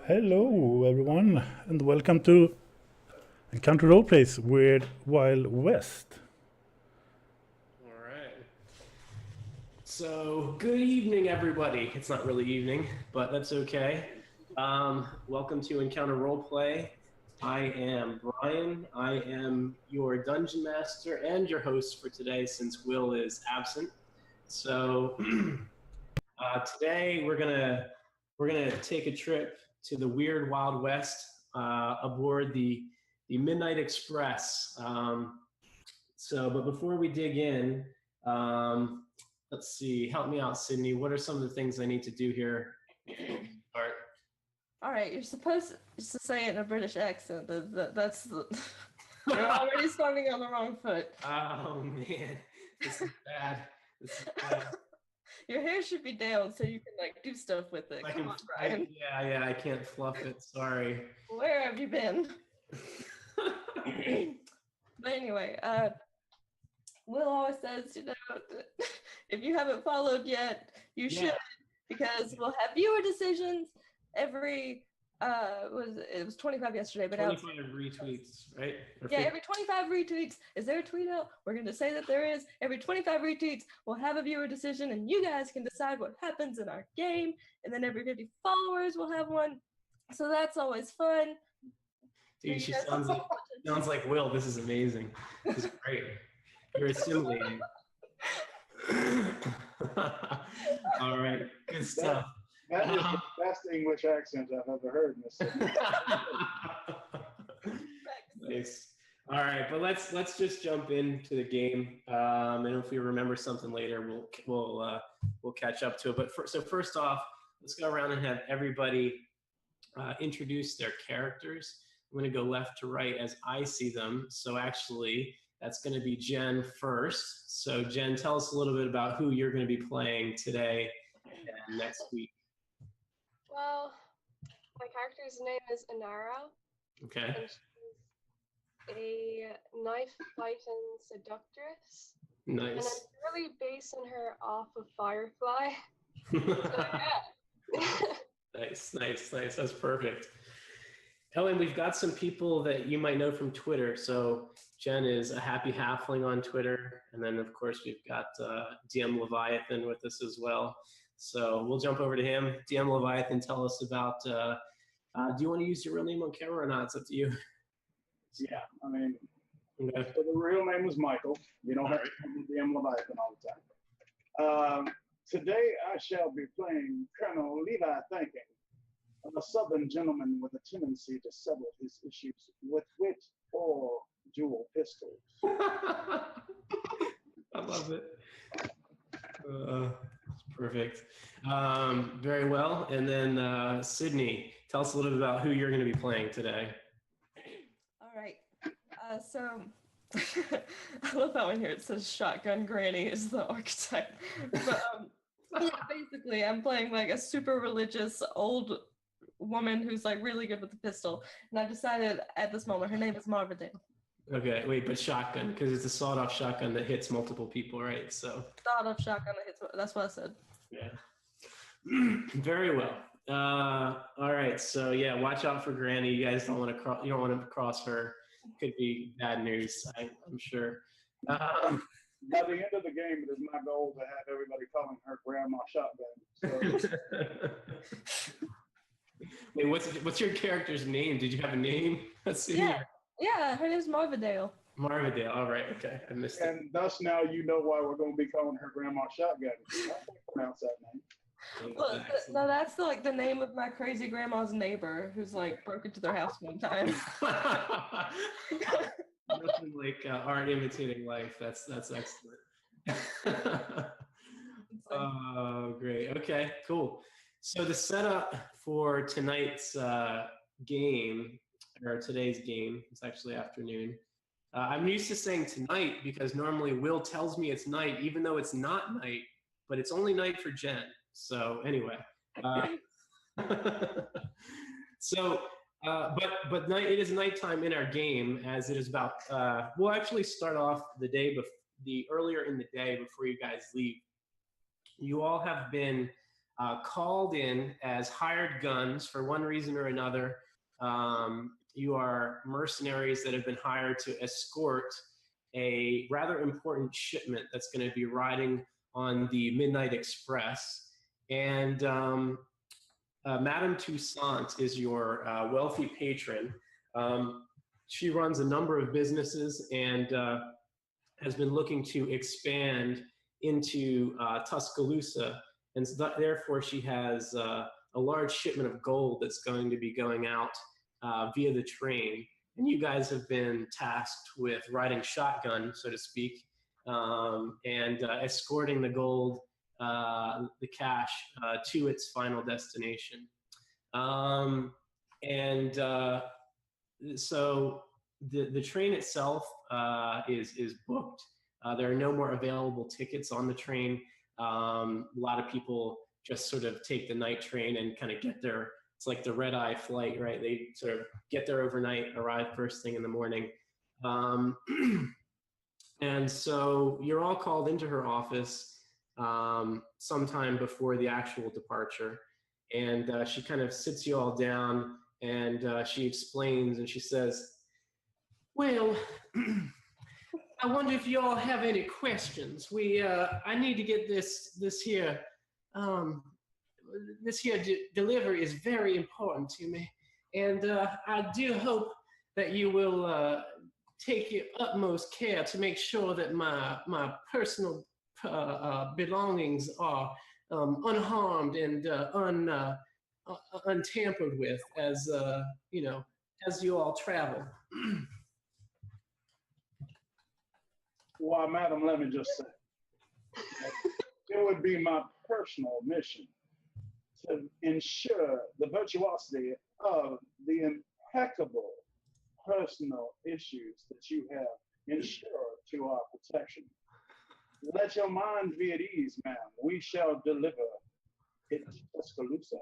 Hello, everyone, and welcome to Encounter Roleplays Weird Wild West. All right. So, good evening, everybody. It's not really evening, but that's okay. Welcome to Encounter Roleplay. I am Brian. I am your dungeon master and your host for today since Will is absent. So, today we're gonna take a trip to the weird Wild West aboard the Midnight Express. But before we dig in, um, let's see. Help me out, Sydney. What are some of the things I need to do here? Art. All right, you're supposed to say it in a British accent. That's the. You're already starting on the wrong foot. Oh man, this is bad. This is bad. Your hair should be down so you can do stuff with it. Come on, Brian. Yeah, I can't fluff it. Sorry. Where have you been? But anyway, Will always says, if you haven't followed yet, you should, because we'll have viewer decisions every it was 25 yesterday, but 25 retweets, right? Yeah, every 25 retweets. Is there a tweet out? We're going to say that there is. Every 25 retweets, we'll have a viewer decision, and you guys can decide what happens in our game. And then every 50 followers will have one. So that's always fun. Dude, she sounds like Will. This is amazing. This is great. You're assimilating. All right, good stuff. That is the best English accent I've ever heard in this city. Nice. All right, but let's just jump into the game, and if we remember something later, we'll catch up to it. But first off, let's go around and have everybody introduce their characters. I'm going to go left to right as I see them. So actually, that's going to be Jen first. So Jen, tell us a little bit about who you're going to be playing today and next week. Well, my character's name is Inara. Okay. And she's a knife-fighting seductress. Nice. And I'm really basing her off of Firefly. So, yeah. Nice. That's perfect. Ellen, we've got some people that you might know from Twitter. So Jen is a happy halfling on Twitter. And then, of course, we've got DM Leviathan with us as well. So we'll jump over to him. DM Leviathan, tell us about, do you want to use your real name on camera or not? It's up to you. Yeah, I mean, Okay. so the real name is Michael. You don't have to call me DM Leviathan all the time. Today I shall be playing Colonel Levi Thinking, a southern gentleman with a tendency to settle his issues with wit or dual pistols. I love it. Perfect. Very well. And then Sydney, tell us a little bit about who you're going to be playing today. All right. So I love how in here it says Shotgun Granny is the archetype. But yeah, basically, I'm playing like a super religious old woman who's like really good with the pistol. And I've decided at this moment her name is Marvadale. Okay, wait, but shotgun, because it's a sawed-off shotgun that hits multiple people, right? So Sawed-off shotgun that hits. That's what I said. yeah. Very well. All right, so yeah, watch out for Granny. You guys don't want to cross. You don't want to cross her. Could be bad news. I'm sure. By the end of the game, it is my goal to have everybody calling her Grandma Shotgun. So. Wait, what's your character's name? Did you have a name? Let's see. Yeah, her name's Marvadale. Marvadale. All right. Okay, I missed it. And thus now you know why we're going to be calling her Grandma Shotgun. I can't pronounce that name. Well, no, that's the name of my crazy grandma's neighbor who's like broke into their house one time. Nothing like art imitating life. That's excellent. Oh, great. Okay, cool. So the setup for tonight's game, or today's game, it's actually afternoon. I'm used to saying tonight because normally Will tells me it's night, even though it's not night, but it's only night for Jen. So anyway, but night, it is nighttime in our game, as it is about. We'll actually start off the earlier in the day before you guys leave. You all have been called in as hired guns for one reason or another. You are mercenaries that have been hired to escort a rather important shipment that's going to be riding on the Midnight Express. And Madame Toussaint is your wealthy patron. She runs a number of businesses and has been looking to expand into Tuscaloosa. And so therefore, she has a large shipment of gold that's going to be going out via the train. And you guys have been tasked with riding shotgun, so to speak, and escorting the gold, the cash, to its final destination. So the train itself is booked. There are no more available tickets on the train. A lot of people just sort of take the night train and kind of get there. It's like the red-eye flight, right? They sort of get there overnight, arrive first thing in the morning. And so you're all called into her office sometime before the actual departure. And she kind of sits you all down and she explains and she says, well, I wonder if you all have any questions. I need to get this here delivery is very important to me, and I do hope that you will take your utmost care to make sure that my personal belongings are unharmed and untampered with as as you all travel. Well, madam, let me just say, it would be my personal mission to ensure the virtuosity of the impeccable personal issues that you have ensured to our protection. Let your mind be at ease, ma'am. We shall deliver it to Tuscaloosa.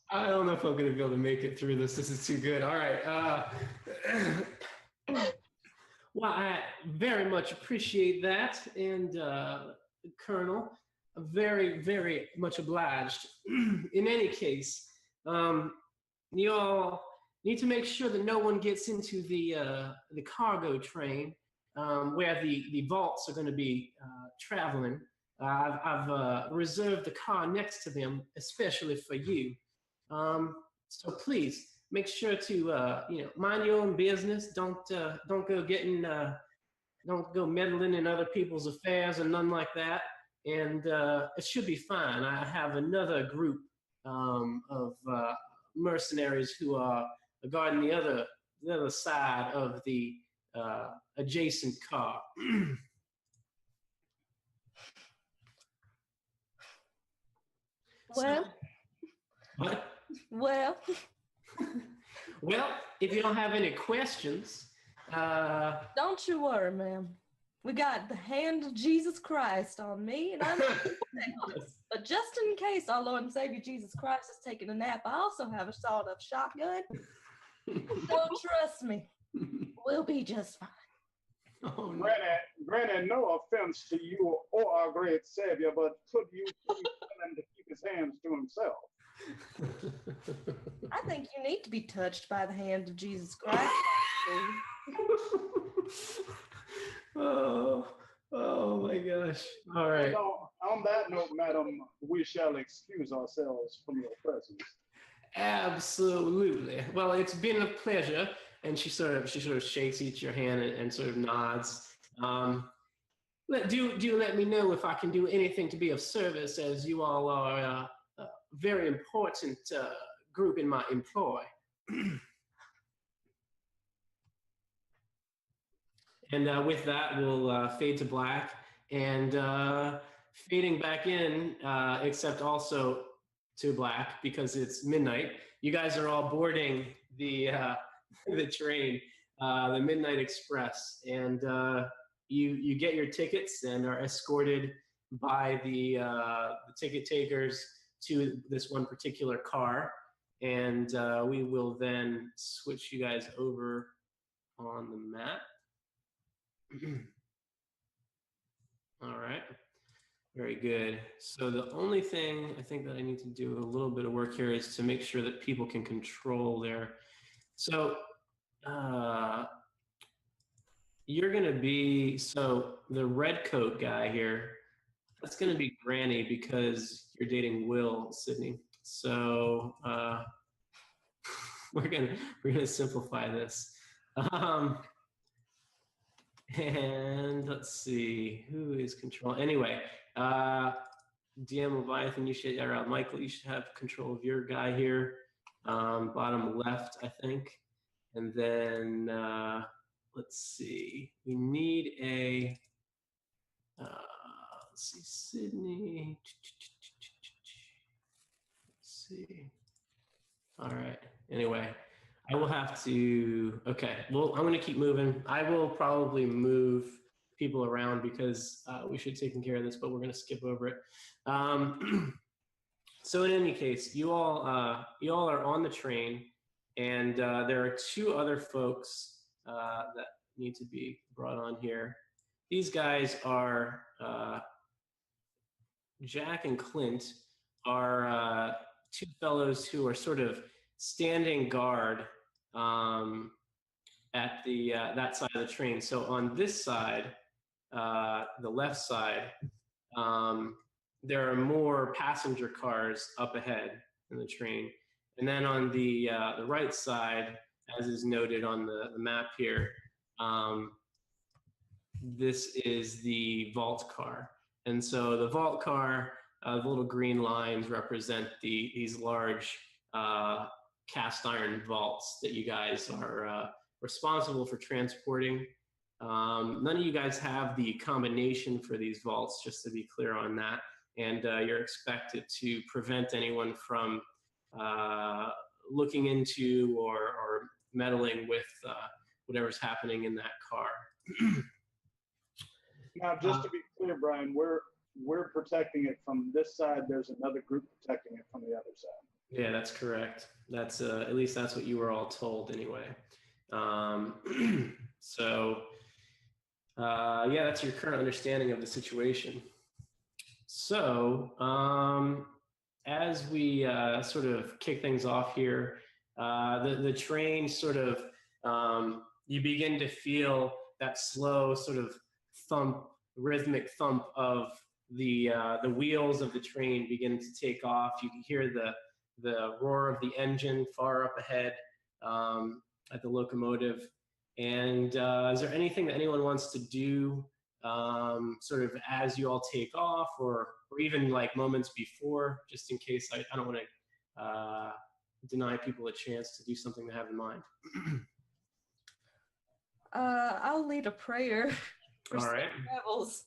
I don't know if I'm going to be able to make it through this. This is too good. All right. Well, I very much appreciate that. And Colonel, very, very much obliged. In any case, you all need to make sure that no one gets into the cargo train where the vaults are going to be traveling. I've reserved the car next to them, especially for you. So please make sure to mind your own business. Don't go getting don't go meddling in other people's affairs and none like that. And it should be fine. I have another group of mercenaries who are guarding the other side of the adjacent car. Well, What? well. Well, if you don't have any questions, Don't you worry, ma'am. We got the hand of Jesus Christ on me, and I'm but just in case our Lord and Savior Jesus Christ is taking a nap, I also have a sawed-off shotgun. So trust me, we'll be just fine. oh, no. Granted, no offense to you or our great Savior, but could you please tell him to keep his hands to himself? I think you need to be touched by the hand of Jesus Christ. oh my gosh. All right. So, on that note, madam, we shall excuse ourselves from your presence. Absolutely. Well, it's been a pleasure. And she sort of shakes each your hand and sort of nods. Do let me know if I can do anything to be of service, as you all are a very important group in my employ. And with that, we'll fade to black and fading back in, except also to black because it's midnight. You guys are all boarding the train, the Midnight Express, and you get your tickets and are escorted by the ticket takers to this one particular car, and we will then switch you guys over on the map. All right. Very good. So the only thing I think that I need to do a little bit of work here is to make sure that people can control their. So you're going to be, so the red coat guy here, that's going to be Granny because you're dating Will, Sydney. So we're gonna simplify this. And let's see who is control. Anyway, DM Leviathan, you should, or Michael, you should have control of your guy here, bottom left, I think. And then let's see, we need a. Let's see, Sydney. Let's see. All right. Anyway, I will have to. Okay. Well, I'm going to keep moving. I will probably move people around because we should take care of this, but we're going to skip over it. So in any case, you all are on the train, and there are two other folks that need to be brought on here. These guys are Jack and Clint are two fellows who are sort of standing guard at the that side of the train. So on this side, the left side, there are more passenger cars up ahead in the train, and then on the right side, as is noted on the map here, this is the vault car. And so the vault car, the little green lines represent these large cast iron vaults that you guys are responsible for transporting. None of you guys have the combination for these vaults, just to be clear on that. And you're expected to prevent anyone from looking into or meddling with whatever's happening in that car. Now, just to be clear, Brian, we're protecting it from this side. There's another group protecting it from the other side. Yeah, that's correct. That's at least that's what you were all told anyway. So yeah, that's your current understanding of the situation. So as we sort of kick things off here, the train sort of you begin to feel that slow sort of thump, rhythmic thump of the wheels of the train begin to take off. You can hear the roar of the engine far up ahead at the locomotive. And is there anything that anyone wants to do sort of as you all take off, or even like moments before, just in case I don't want to deny people a chance to do something they have in mind? I'll lead a prayer for All right. safe travels.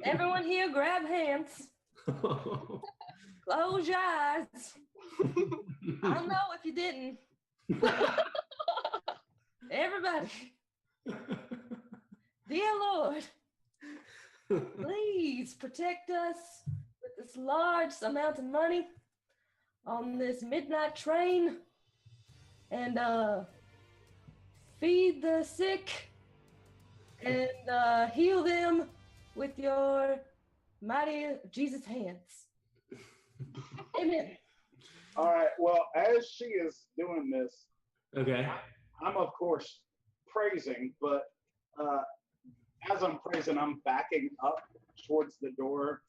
Everyone here, grab hands. Close your eyes. I don't know if you didn't. Everybody. Dear Lord, please protect us with this large amount of money on this midnight train, and feed the sick and heal them with your mighty Jesus hands. Amen. All right. Well, as she is doing this, Okay. I'm of course praising, but as I'm praising, I'm backing up towards the door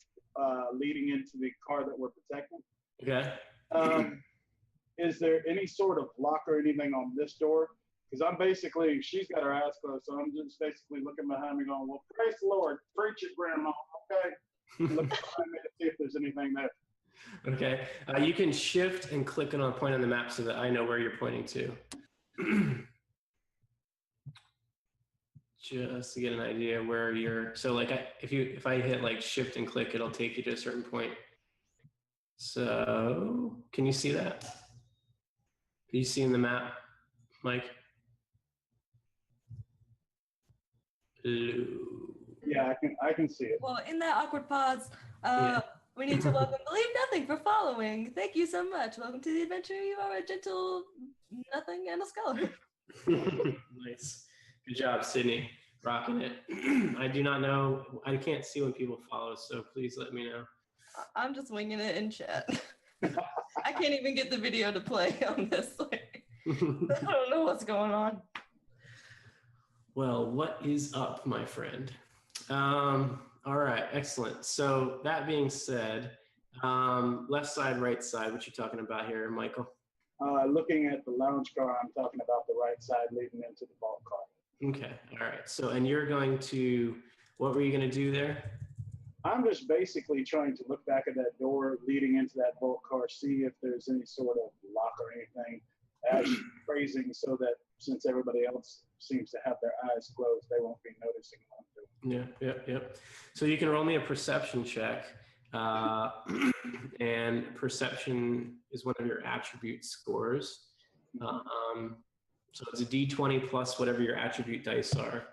leading into the car that we're protecting. Okay. Is there any sort of lock or anything on this door? Because I'm basically, she's got her eyes closed, so I'm just basically looking behind me going, well, praise the Lord, preach it, Grandma, okay? Look behind me to see if there's anything there. Okay. You can shift and click on a point on the map so that I know where you're pointing to. Just to get an idea where you're. So like if I hit like shift and click, it'll take you to a certain point. So can you see that? Are you seeing the map, Mike? Hello. Yeah, I can see it. Well, in that awkward pause, we need to welcome Believe Nothing for following. Thank you so much. Welcome to the adventure. You are a gentle nothing and a scholar. Nice. Good job, Sydney. Rocking it. I do not know. I can't see when people follow, so please let me know. I'm just winging it in chat. I can't even get the video to play on this. Like, I don't know what's going on. Well, what is up, my friend? All right, excellent. So that being said, left side, right side, what you talking about here, Michael? Looking at the lounge car, I'm talking about the right side leading into the vault car. Okay, all right. So, and you're going to, what were you going to do there? I'm just basically trying to look back at that door leading into that vault car, see if there's any sort of lock or anything, as phrasing so that since everybody else seems to have their eyes closed, they won't be noticing what I'm doing. Yep. So you can roll me a perception check. And perception is one of your attribute scores. So it's a D20 plus whatever your attribute dice are.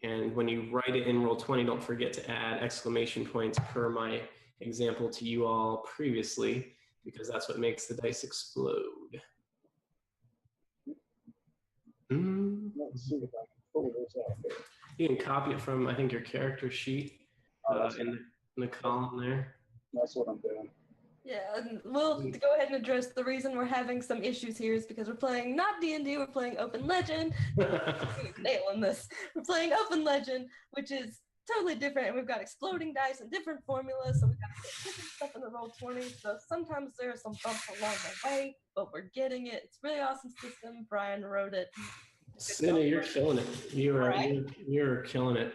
And when you write it in Roll20, don't forget to add exclamation points per my example to you all previously, because that's what makes the dice explode. Let's see if I can pull this out here. You can copy it from, I think, your character sheet in the column there. That's what I'm doing. Yeah, and we'll go ahead and address the reason we're having some issues here is because we're playing not D&D, we're playing Open Legend. Nailing this. We're playing Open Legend, which is totally different, and we've got exploding dice and different formulas, so we've got to get different stuff in the Roll20. So sometimes there are some bumps along the way, but we're getting it. It's a really awesome system. Brian wrote it. Cindy, you're killing it. You're killing it.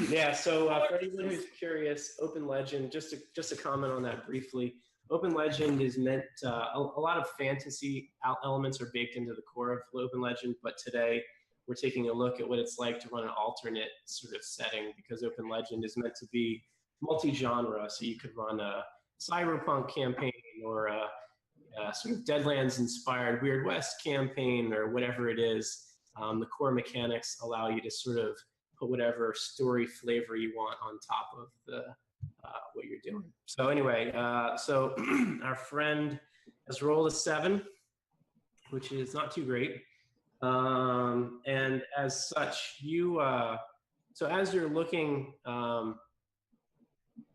Yeah, so for anyone who's curious, Open Legend, just to comment on that briefly, Open Legend is meant, a lot of fantasy elements are baked into the core of Open Legend, but today we're taking a look at what it's like to run an alternate sort of setting, because Open Legend is meant to be multi-genre, so you could run a cyberpunk campaign or a sort of Deadlands-inspired Weird West campaign or whatever it is. The core mechanics allow you to sort of put whatever story flavor you want on top of the what you're doing. So anyway, so our friend has rolled a 7, which is not too great. And as such, you so as you're looking,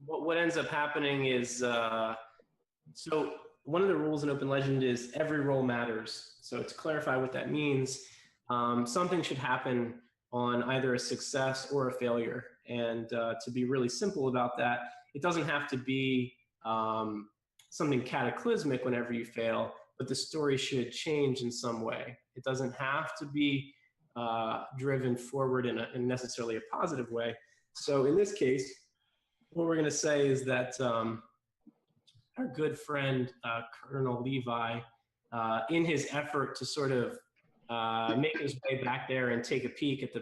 what ends up happening is so one of the rules in Open Legend is every roll matters. So to clarify what that means, something should happen on either a success or a failure. And to be really simple about that, it doesn't have to be something cataclysmic whenever you fail, but the story should change in some way. It doesn't have to be driven forward in necessarily a positive way. So in this case, what we're going to say is that our good friend, Colonel Levi, in his effort to sort of make his way back there and take a peek at the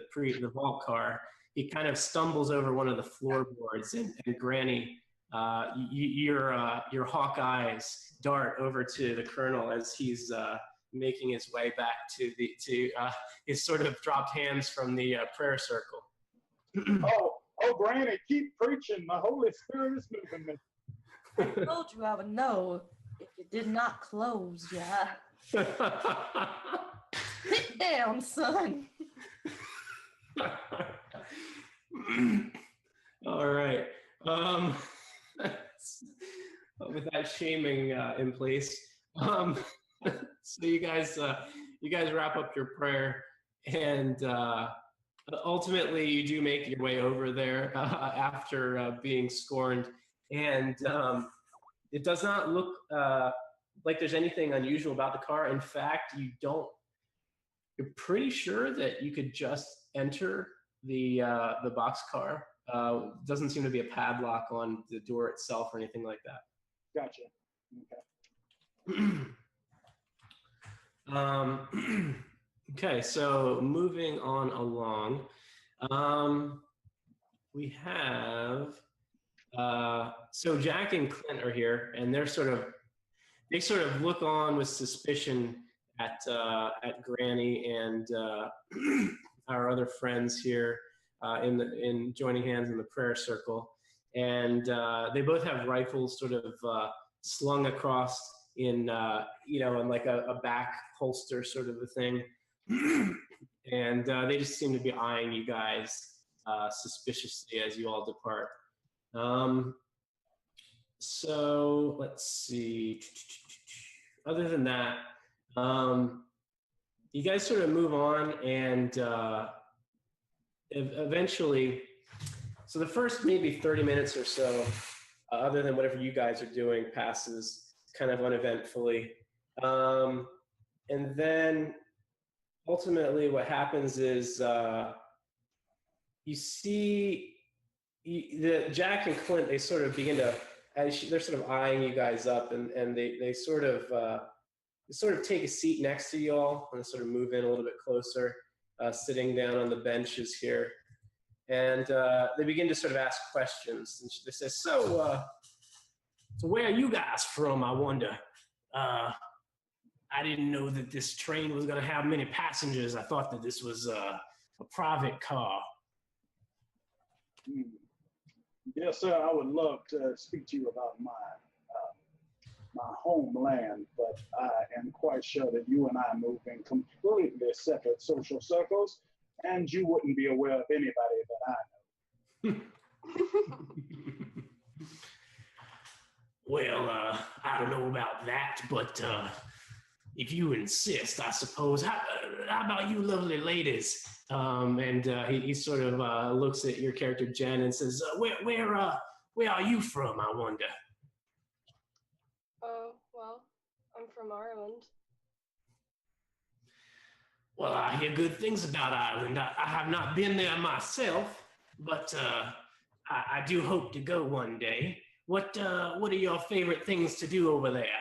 vault car, he kind of stumbles over one of the floorboards, and Granny, your hawk eyes dart over to the Colonel as he's making his way back to his sort of dropped hands from the prayer circle. Oh, Granny, keep preaching. The Holy Spirit is moving me. I told you I would know if you did not close your eye. Sit down, son. All right. With that shaming in place, so you guys wrap up your prayer, and ultimately you do make your way over there after being scorned, and it does not look like there's anything unusual about the car. In fact, you're pretty sure that you could just enter the boxcar. Doesn't seem to be a padlock on the door itself or anything like that. Gotcha. Okay. Okay, so moving on along, we have so Jack and Clint are here, and they sort of look on with suspicion at Granny and our other friends here in joining hands in the prayer circle, and they both have rifles sort of slung across in in like a back holster sort of a thing, and they just seem to be eyeing you guys suspiciously as you all depart. So let's see. Other than that, you guys sort of move on, and eventually, so the first maybe 30 minutes or so, other than whatever you guys are doing, passes kind of uneventfully. And then ultimately what happens is you see Jack and Clint, they sort of begin to, they're sort of eyeing you guys up, and they sort of take a seat next to you all and sort of move in a little bit closer, sitting down on the benches here. And they begin to sort of ask questions. And they say, so where are you guys from, I wonder? I didn't know that this train was going to have many passengers. I thought that this was a private car. Yes, sir. I would love to speak to you about my homeland, but I am quite sure that you and I move in completely separate social circles, and you wouldn't be aware of anybody that I know. Well, I don't know about that, but if you insist, I suppose. How about you lovely ladies? And he sort of looks at your character, Jen, and says, where are you from, I wonder? Well, I'm from Ireland. Well, I hear good things about Ireland. I have not been there myself, but I do hope to go one day. What are your favorite things to do over there?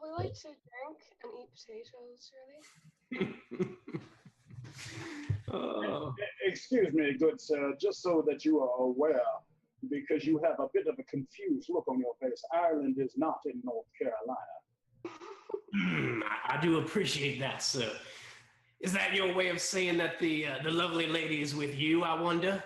We like to drink and eat potatoes, really. Excuse me, good sir, just so that you are aware, because you have a bit of a confused look on your face, Ireland is not in North Carolina. I do appreciate that, sir. Is that your way of saying that the lovely lady is with you, I wonder?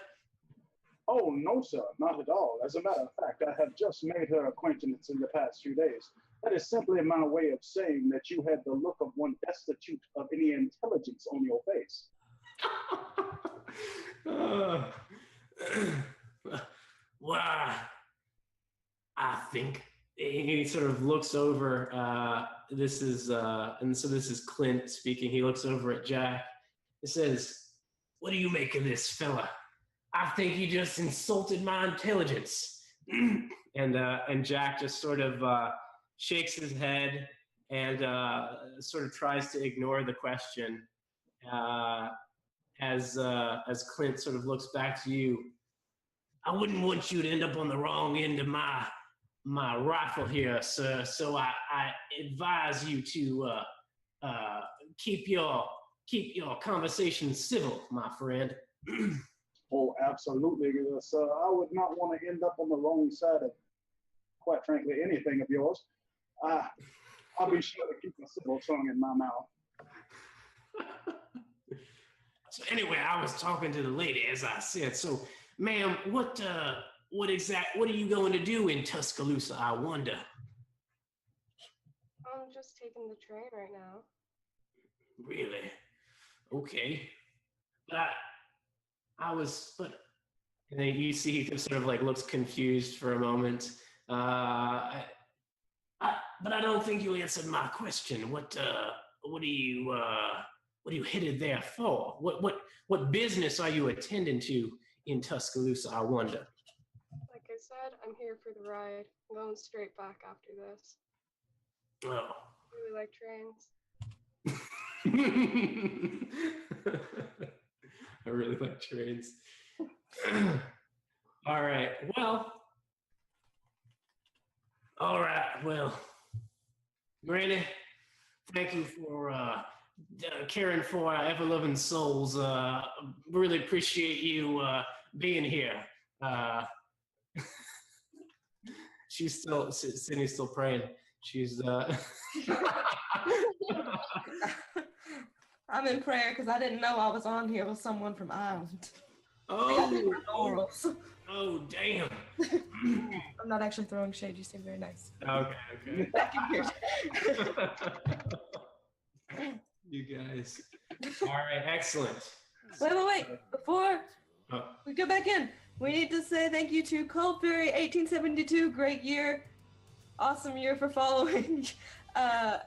Oh, no, sir, not at all. As a matter of fact, I have just made her acquaintance in the past few days. That is simply my way of saying that you had the look of one destitute of any intelligence on your face. Well, I think he sort of looks over. This is Clint speaking. He looks over at Jack. He says, "What do you make of this fella? I think he just insulted my intelligence." and Jack just sort of shakes his head and sort of tries to ignore the question as Clint sort of looks back to you. I wouldn't want you to end up on the wrong end of my rifle here, sir. So I advise you to keep your conversation civil, my friend. Oh, absolutely, sir. I would not want to end up on the wrong side of, quite frankly, anything of yours. I'll be sure to keep a civil tongue in my mouth. So anyway, I was talking to the lady, as I said. So, ma'am, what are you going to do in Tuscaloosa, I wonder? I'm just taking the train right now. Really? Okay. But and then you see he sort of like looks confused for a moment. But I don't think you answered my question. What are you headed there for? What business are you attending to in Tuscaloosa, I wonder? Like I said, I'm here for the ride. I'm going straight back after this. Oh. I really like trains. I really like trains. All right. Well, Granny, thank you for caring for our ever-loving souls. Really appreciate you being here. Sydney's still praying. She's I'm in prayer because I didn't know I was on here with someone from Ireland. Oh damn. I'm not actually throwing shade. You seem very nice. Okay. Back in here. You guys. All right, excellent. Wait. Before Oh. we go back in, we need to say thank you to Cold Fury 1872. Great year. Awesome year for following. And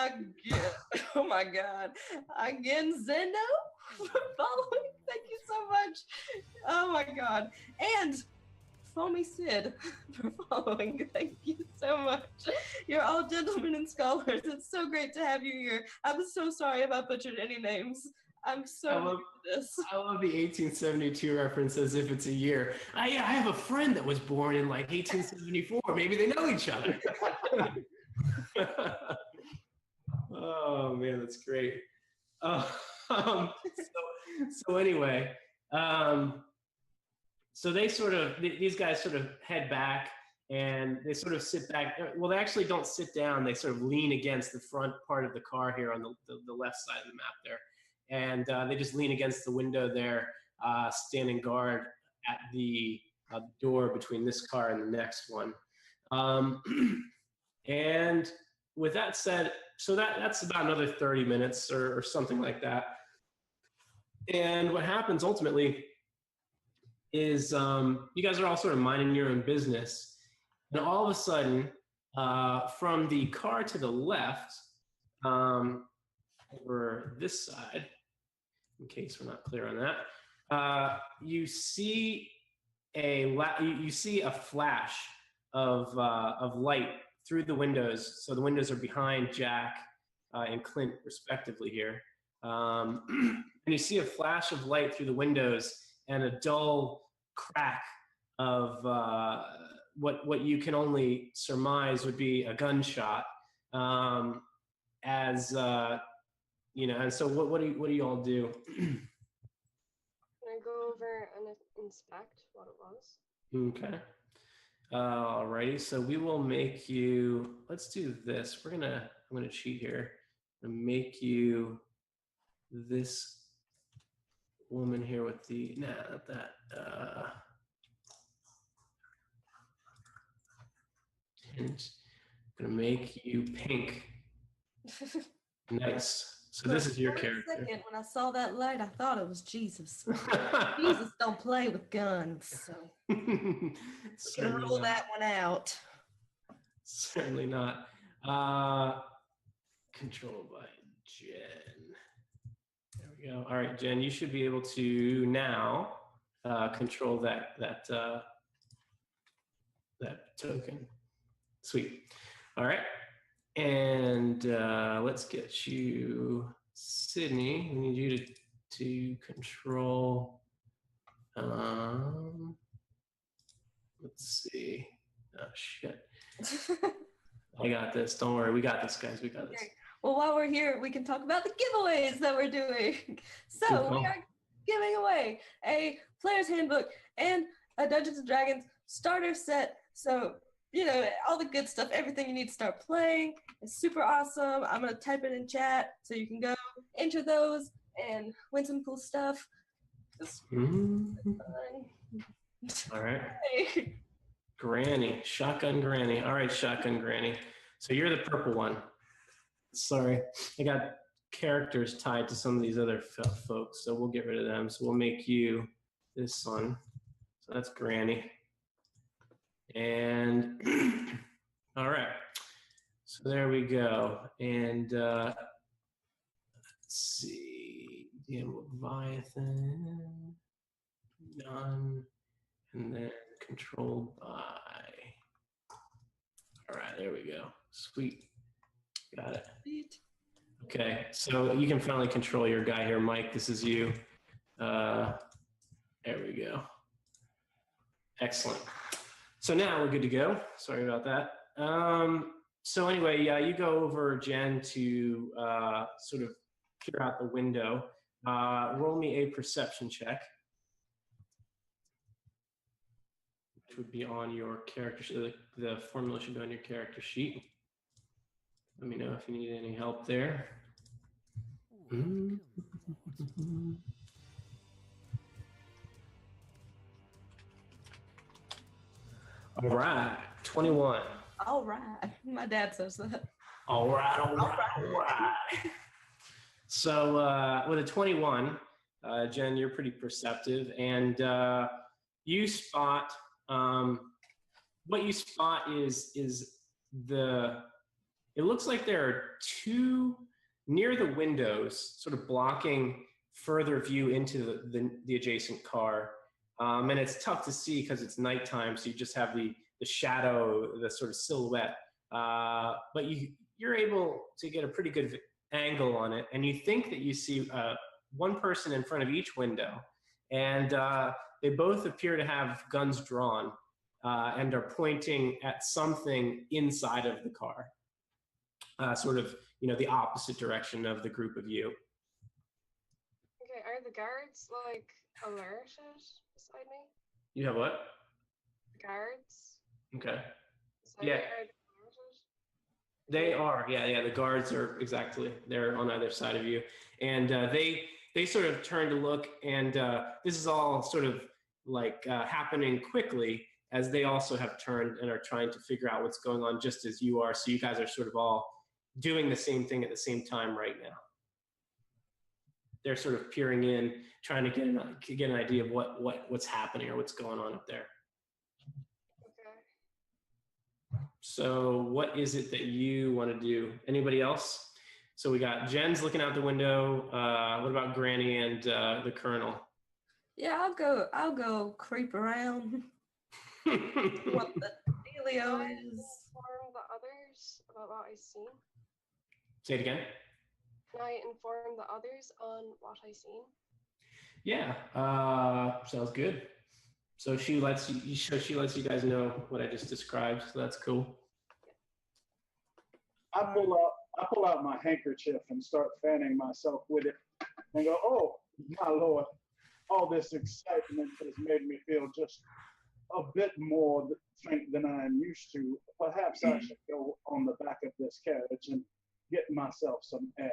again, oh my God. Again, Zendo for following. Thank you so much. Oh my God. And Foamy Sid for following. Thank you so much. You're all gentlemen and scholars. It's so great to have you here. I'm so sorry if I butchered any names. I'm so new to this. I love the 1872 reference as if it's a year. I have a friend that was born in like 1874. Maybe they know each other. Oh man, that's great. So anyway, so they these guys sort of head back and they sort of sit back. Well, they actually don't sit down. They sort of lean against the front part of the car here on the left side of the map there. And they just lean against the window there, standing guard at the door between this car and the next one. And with that said, so that's about another 30 minutes or something like that. And what happens ultimately is you guys are all sort of minding your own business. And all of a sudden, from the car to the left, over this side, in case we're not clear on that, you see a flash of light through the windows. So the windows are behind Jack and Clint, respectively here. And you see a flash of light through the windows and a dull crack of what you can only surmise would be a gunshot. And so what do you all do? Can I go over and inspect what it was? Okay. Alrighty, so we will make you, let's do this. I'm gonna cheat here. I'm gonna make you this woman here with the, not that, and I'm gonna make you pink. Nice. So this is your For a character. second, when I saw that light, I thought it was Jesus. Jesus don't play with guns, so we can roll that one out. Certainly not. Controlled by Jen. There we go. All right, Jen, you should be able to now control that token. Sweet. All right. And let's get you, Sydney. We need you to control. Let's see. Oh shit. I got this. Don't worry. We got this, guys. We got this. Okay. Well, while we're here, we can talk about the giveaways that we're doing. So we are giving away a player's handbook and a Dungeons and Dragons starter set. So, all the good stuff, everything you need to start playing. It's super awesome. I'm going to type it in chat so you can go enter those and win some cool stuff. It's fun. All right. Hey. Granny. Shotgun Granny. All right, Shotgun Granny. So you're the purple one. Sorry. I got characters tied to some of these other folks, so we'll get rid of them. So we'll make you this one. So that's Granny. And all right, so there we go. And let's see, Leviathan, none, and then controlled by. All right, there we go. Sweet, got it. Sweet. Okay, so you can finally control your guy here, Mike. This is you. There we go. Excellent. So now we're good to go. Sorry about that. So anyway, yeah, you go over, Jen, to sort of peer out the window. Roll me a perception check, which would be on your character sheet. The formula should be on your character sheet. Let me know if you need any help there. All right, 21. All right. My dad says that. All right, all right, all right. So with a 21, Jen, you're pretty perceptive, and you spot what you spot is the. It looks like there are two near the windows, sort of blocking further view into the adjacent car, and it's tough to see because it's nighttime, so you just have the shadow, the sort of silhouette. But you're able to get a pretty good angle on it, and you think that you see one person in front of each window, and they both appear to have guns drawn and are pointing at something inside of the car, sort of, the opposite direction of the group of you. Okay, are the guards like alerted beside me? You have what? The guards Okay. beside me, Yeah. are they alerted? They are, yeah. The guards are they're on either side of you, and they sort of turn to look, and this is all sort of like happening quickly as they also have turned and are trying to figure out what's going on just as you are. So you guys are sort of all doing the same thing at the same time right now. They're sort of peering in, trying to get an idea of what's happening or what's going on up there. Okay. So what is it that you want to do? Anybody else? So we got Jen's looking out the window. What about Granny and the Colonel? Yeah, I'll go creep around. What the dealio is. Inform the others about what I seen. Say it again. Can I inform the others on what I seen? Yeah, sounds good. So she lets you guys know what I just described. So that's cool. I pull out my handkerchief and start fanning myself with it and go, oh, my Lord, all this excitement has made me feel just a bit more faint than I am used to. Perhaps I should go on the back of this carriage and get myself some air.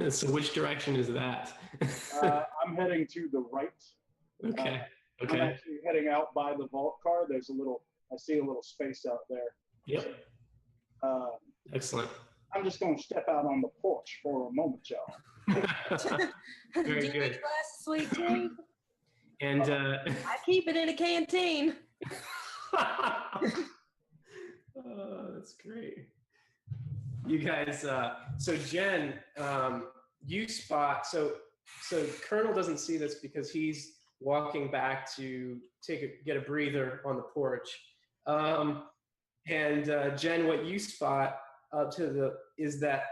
So which direction is that? I'm heading to the right. Okay. I'm actually heading out by the vault car. I see a little space out there. Yep. Excellent. I'm just going to step out on the porch for a moment, y'all. Very Do you good. need a glass of sweet tea? And I keep it in a canteen. oh, that's great. You guys, so Jen, you spot, so Colonel doesn't see this because he's walking back to get a breather on the porch. And Jen, what you spot is that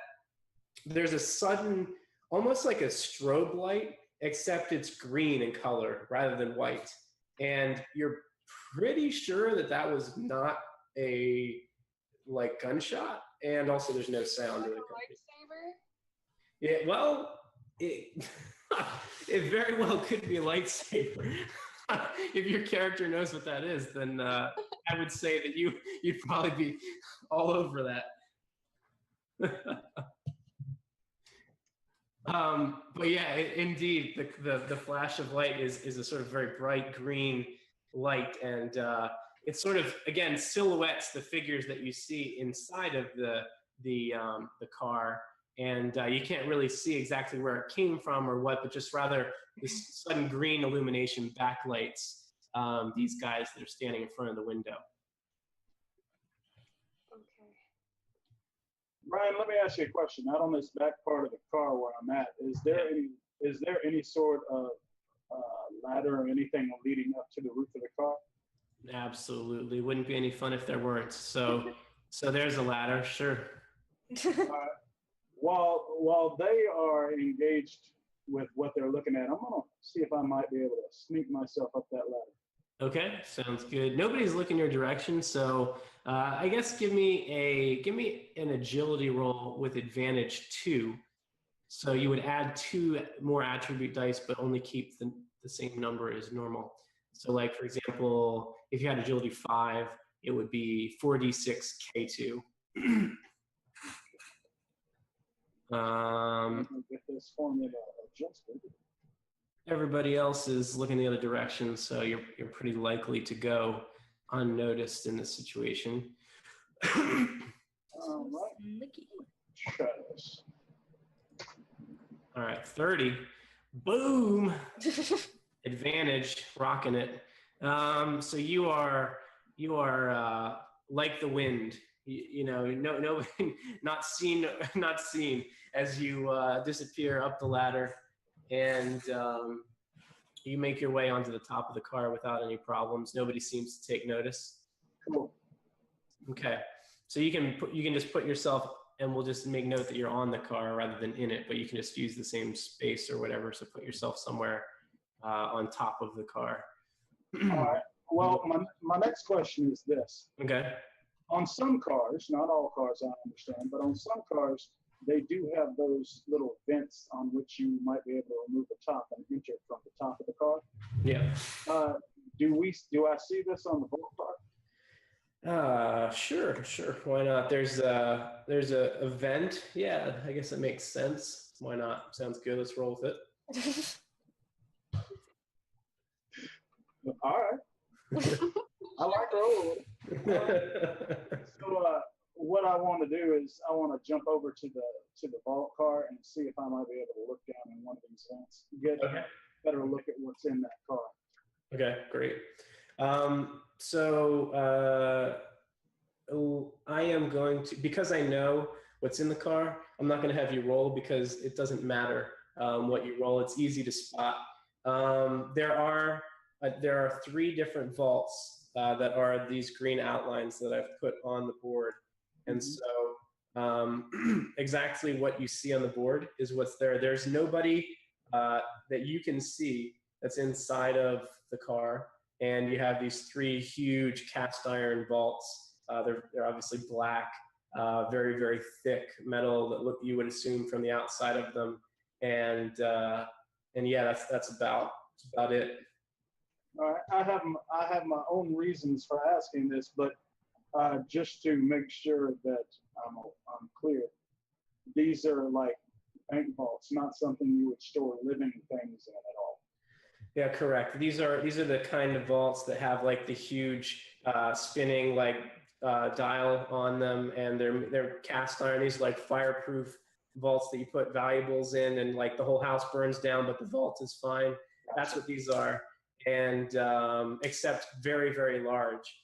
there's a sudden, almost like a strobe light, except it's green in color rather than white. And you're pretty sure that was not a gunshot. And also there's no sound. Like really. a lightsaber? Yeah, well, it very well could be a lightsaber. If your character knows what that is, then I would say that you'd probably be all over that. But yeah, indeed, the flash of light is a sort of very bright green light, and it sort of, again, silhouettes the figures that you see inside of the car, and you can't really see exactly where it came from or what, but just rather this sudden green illumination backlights these guys that are standing in front of the window. Okay. Brian, let me ask you a question. Out on this back part of the car where I'm at, is there any sort of ladder or anything leading up to the roof of the car? Absolutely. Wouldn't be any fun if there weren't. So there's a ladder, sure. While they are engaged with what they're looking at, I'm gonna see if I might be able to sneak myself up that ladder. Okay, sounds good. Nobody's looking your direction, so I guess give me an agility roll with advantage 2. So you would add 2 more attribute dice, but only keep the same number as normal. So, like, for example, if you had agility 5, it would be 4d6 K2. Get this formula adjusted. Everybody else is looking the other direction, so you're pretty likely to go unnoticed in this situation. All right. Sneaky. Try this. All right, 30. Boom. Advantage, rocking it. So you are like the wind. No, not seen as you disappear up the ladder, and you make your way onto the top of the car without any problems. Nobody seems to take notice. Cool. Okay, so you can just put yourself, and we'll just make note that you're on the car rather than in it, but you can just use the same space or whatever. So put yourself somewhere on top of the car. All right. Well, my next question is this. Okay. On some cars, not all cars I understand, but on some cars, they do have those little vents on which you might be able to remove the top and enter from the top of the car. Yeah. Do I see this on the Volt car? Sure. Why not? There's a vent. Yeah, I guess it makes sense. Why not? Sounds good. Let's roll with it. All right. I like rolling. So what I want to do is I want to jump over to the vault car and see if I might be able to look down in one of these vents, get a better look at what's in that car. Okay, great. I am going to, because I know what's in the car, I'm not going to have you roll because it doesn't matter what you roll. It's easy to spot. There are 3 different vaults that are these green outlines that I've put on the board. And so exactly what you see on the board is what's there. There's nobody that you can see that's inside of the car. And you have these 3 huge cast iron vaults. They're obviously black, very, very thick metal that you would assume from the outside of them. And yeah, that's about it. All right. I have my own reasons for asking this, but just to make sure that I'm clear, these are like bank vaults, not something you would store living things in at all. Yeah, correct. These are the kind of vaults that have like the huge spinning dial on them, and they're cast iron. These are like fireproof vaults that you put valuables in, and like the whole house burns down, but the vault is fine. That's what these are. And except very, very large.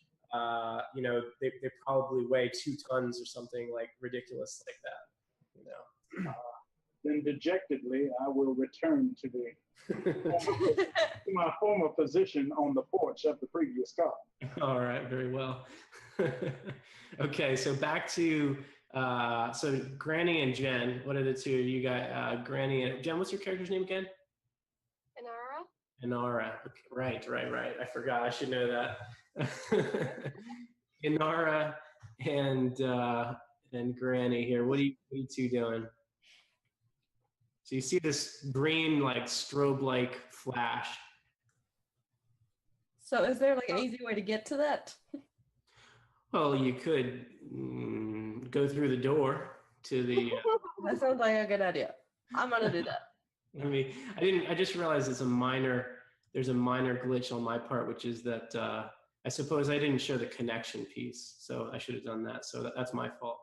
They probably weigh 2 tons or something like ridiculous like that. Then dejectedly, I will return to my former position on the porch of the previous car. All right, very well. Okay, so back to so Granny and Jen. What are the 2 you got? Granny and Jen. What's your character's name again? Inara. Okay, right. I forgot. I should know that. Inara and Granny here. What are you 2 doing? So you see this green strobe-like flash. So is there like an easy way to get to that? Well, you could go through the door to the. That sounds like a good idea. I'm gonna do that. I just realized there's a minor glitch on my part, which is that I suppose I didn't show the connection piece, so I should have done that. So that's my fault.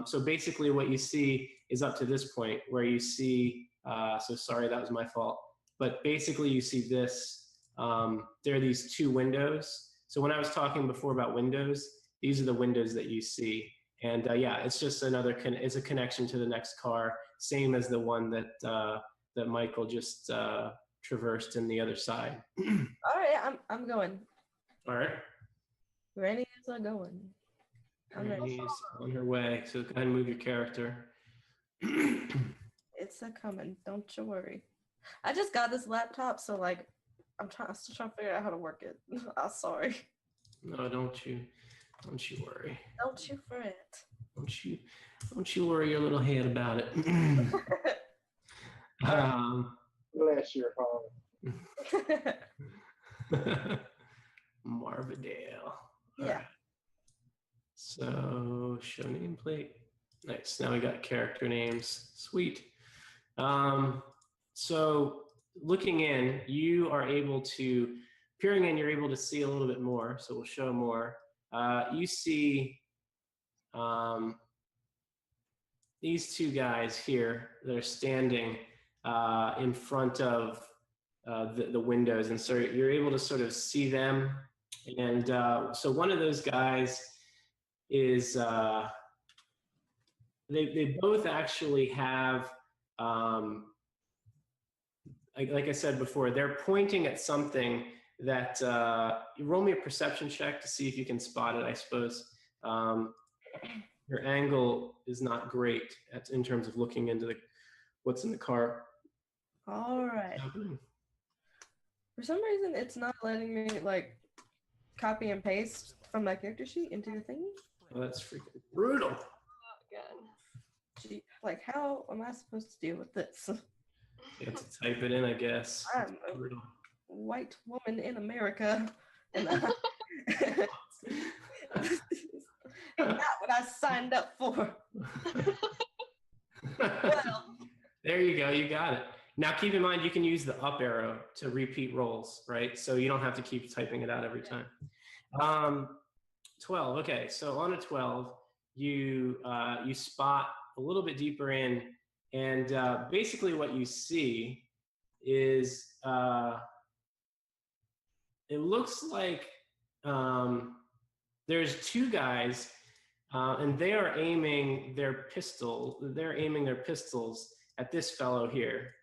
So basically what you see is up to this point where you see, so sorry, that was my fault. But basically you see this, there are these 2 windows. So when I was talking before about windows, these are the windows that you see. And yeah, it's just it's a connection to the next car, same as the one that Michael just traversed in the other side. All right, I'm going. All right. Granny is going. Granny's on her way, so go ahead and move your character. It's a coming, don't you worry. I just got this laptop, so like I'm still trying to figure out how to work it. I'm sorry. No, don't you worry. Don't you fret. Don't you worry your little head about it. Bless your heart. Marvadale. Yeah. Right. So show nameplate. Nice. Now we got character names. Sweet. So looking in, you are able to peering in, you're able to see a little bit more, so we'll show more. You see these two guys here that are standing in front of the windows, and so you're able to sort of see them. And so one of those guys is they both actually have like I said before, they're pointing at something that you roll me a perception check to see if you can spot it, I suppose. Your angle is not great in terms of looking into what's in the car. All right. For some reason, it's not letting me like copy and paste from my character sheet into the thingy. Oh, that's freaking brutal. Again. Gee, like, how am I supposed to deal with this? You have to type it in, I guess. I'm a Brutal. white woman in America, and not what I signed up for. Well, there you go, you got it. Now keep in mind you can use the up arrow to repeat rolls, right? So you don't have to keep typing it out every time. 12, okay, so on a 12, you spot a little bit deeper in, and basically what you see is it looks like there's two guys, and they are aiming their pistols at this fellow here,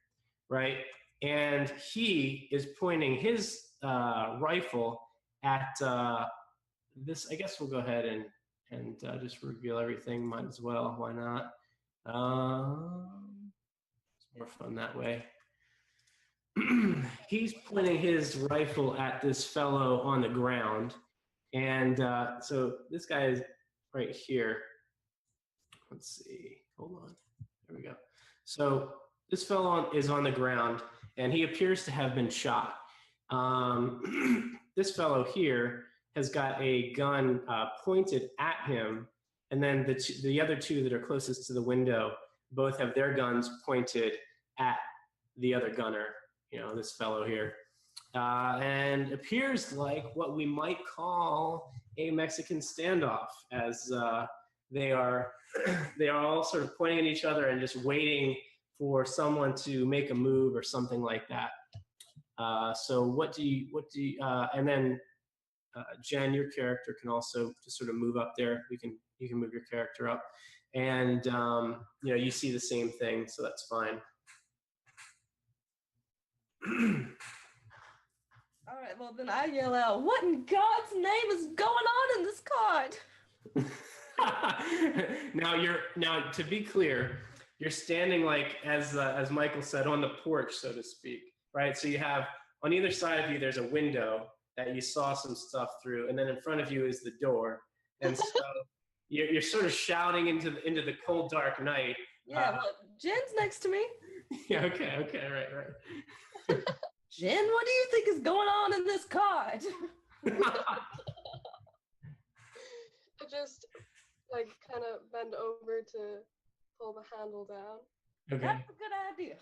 right? And he is pointing his rifle at this. I guess we'll go ahead and just reveal everything. Might as well. Why not? It's more fun that way. He's pointing his rifle at this fellow on the ground, and so this guy is right here. Let's see. Hold on. There we go. So this fellow is on the ground, and he appears to have been shot. This fellow here has got a gun pointed at him, and then the other two that are closest to the window both have their guns pointed at the other gunner, you know, this fellow here. And appears like what we might call a Mexican standoff, as they are all sort of pointing at each other and just waiting for someone to make a move or something like that. So what do you and then Jen, your character can also just sort of move up there. You can move your character up, and you know, you see the same thing, so that's fine. all right, well then I yell out, "What in God's name is going on in this card?" now to be clear, you're standing like as Michael said, on the porch, so to speak, right? So you have on either side of you there's a window that you saw some stuff through, and then in front of you is the door, and so you're sort of shouting into the cold dark night. Yeah, well, Jen's next to me. Yeah, okay, right. Jen, what do you think is going on in this card? I just like kind of bend over to pull the handle down. Okay. That's a good idea.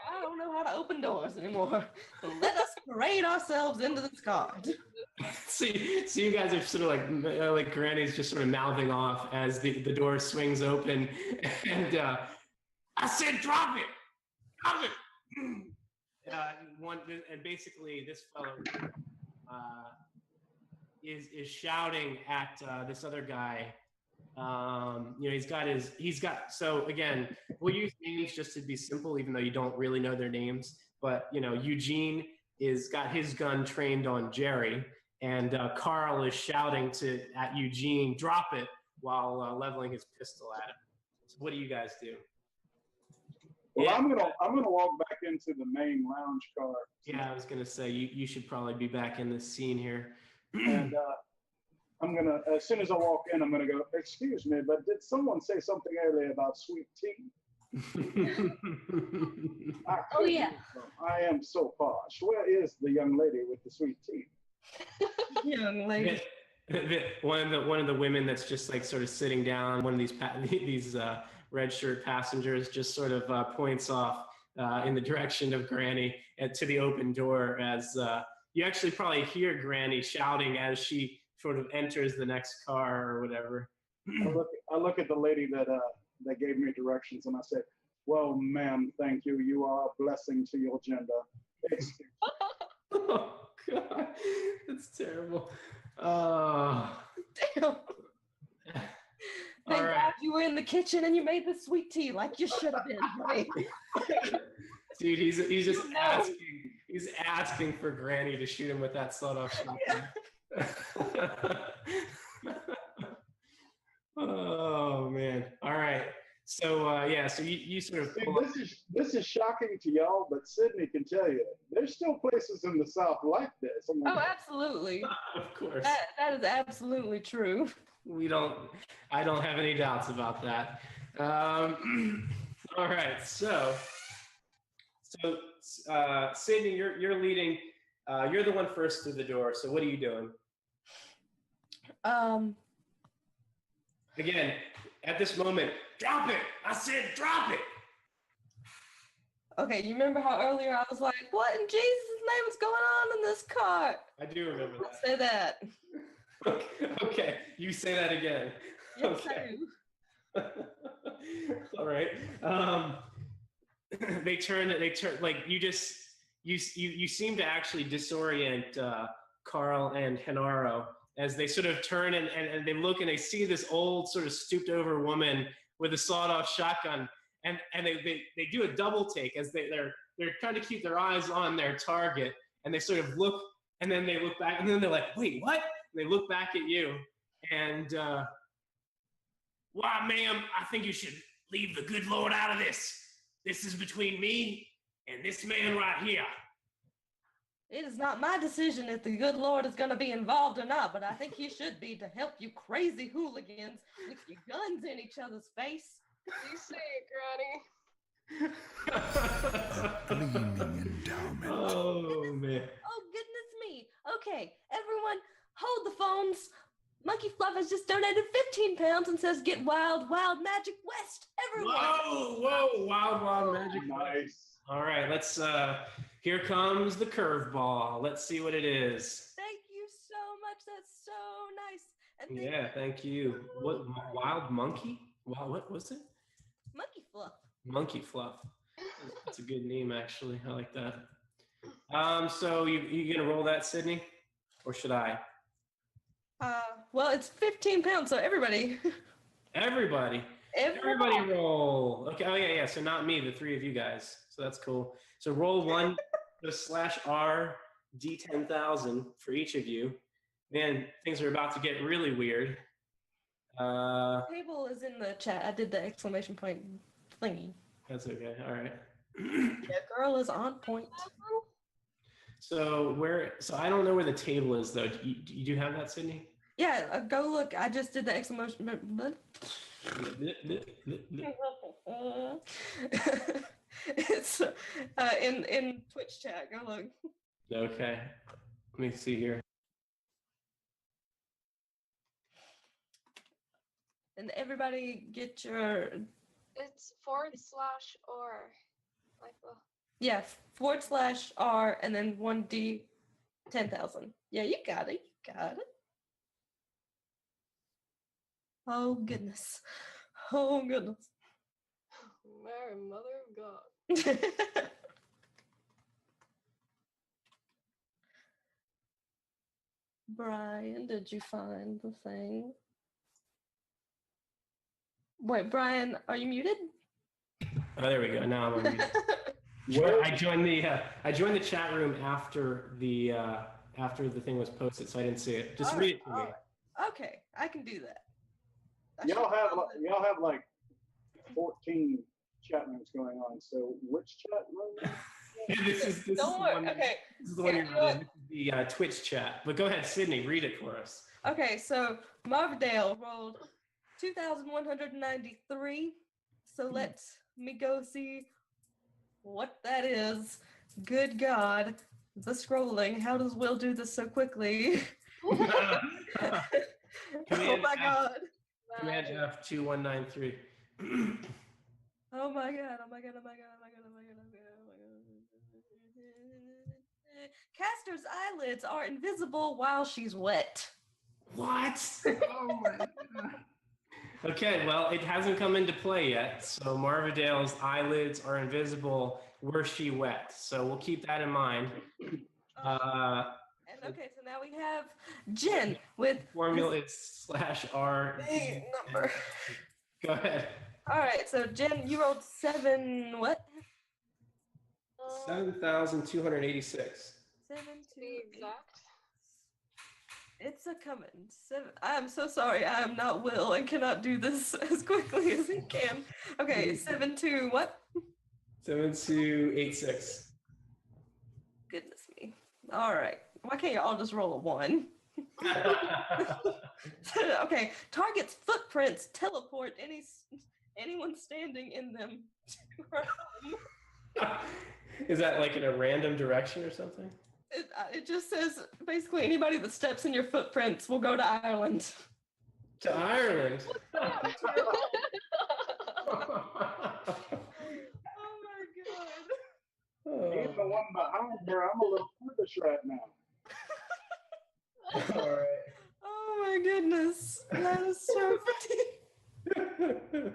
I don't know how to open doors anymore. So let us parade ourselves into this card. See, you guys are sort of like Granny's just sort of mouthing off as the door swings open, and I said, "Drop it, drop it." And basically, this fellow is shouting at this other guy. You know, so again, we'll use names just to be simple, even though you don't really know their names. But, you know, Eugene got his gun trained on Jerry, and Carl is shouting at Eugene, "Drop it," while leveling his pistol at him. So what do you guys do? Well, Yeah. I'm gonna walk back into the main lounge car. Yeah, I was gonna say you should probably be back in this scene here. And I'm gonna, as soon as I walk in, I'm gonna go, "Excuse me, but did someone say something earlier about sweet tea?" Oh, yeah. I am so posh. Where is the young lady with the sweet tea? Young lady. One of the women that's just like sort of sitting down. One of these red shirt passengers just sort of points off in the direction of Granny and to the open door as you actually probably hear Granny shouting as she sort of enters the next car or whatever. I look at the lady that gave me directions, and I said, "Well, ma'am, thank you. You are a blessing to your gender." Oh God, that's terrible. Damn. Thank All right. God you were in the kitchen and you made the sweet tea like you should have been, right? Dude, he's just No. asking. He's asking for Granny to shoot him with that sawed-off shotgun. Oh man! All right. So yeah. So you sort of pull up. This is shocking to y'all, but Sydney can tell you there's still places in the South like this. I mean, Oh, absolutely. Of course. That is absolutely true. I don't have any doubts about that. All right. So Sydney, you're leading. You're the one first through the door. So what are you doing? Again, at this moment, drop it. I said drop it. Okay, you remember how earlier I was like, what in Jesus' name is going on in this car? I do remember I'll say that. that. Okay, you say that again. Yes, Okay. I do. All right. They turn like you seem to actually disorient Carl and Henaro as they sort of turn and they look and they see this old sort of stooped over woman with a sawed-off shotgun and they do a double take as they're trying to keep their eyes on their target and they sort of look and then they look back and then they're like, wait, what? And they look back at you and why, ma'am, I think you should leave the good Lord out of this. This is between me and this man right here. It is not my decision if the good Lord is going to be involved or not, but I think he should be to help you crazy hooligans with your guns in each other's face. You say it, Granny. Gleaming endowment. Oh, man. Oh, goodness me. Okay, everyone, hold the phones. Monkey Fluff has just donated 15 pounds and says, get wild, wild magic west. Everyone. Whoa, wild magic. nice. All right, let's, here comes the curveball. Let's see what it is. Thank you so much. That's so nice. And Yeah, thank you. What, wild monkey? Wow, what was it? Monkey Fluff. Monkey Fluff. That's a good name, actually. I like that. So you gonna roll that, Sydney? Or should I? Well, it's 15 pounds, so everybody. Everybody roll. Okay, oh yeah. So not me, the three of you guys. So that's cool. So roll one /R D10,000 for each of you. Man, things are about to get really weird. Table is in the chat. I did the exclamation point thingy. That's okay. All right. Yeah, girl is on point. So I don't know where the table is though. Do you have that, Sydney? Yeah, go look. I just did the exclamation. It's in Twitch chat. Go look. Okay. Let me see here. And everybody get your It's / or like the yeah /R and then 1D 10,000. Yeah, you got it. You got it. Oh goodness. Oh goodness. Mary, Mother of God. Brian, did you find the thing? Wait, Brian, are you muted? Oh, there we go. Now I'm on mute. Where- I joined the chat room after the thing was posted, so I didn't see it. Just All read right, it to me. Okay, I can do that. Y'all have like 14 chat rooms going on. So which chat room? This is Don't the worry. one. Okay. This is the one Here, you're you know on. This is the Twitch chat. But go ahead, Sydney, read it for us. Okay, so Marvdale rolled 2,193. So let me go see what that is. Good God. The scrolling. How does Will do this so quickly? Oh my God. Command F 2193. Oh my God. Oh my God. Oh my God. Oh my God. Oh my God. Oh my God. Caster's eyelids are invisible while she's wet. What? Oh my God. Okay, well, it hasn't come into play yet. So Marvadale's eyelids are invisible were she wet. So we'll keep that in mind. And okay, so now we have Jen with Formula is /R. big number. Go ahead. All right, so Jen, you rolled 7. What? 7,286. 7, To 2, be 8. exact. It's a coming. 7. I'm so sorry. I am not Will and cannot do this as quickly as he can. Okay, 7, 2. What? 7,286. Goodness me. All right. Why can't you all just roll a 1? Okay. Target's footprints teleport anyone standing in them to her home. Is that like in a random direction or something? It just says basically anybody that steps in your footprints will go to Ireland. To Ireland. Oh my god. He's the one behind her. I'm a little foolish right now. All right. Oh my goodness. That is so funny.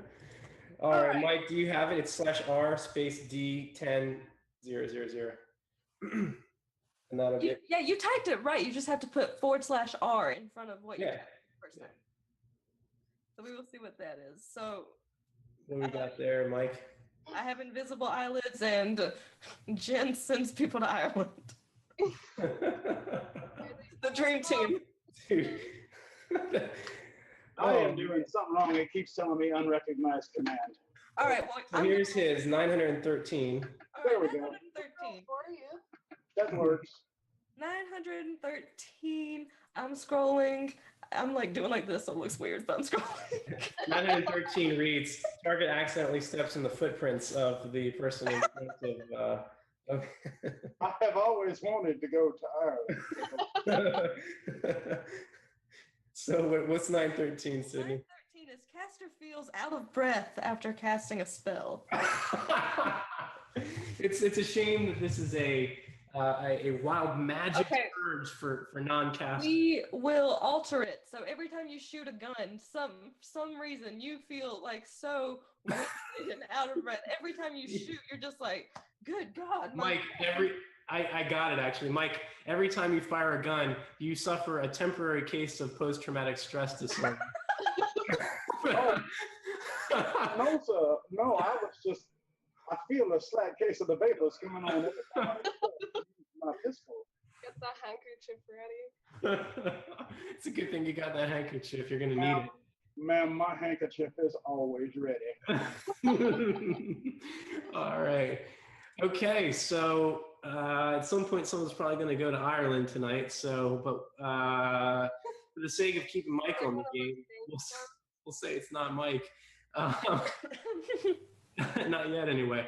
All right, right. Mike, do you have it? It's /R space D10000. And that'll get. Yeah, you typed it right. You just have to put /R in front of what you Yeah. typed the first time. So we will see what that is. So What we got there, Mike? I have invisible eyelids, and Jen sends people to Ireland. The dream team. Dude. I am doing something wrong. It keeps telling me unrecognized command. All right. Well, So here's his 913. all There right, we go. 913. For you. That works. 913. I'm scrolling. I'm like doing like this, so it looks weird, but I'm scrolling. 913 reads, target accidentally steps in the footprints of the person in front of I have always wanted to go to Ireland. So what's 913, Sydney? 913 is caster feels out of breath after casting a spell. It's a shame that this is a wild magic urge for non-casters. We will alter it. So every time you shoot a gun, some reason you feel like so wasted and out of breath. Every time you shoot, you're just like, good God, Mike, I got it actually. Mike, every time you fire a gun, you suffer a temporary case of post-traumatic stress disorder. No, sir. No, I feel a slight case of the vapors coming on every time I use my pistol. Get that handkerchief ready. It's a good thing you got that handkerchief. You're going to need it. Ma'am, my handkerchief is always ready. All right. Okay, so at some point, someone's probably going to go to Ireland tonight. So, but for the sake of keeping Mike on the game, we'll say it's not Mike. Not yet, anyway.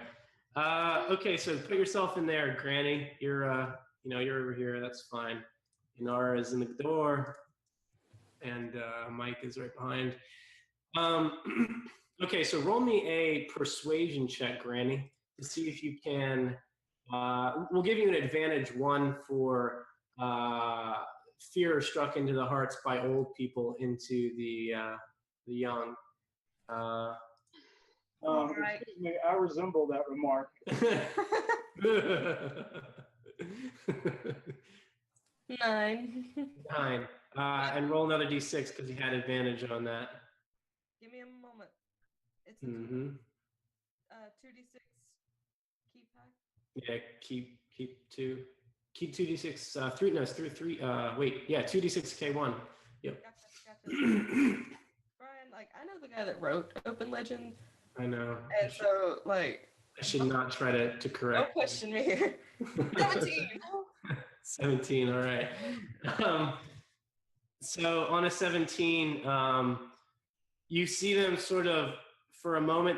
Okay, so put yourself in there, Granny. You're over here. That's fine. Inara is in the door, and Mike is right behind. Okay, so roll me a persuasion check, Granny, to see if you can. We'll give you an advantage 1 for fear struck into the hearts by old people into the young. Excuse me, I resemble that remark. 9. 9. And roll another d6 because you had advantage on that. Give me a moment. It's 2d6. Keep high. Yeah, keep 2. Keep 2d6. 3. No, it's 3. Wait. Yeah, 2d6 k1. Yep. Gotcha. Brian, like I know the guy that wrote Open Legend. I know. And so, like, I should not try to correct. don't question me here. 17. 17. All right. So on a 17, you see them sort of for a moment.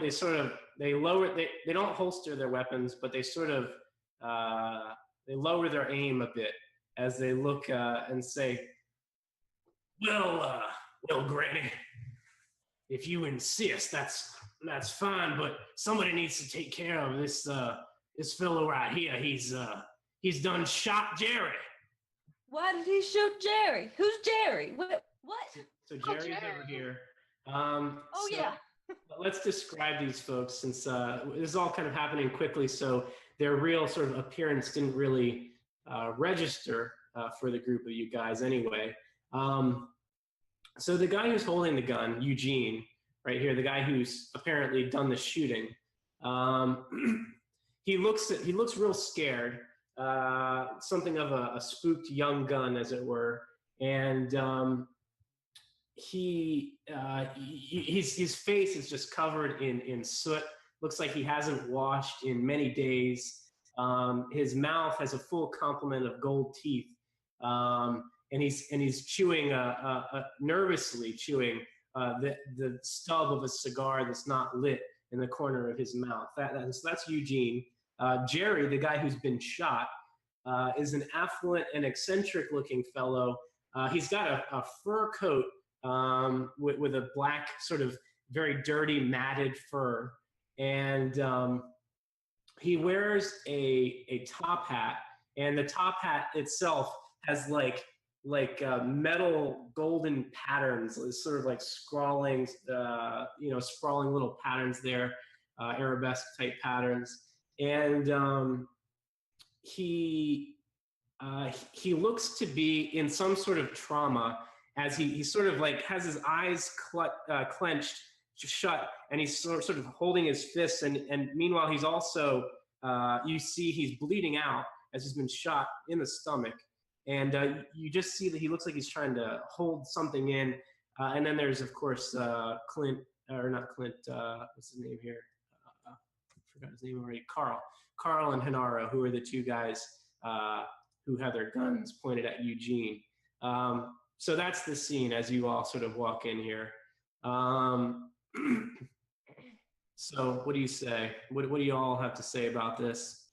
They lower. They don't holster their weapons, but they sort of they lower their aim a bit as they look and say, "Well, Granny, if you insist, that's fine, but somebody needs to take care of this fellow right here. He's he's done shot Jerry. Why did he shoot Jerry? Who's Jerry? What? So Jerry's Jerry. over here. Oh, So yeah. let's describe these folks, since this is all kind of happening quickly, so their real sort of appearance didn't really register for the group of you guys anyway. So the guy who's holding the gun, Eugene, right here, the guy who's apparently done the shooting, he looks real scared, something of a spooked young gun, as it were, and his face is just covered in soot. Looks like he hasn't washed in many days. His mouth has a full complement of gold teeth, and he's chewing, nervously chewing the stub of a cigar that's not lit in the corner of his mouth. So that's Eugene. Jerry, the guy who's been shot, is an affluent and eccentric-looking fellow. He's got a fur coat with a black, sort of very dirty, matted fur, and he wears a top hat, and the top hat itself has like metal golden patterns, sort of like scrawling, sprawling little patterns there, arabesque type patterns, and he looks to be in some sort of trauma, as he sort of like has his eyes clenched shut, and he's sort of holding his fists, and meanwhile he's also, you see he's bleeding out as he's been shot in the stomach, and you just see that he looks like he's trying to hold something in, and then there's of course Clint, or not Clint, what's his name here? I forgot his name already. Carl and Hanaro, who are the two guys who have their guns pointed at Eugene. So that's the scene as you all sort of walk in here. So what do you say? What do you all have to say about this?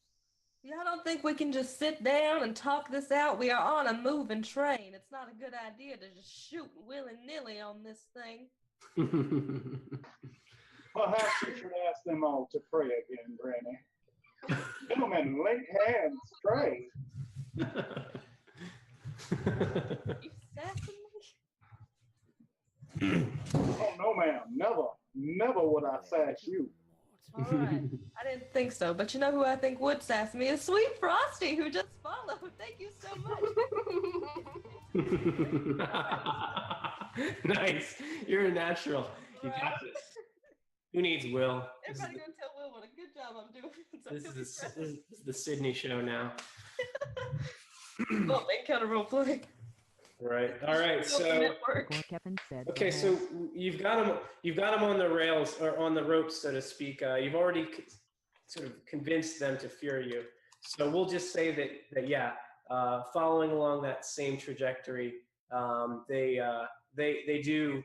Yeah, I don't think we can just sit down and talk this out. We are on a moving train. It's not a good idea to just shoot willy-nilly on this thing. Perhaps you should ask them all to pray again, Granny. Gentlemen, lay hands, pray. You sassing me? Oh, no, ma'am. Never would I sass you. All right. I didn't think so, but you know who I think would sass me is Sweet Frosty, who just followed. Thank you so much. Nice. You're a natural. You got this. Who needs Will? Everybody gonna tell Will what a good job I'm doing. So This is the Sydney show now. well, encounter role play. Right. All right. So Network. Kevin said, okay. So you've got him on the rails, or on the ropes, so to speak. You've already sort of convinced them to fear you. So we'll just say that yeah, following along that same trajectory, they do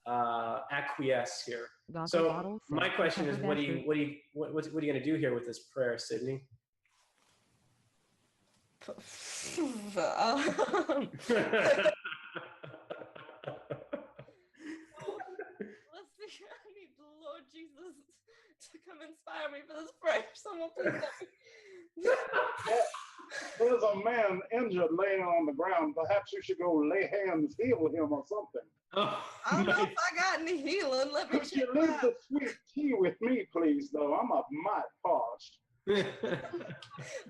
acquiesce here. So my question is, what are you going to do here with this prayer, Sydney? Let's see, I need the Lord Jesus to come inspire me for this prayer. Someone please help me. There's a man injured laying on the ground. Perhaps you should go lay hands, heal him or something. Oh, I don't know if I got any healing. Let me Could check you leave the sweet tea with me, please, though? I'm a mite parched.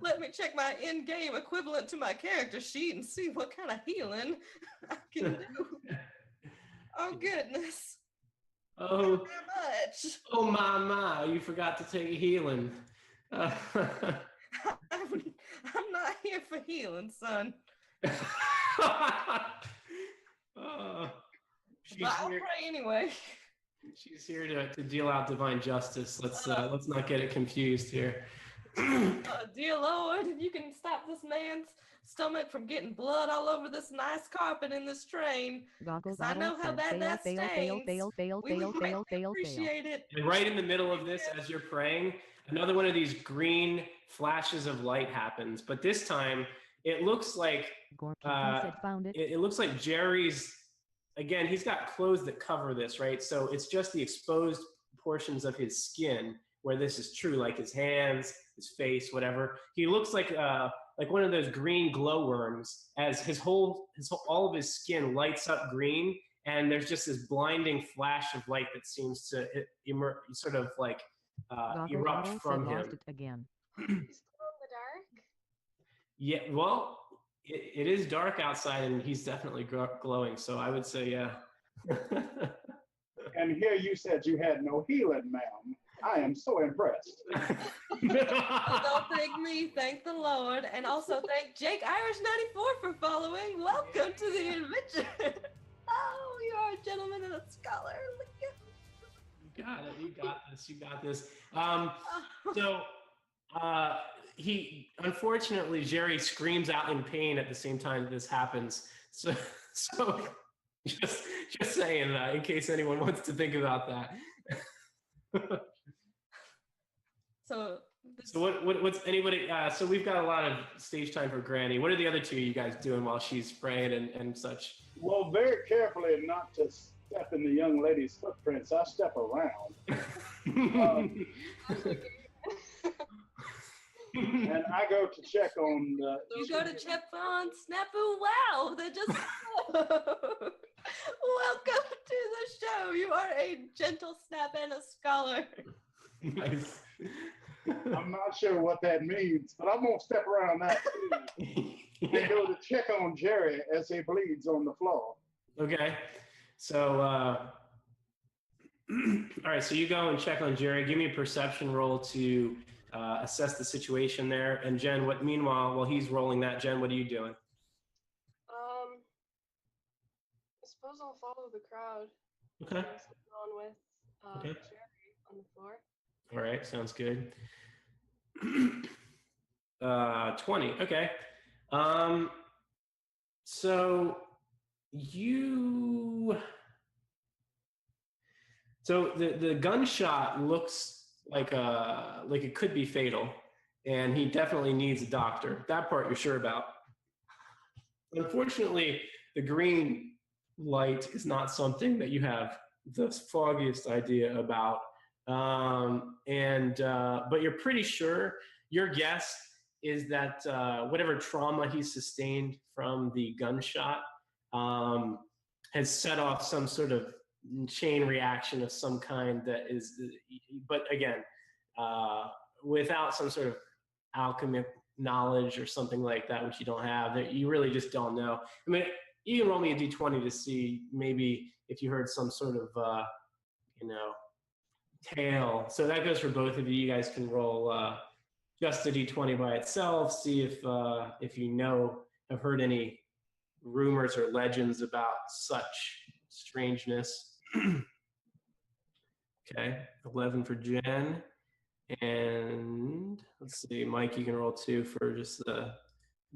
Let me check my in-game equivalent to my character sheet and see what kind of healing I can do. Oh goodness. Oh, Not that much. oh my, you forgot to take a healing. I'm not here for healing, son. She's But I'll here, pray anyway. she's here to deal out divine justice. Let's not get it confused here. Dear Lord, if you can stop this man's stomach from getting blood all over this nice carpet in this train, because I know how bad that stains. We would greatly appreciate it. And right in the middle of this, as you're praying, another one of these green flashes of light happens. But this time, it looks like it looks like Jerry's. Again, he's got clothes that cover this, right? So it's just the exposed portions of his skin where this is true, like his hands, his face, whatever. He looks like one of those green glowworms, as all of his skin lights up green, and there's just this blinding flash of light that seems to sort of like erupt from him. Lost it again. He's glow in the dark. Yeah, well, it is dark outside, and he's definitely glowing. So I would say, yeah. And here you said you had no healing, ma'am. I am so impressed. Well, don't thank me, thank the Lord, and also thank Jake Irish94 for following. Welcome to the adventure. Oh, you are a gentleman and a scholar. Look at You got it. You got this. You got this. So he, unfortunately, Jerry screams out in pain at the same time this happens. So just saying that in case anyone wants to think about that. So what's anybody? So we've got a lot of stage time for Granny. What are the other two you guys doing while she's praying and such? Well, very carefully not to step in the young lady's footprints. I step around. And I go to check on the... you go to check on Snafu. Wow, they're just... Welcome to the show. You are a gentle snap and a scholar. Nice. I'm not sure what that means, but I'm going to step around that too. And go to check on Jerry as he bleeds on the floor. Okay. So, all right, so you go and check on Jerry. Give me a perception roll to assess the situation there. And Jen, meanwhile, while he's rolling that, Jen, what are you doing? I suppose I'll follow the crowd. Okay. And sit on with Okay. Jerry on the floor. All right, sounds good. 20, okay. So the gunshot looks like it could be fatal, and he definitely needs a doctor. That part you're sure about. Unfortunately, the green light is not something that you have the foggiest idea about. But you're pretty sure, your guess is that whatever trauma he sustained from the gunshot has set off some sort of chain reaction of some kind that is, but again, without some sort of alchemic knowledge or something like that, which you don't have, that you really just don't know. I mean, you can roll me a d20 to see maybe if you heard some sort of, tale. So that goes for both of you. You guys can roll just a d20 by itself. See if you have heard any rumors or legends about such strangeness. Okay, 11 for Jen, and let's see, Mike. You can roll 2 for just the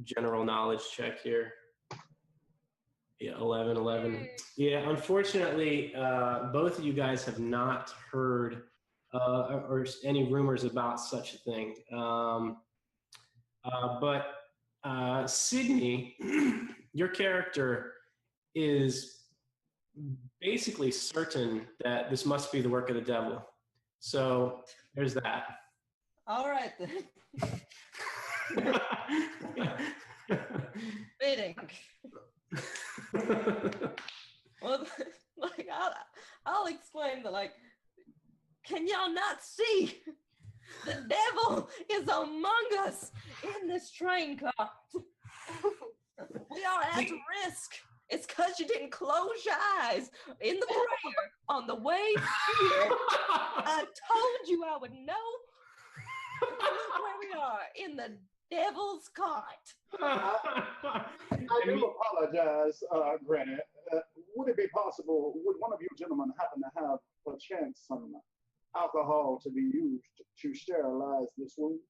general knowledge check here. Yeah, 11. Yeah, unfortunately, both of you guys have not heard or any rumors about such a thing. But Sydney, your character is basically certain that this must be the work of the devil. So there's that. All right then. Fitting. Well, like I'll explain that. Like, can y'all not see? The devil is among us in this train car. We are at risk. It's because you didn't close your eyes in the prayer on the way here. I told you I would know. Look where we are, in the devil's cart. I do apologize, Granny. Would it be possible, would one of you gentlemen happen to have a chance some alcohol to be used to sterilize this wound?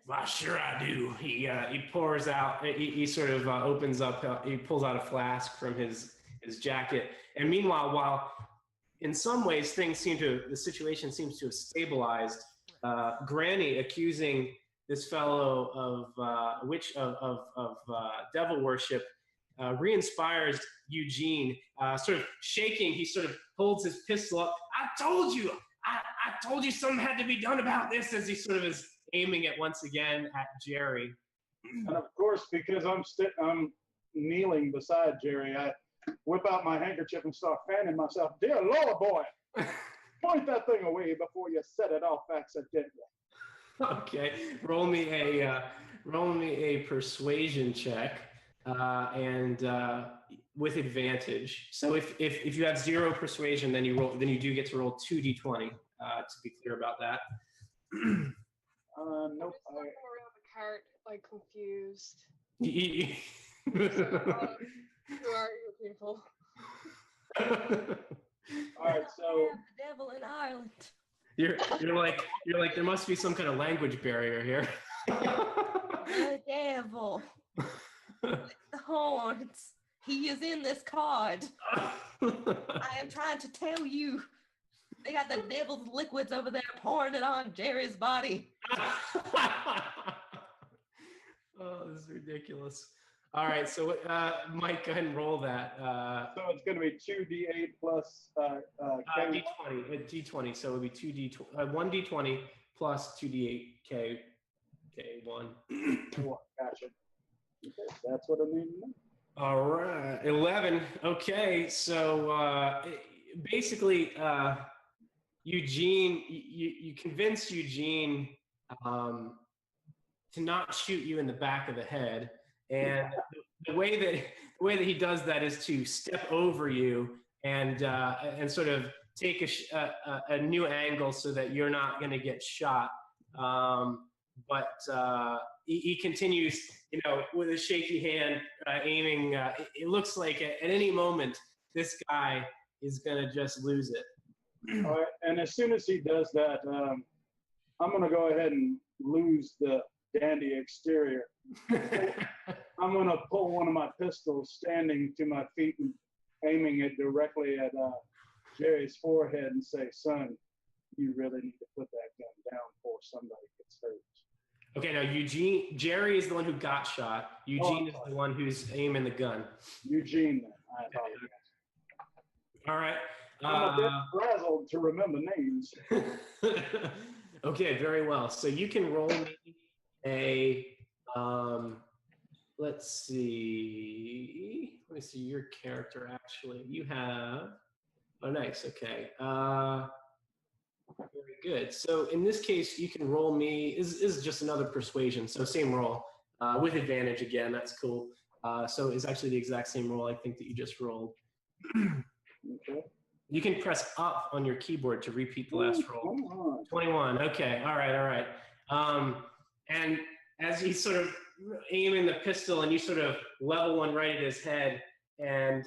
Well, sure I do. He pours out, he sort of opens up, he pulls out a flask from his jacket. And meanwhile, while in some ways the situation seems to have stabilized, Granny accusing this fellow of devil worship re-inspires Eugene, sort of shaking. He sort of holds his pistol up. I told you, I I told you something had to be done about this, as he sort of is aiming it once again at Jerry. And of course, because I'm kneeling beside Jerry, I whip out my handkerchief and start fanning myself. Dear Lord, boy, point that thing away before you set it off accidentally. Okay, roll me a persuasion check, and with advantage. So if you have 0 persuasion, then you do get to roll 2d20. To be clear about that. Nope. I'm just walking around the cart, like confused. Who are you people? All right, so The devil in Ireland. You're like there must be some kind of language barrier here. The devil. The horns. He is in this card. I am trying to tell you. They got the devil's liquids over there pouring it on Jerry's body. Oh, this is ridiculous. All right, so Mike, go ahead and roll that. so it's going to be 2d8 plus D20, D20. So it would be 1d20 plus 2d8 K1. Gotcha. Okay, that's what I mean. All right, 11. Okay, so basically, Eugene, you convinced Eugene to not shoot you in the back of the head, and the way that he does that is to step over you and sort of take a new angle so that you're not going to get shot. But he continues, with a shaky hand, aiming. It looks like at any moment this guy is going to just lose it. All right, and as soon as he does that, I'm going to go ahead and lose the dandy exterior. I'm going to pull one of my pistols, standing to my feet and aiming it directly at Jerry's forehead and say, son, you really need to put that gun down before somebody gets hurt. Okay, now Jerry is the one who got shot. Eugene is the one who's aiming the gun. Eugene, then. I apologize. All right. I'm a bit frazzled to remember names. Okay, very well. So you can roll me a, let's see your character actually. You have, oh nice, okay. Very good. So in this case, you can roll me, this is just another persuasion, so same roll, with advantage again, that's cool. So it's actually the exact same roll I think that you just rolled. Okay. You can press up on your keyboard to repeat the last roll. 21. Okay. All right. And as you sort of aim in the pistol and you sort of level one right at his head, and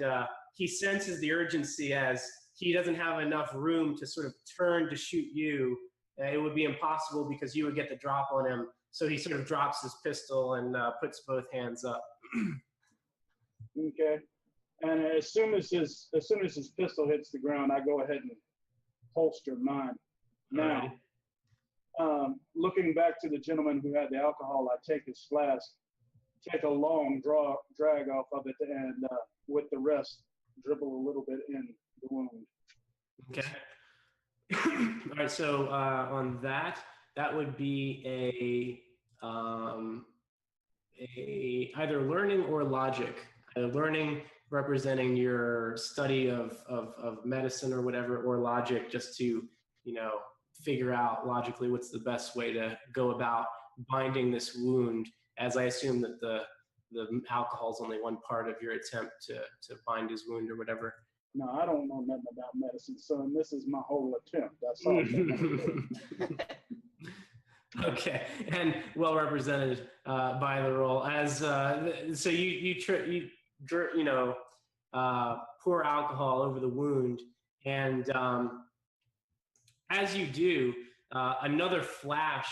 he senses the urgency as he doesn't have enough room to sort of turn to shoot you. It would be impossible because you would get the drop on him. So he sort of drops his pistol and puts both hands up. Okay. And as soon as his pistol hits the ground, I go ahead and holster mine. Now, looking back to the gentleman who had the alcohol, I take his flask, take a long drag off of it, and with the rest, dribble a little bit in the wound. Okay. All right. So on that would be a either learning or logic. Learning representing your study of medicine or whatever, or logic just to, figure out logically what's the best way to go about binding this wound, as I assume that the alcohol is only one part of your attempt to bind his wound or whatever. No, I don't know nothing about medicine, son. This is my whole attempt. That's all. Okay, and well represented by the role. As so you pour alcohol over the wound, and as you do, another flash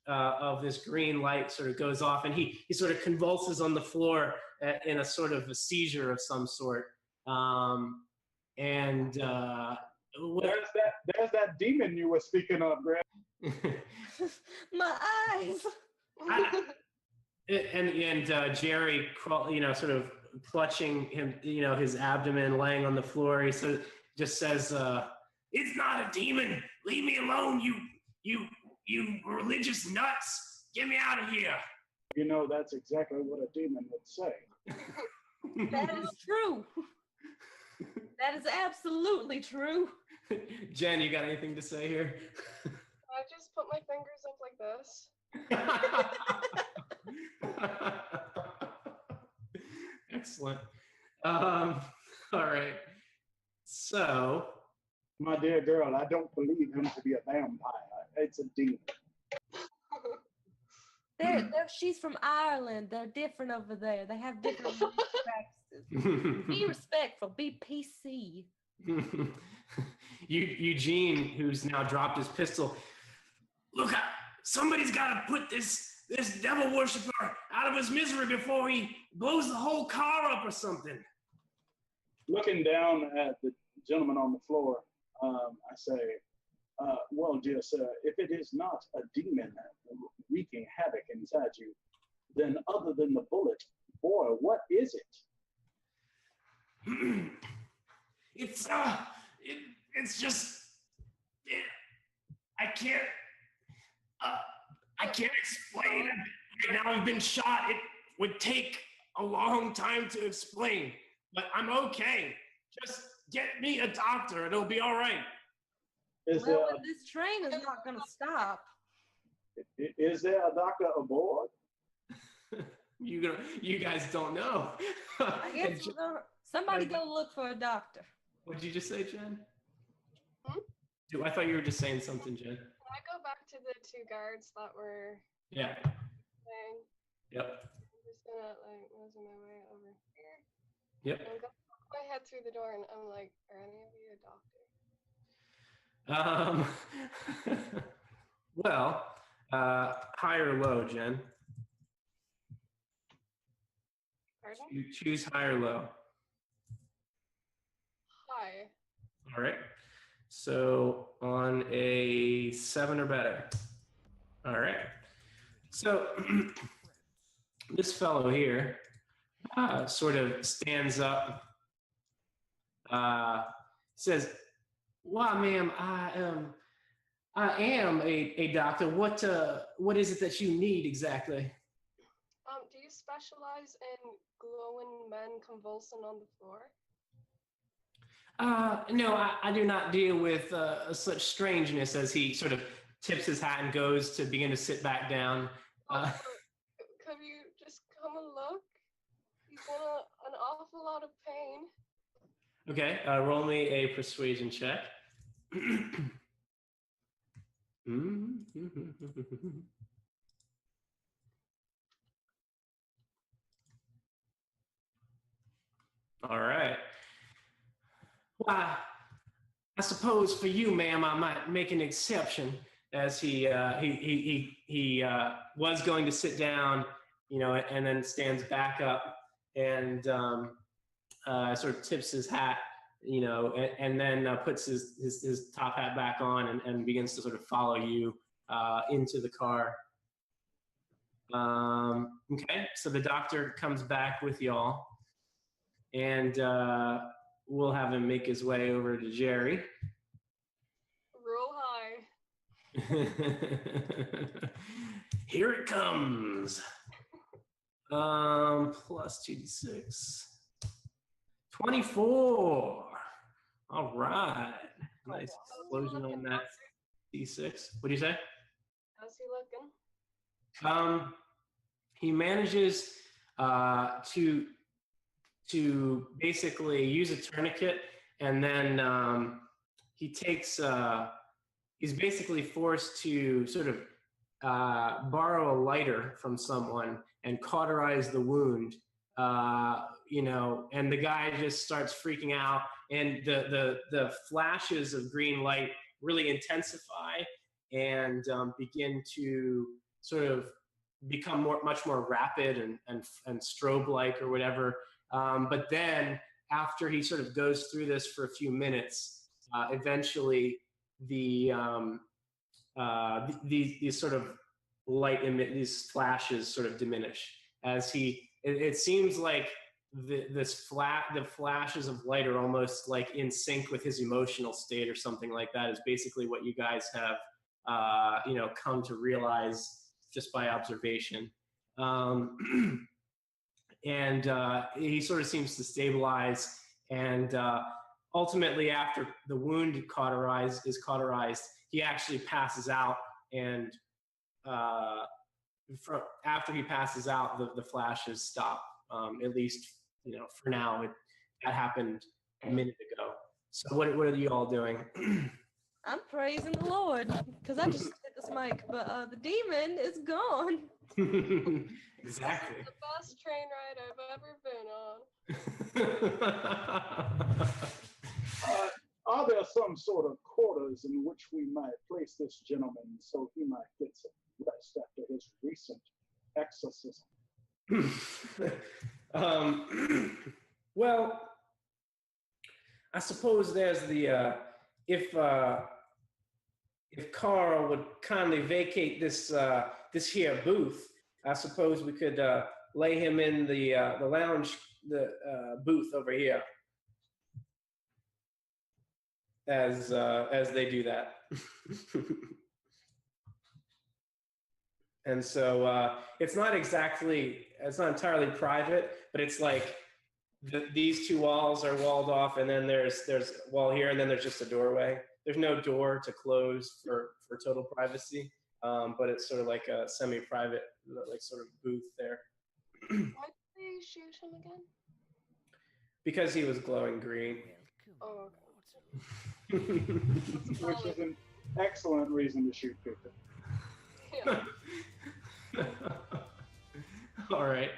of this green light sort of goes off, and he sort of convulses on the floor in a sort of a seizure of some sort. There's that demon you were speaking of, Greg. My eyes. and Jerry, sort of clutching him, his abdomen, laying on the floor. He just says, It's not a demon. Leave me alone, you religious nuts. Get me out of here. You know, that's exactly what a demon would say. That is true. That is absolutely true. Jen, you got anything to say here? I just put my fingers up like this. Excellent. All right. So, My dear girl, I don't believe him to be a vampire. It's a demon. She's from Ireland. They're different over there. They have different practices. Be respectful. Be PC. Eugene, who's now dropped his pistol. Look, somebody's got to put this devil worshiper out of his misery before he blows the whole car up or something. Looking down at the gentleman on the floor, I say, well, dear sir, if it is not a demon wreaking havoc inside you, then other than the bullet, boy, what is it? It's just, I can't explain it. Right now I've been shot. It would take a long time to explain, but I'm okay. Just get me a doctor. It'll be all right. Is This train is not going to stop. is there a doctor aboard? You guys don't know. I guess somebody go look for a doctor. What did you just say, Jen? Hmm? I thought you were just saying something, Jen. Can I go back to the two guards that were Yeah. saying? Yep. I'm just gonna like mosey my way over here. Yep. I'm gonna put my head through the door and I'm like, are any of you a doctor? Well, high or low, Jen? Pardon? You choose high or low. Hi. All right. So on a 7 or better. All right. So this fellow here sort of stands up, says, "Why, ma'am, I am a doctor. What is it that you need exactly?" Do you specialize in glowing men convulsing on the floor? No, I do not deal with such strangeness. As he sort of tips his hat and goes to begin to sit back down. Could you just come and look? He's in an awful lot of pain. Okay, roll me a persuasion check. All right. Well, I suppose for you, ma'am, I might make an exception, as he was going to sit down, and then stands back up and sort of tips his hat, and then puts his top hat back on and begins to sort of follow you into the car. Okay, so the doctor comes back with y'all, and we'll have him make his way over to Jerry. Roll high. Here it comes. Plus 2d6. 24. All right. Nice explosion on that d6. What do you say? How's he looking? He manages to basically use a tourniquet, and then he takes he's basically forced to sort of borrow a lighter from someone and cauterize the wound, and the guy just starts freaking out, and the flashes of green light really intensify and begin to sort of become much more rapid and strobe-like or whatever. But then after he sort of goes through this for a few minutes, eventually these sort of these flashes sort of diminish as it seems like the flashes of light are almost like in sync with his emotional state or something like that is basically what you guys have, come to realize just by observation. And he sort of seems to stabilize, and ultimately after the wound is cauterized, he actually passes out, and after he passes out, the flashes stop. At least, for now. That happened a minute ago. So what are you all doing? I'm praising the Lord because I just hit this mic, but the demon is gone. Exactly. The best train ride I've ever been on. Are there some sort of quarters in which we might place this gentleman so he might get some rest after his recent exorcism? Well, I suppose there's the if Carl would kindly vacate this here booth, I suppose we could lay him in the lounge, booth over here, as they do that. And so it's not entirely private, but it's like these two walls are walled off, and then there's a wall here, and then there's just a doorway. There's no door to close for total privacy, but it's sort of like a semi-private, like sort of booth there. Why did they shoot him again? Because he was glowing green. Oh, Which is an excellent reason to shoot people. yeah. All right.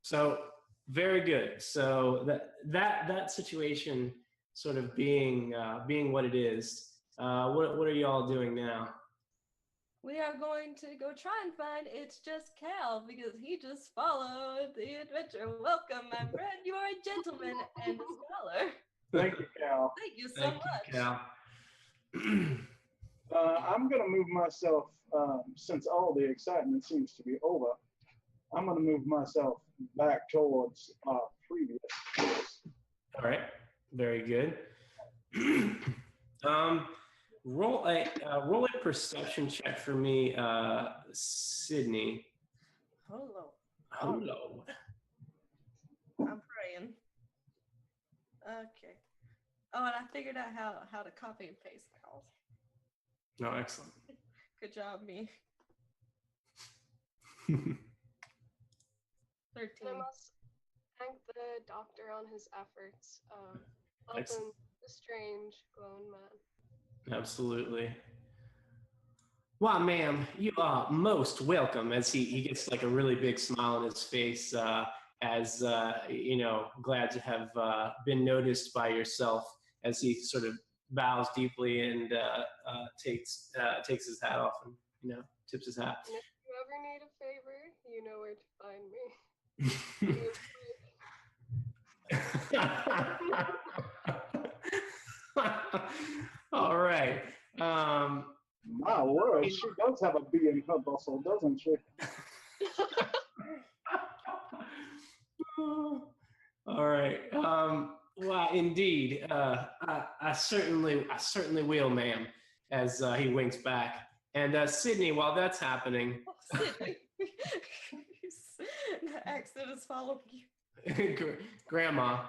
So very good. So that situation sort of being what it is. What are you all doing now? We are going to go try and find It's Just Cal because he just followed the adventure. Welcome, my friend. You are a gentleman and a scholar. Thank you, Cal. Thank you so Thank much. you, Cal. I'm going to move myself, since all the excitement seems to be over, I'm going to move myself back towards our previous course. All right. Very good. Roll a perception check for me, Sydney. Hello. Hello. I'm praying. Okay. Oh, and I figured out how to copy and paste calls. Oh, excellent. Good job, me. 13. And I must thank the doctor on his efforts of helping Excellent. the strange glowing man. Absolutely. Why, ma'am, you are most welcome. As he gets like a really big smile on his face, as glad to have been noticed by yourself. As he sort of bows deeply and takes his hat off and tips his hat. And if you ever need a favor, you know where to find me. All right. My word, she does have a bee in her bustle, doesn't she? All right. Well, indeed. I certainly will, ma'am. As he winks back. And Sydney, while that's happening, Sydney. The accent is following you. Grandma,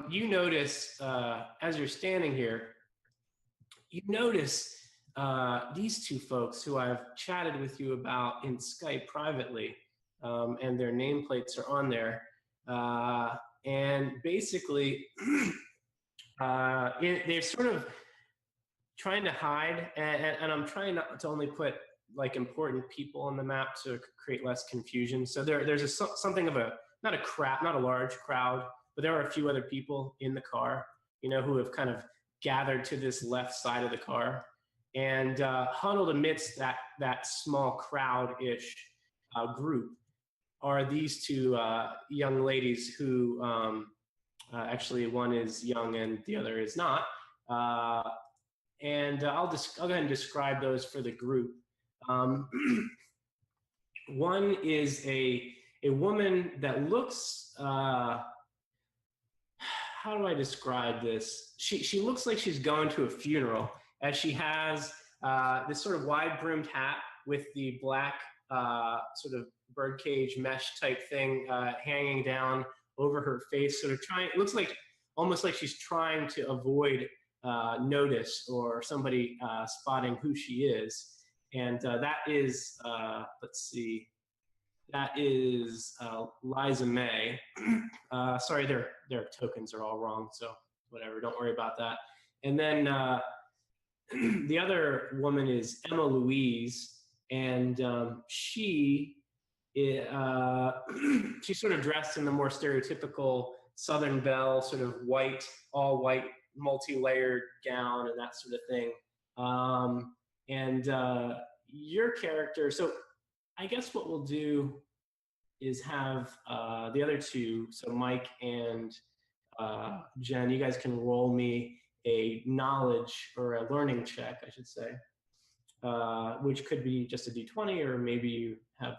you notice as you're standing here, you notice these two folks who I've chatted with you about in Skype privately, and their nameplates are on there. And basically, they're sort of trying to hide, and I'm trying not to only put like important people on the map to create less confusion. So there's something of not a large crowd, but there are a few other people in the car, who have kind of gathered to this left side of the car, and huddled amidst that small crowd-ish group are these two young ladies who actually one is young and the other is not. And I'll go ahead and describe those for the group. One is a a woman that looks, how do I describe this? She looks like she's going to a funeral, as she has this sort of wide-brimmed hat with the black sort of birdcage mesh type thing hanging down over her face, sort of trying, it looks like almost like she's trying to avoid notice or somebody spotting who she is. And that is, let's see, that is Liza May. Sorry, their tokens are all wrong, so whatever, don't worry about that. And then the other woman is Emma Louise, and she's sort of dressed in the more stereotypical Southern Belle, sort of white, all white, multi-layered gown and that sort of thing. And your character, so I guess what we'll do is have the other two, so Mike and Jen, you guys can roll me a knowledge or a learning check, I should say, which could be just a d20, or maybe you have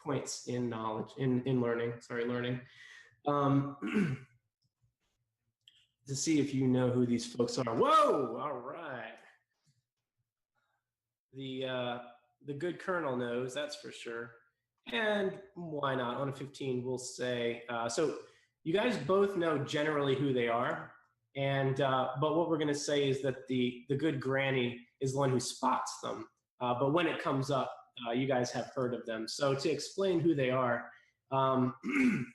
points in knowledge, in learning, to see if you know who these folks are. Whoa, all right. The good colonel knows, that's for sure. And why not? On a 15, we'll say, so you guys both know generally who they are. And, but what we're gonna say is that the good granny is the one who spots them. But when it comes up, you guys have heard of them. So to explain who they are,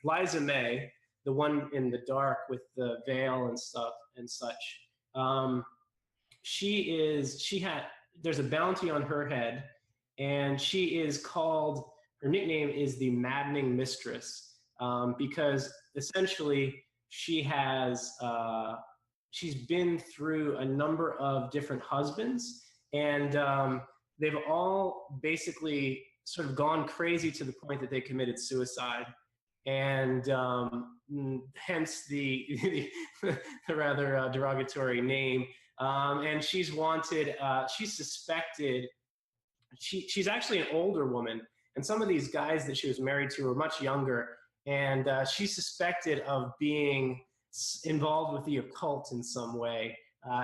Liza May, the one in the dark with the veil and stuff and such, there's a bounty on her head, and she is called, her nickname is the Maddening Mistress, because essentially she has, she's been through a number of different husbands, and they've all basically sort of gone crazy to the point that they committed suicide. And hence the rather derogatory name. And she's wanted, she's suspected, she's actually an older woman, and some of these guys that she was married to were much younger, and she's suspected of being involved with the occult in some way,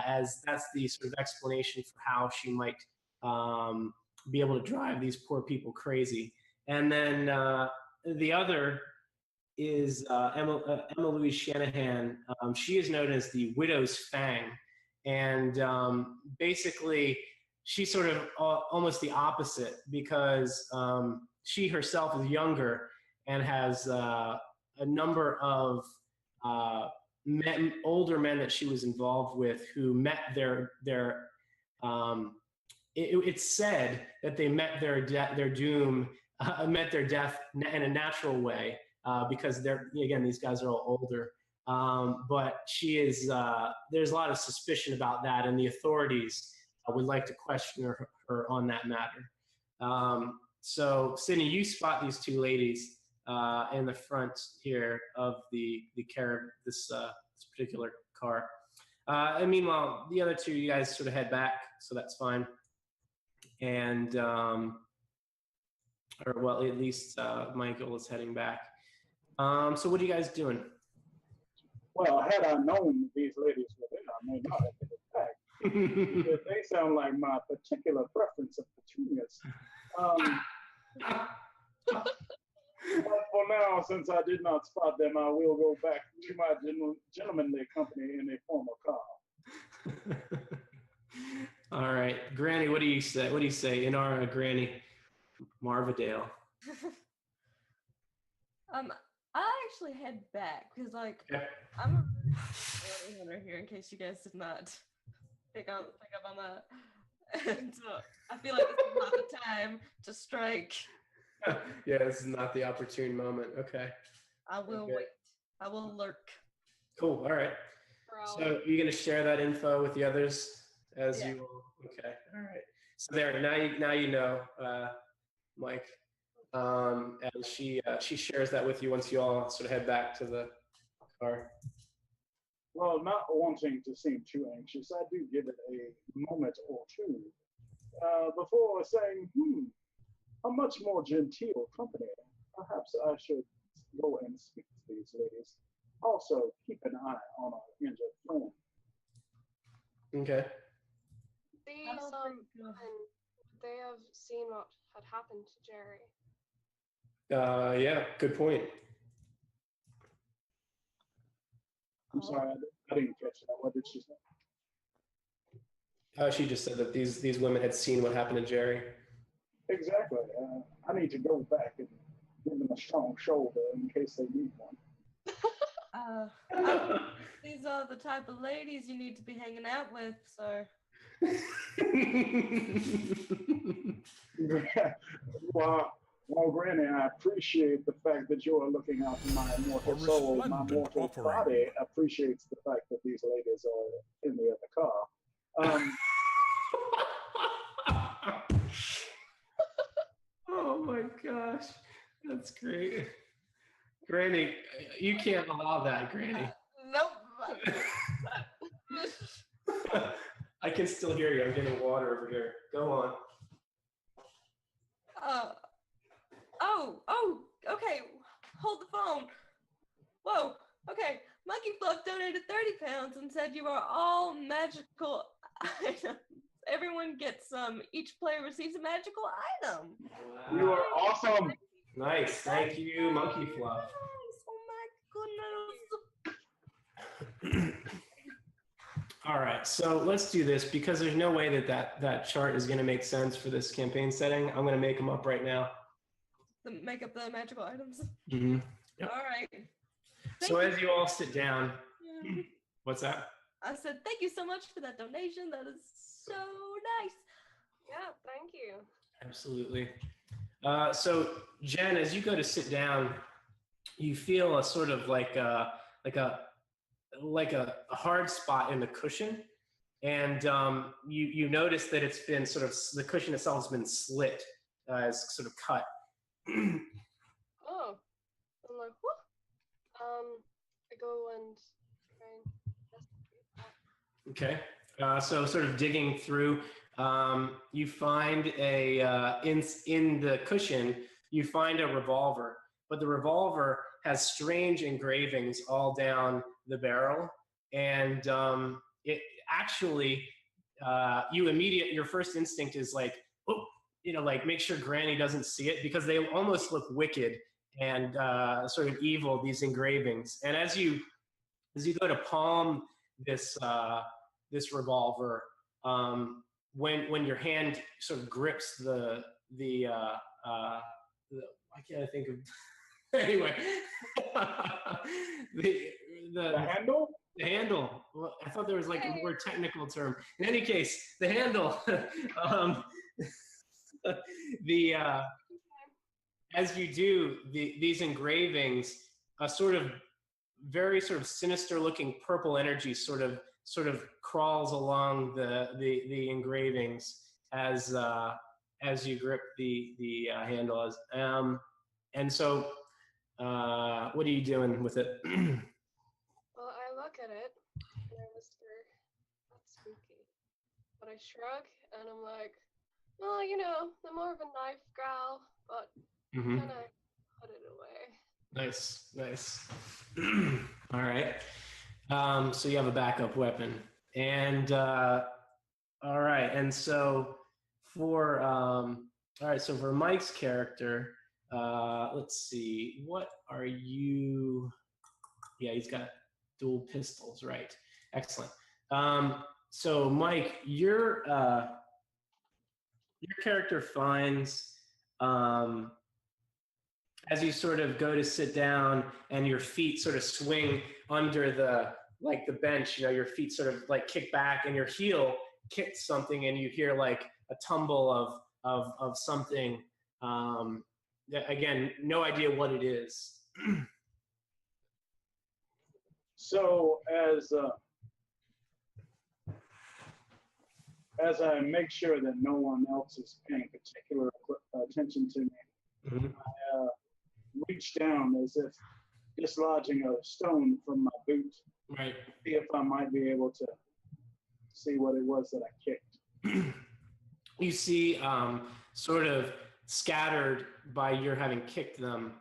as that's the sort of explanation for how she might be able to drive these poor people crazy. And then the other is Emma Louise Shanahan. She is known as the Widow's Fang, and basically she's sort of almost the opposite, because she herself is younger and has a number of older men that she was involved with who met it's said that they met their doom, met their death in a natural way, because again, these guys are all older. But she is, there's a lot of suspicion about that, and the authorities would like to question her on that matter. So Sydney, you spot these two ladies in the front here of the this particular car. And meanwhile, the other two, you guys sort of head back, so that's fine. And, or well, at least Michael is heading back. So what are you guys doing? Well, had I known these ladies were there, I may not have been back. They sound like my particular preference of petunias. But for now, since I did not spot them, I will go back to my gentlemanly company in a former car. All right, Granny, what do you say? What do you say in our Granny Marvadale? I actually head back because, like, Okay. I'm a really hunter here. In case you guys did not pick up on that, and so I feel like this is not the time to strike. Yeah, this is not the opportune moment. Okay. I will wait. I will lurk. Cool. All right. So you're gonna share that info with the others as Yeah. you will. Okay. All right. So there. Now you know, Mike. And she shares that with you once you all sort of head back to the car. Well, not wanting to seem too anxious, I do give it a moment or two before saying, a much more genteel company perhaps I should go and speak to these ladies. Also, keep an eye on our injured friend. These I don't think, women, they have seen what had happened to Jerry. Yeah, good point. I'm sorry, I didn't catch that. What did she say? She just said that these women had seen what happened to Jerry. Exactly. I need to go back and give them a strong shoulder in case they need one. These are the type of ladies you need to be hanging out with, so. Well, Granny, I appreciate the fact that you are looking out for my immortal soul. My resplendent mortal offering. body appreciates the fact that these ladies are in the other car. Oh my gosh, that's great. Granny, you can't allow that, Granny. Nope. I can still hear you. I'm getting water over here. Go on. Okay. Hold the phone. Whoa. Okay. Monkey Fluff donated 30 pounds and said you are all magical items. Everyone gets some. Each player receives a magical item. Wow. You are awesome. Nice. Thank you, Monkey Fluff. Nice. Oh my goodness. All right, so let's do this because there's no way that chart is going to make sense for this campaign setting. I'm going to make them up right now. Make up the magical items. Mm-hmm. Yep. All right. So as you all sit down, what's that? I said, thank you so much for that donation. That is so nice. Yeah, thank you. Absolutely. So Jen, as you go to sit down, you feel a sort of like a hard spot in the cushion, and you notice that it's been sort of, the cushion itself has been slit, it's sort of cut. Oh, I'm like, what? I go and try and investigate that. Okay. So sort of digging through, you find in the cushion, you find a revolver, but the revolver has strange engravings all down the barrel. And it actually, your first instinct is like, oh, like make sure Granny doesn't see it, because they almost look wicked and sort of evil, these engravings. And as you go to palm this revolver, when your hand sort of grips the why can't I think of anyway the handle. The handle. Well, I thought there was like a more technical term. In any case, the handle. As you do, these engravings, a sort of very sort of sinister looking purple energy sort of crawls along the engravings as you grip the handle. And so what are you doing with it? Well, I look at it and I whisper, that's spooky. But I shrug and I'm like, well, I'm more of a knife gal, but Mm-hmm. kind of put it away. Nice. All right. So you have a backup weapon. And all right. And so for Mike's character, let's see, what are you? Yeah, he's got dual pistols, right? Excellent. So Mike, your character finds, as you sort of go to sit down and your feet sort of swing under the bench, your feet sort of like kick back and your heel kicks something and you hear like a tumble of something. Again, no idea what it is. So as I make sure that no one else is paying particular attention to me, Mm-hmm. I reach down as if dislodging a stone from my boot, Right. see if I might be able to see what it was that I kicked. You see sort of scattered by your having kicked them,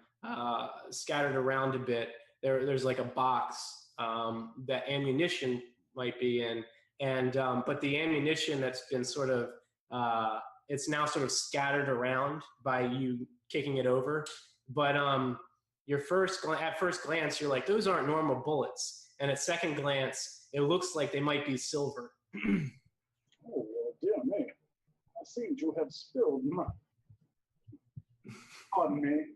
scattered around a bit. There's like a box that ammunition might be in, and but the ammunition that's been sort of it's now sort of scattered around by you kicking it over. But at first glance, you're like, those aren't normal bullets, and at second glance, it looks like they might be silver. Oh, well, dear me. I seem to have spilled my. Pardon me.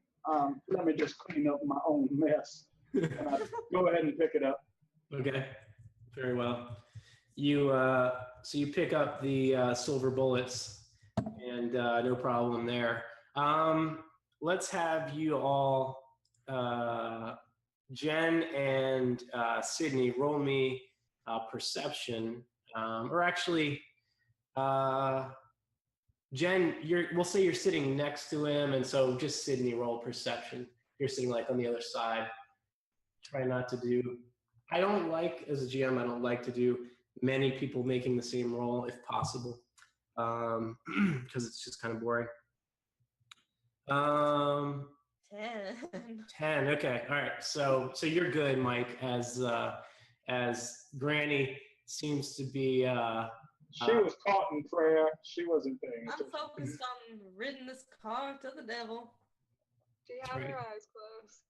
Let me just clean up my own mess. Go ahead and pick it up. Okay, very well. You so you pick up the silver bullets, and no problem there. Let's have you all, Jen and Sydney, roll me perception, or actually, Jen, we'll say you're sitting next to him, and so just Sydney, roll perception. You're sitting like on the other side. Try not to do. I don't like, as a GM, I don't like to do many people making the same roll if possible, because it's just kind of boring. 10. Okay. All right. So you're good, Mike. As Granny seems to be. She was caught in prayer. She wasn't paying I'm attention. focused on ridding this car to the devil. She had her eyes closed.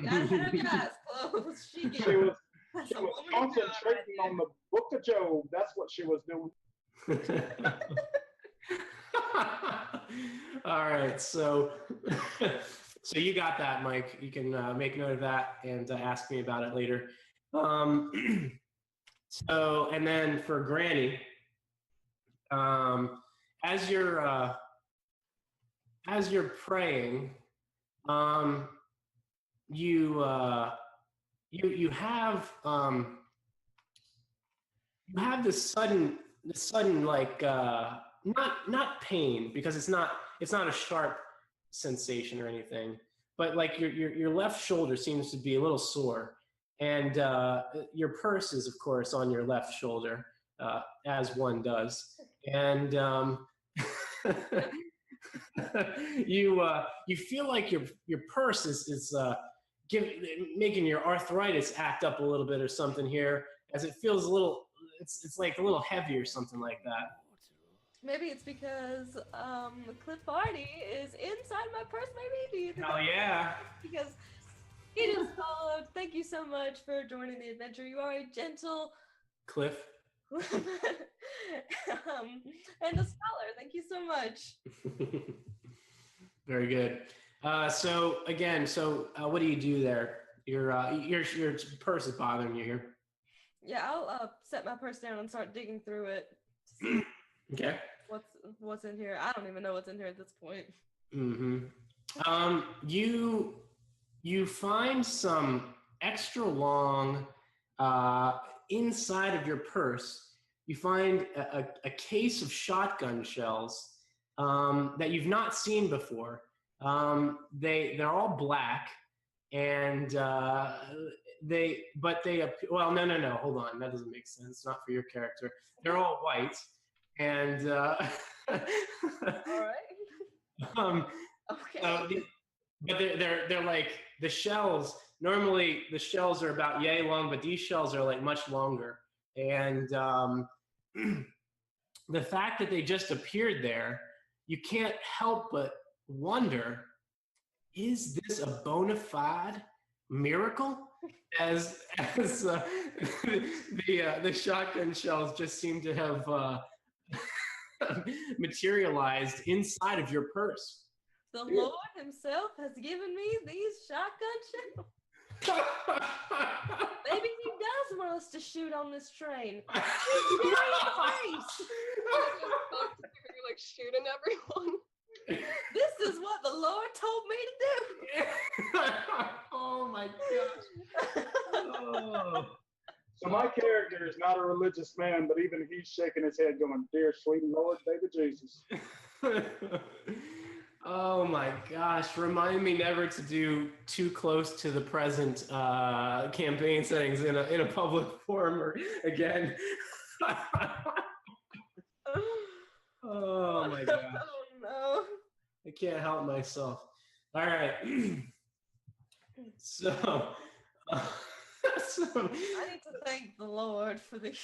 Gotta have your eyes closed. She She was That's She a was woman of God concentrating right on the book of Job. That's what she was doing. All right, so you got that, Mike. You can make note of that and ask me about it later. So, and then for Granny, as you're praying, you have this sudden like not pain, because it's not a sharp sensation or anything, but like your left shoulder seems to be a little sore, and your purse is of course on your left shoulder, as one does, and you feel like your purse is making your arthritis act up a little bit or something here, as it feels a little, it's like a little heavy or something like that. Maybe it's because the Cliff Party is inside my purse. Maybe. Do you think Hell yeah. Because it is followed. Thank you so much for joining the adventure. You are a gentle Cliff. and a scholar. Thank you so much. Very good. So what do you do there? Your purse is bothering you here. Yeah, I'll set my purse down and start digging through it to see Okay. what's in here. I don't even know what's in here at this point. Mm-hmm. You find some extra long inside of your purse. You find a case of shotgun shells that you've not seen before. They're all black, and well, no, hold on, that doesn't make sense. Not for your character. They're all white, and All right. Okay. But they're like the shells. Normally the shells are about yay long, but these shells are like much longer. And the fact that they just appeared there, you can't help but wonder: is this a bona fide miracle? As the shotgun shells just seem to have materialized inside of your purse. The Lord himself has given me these shotgun shells. Maybe he does want us to shoot on this train. You're like shooting everyone. This is what the Lord told me to do. Oh my gosh. Oh. So my character is not a religious man, but even he's shaking his head going, "Dear sweet Lord, baby Jesus." Oh my gosh. Remind me never to do too close to the present campaign settings in a public forum again. Oh my gosh. Oh no. I can't help myself. All right. So, so I need to thank the Lord for these.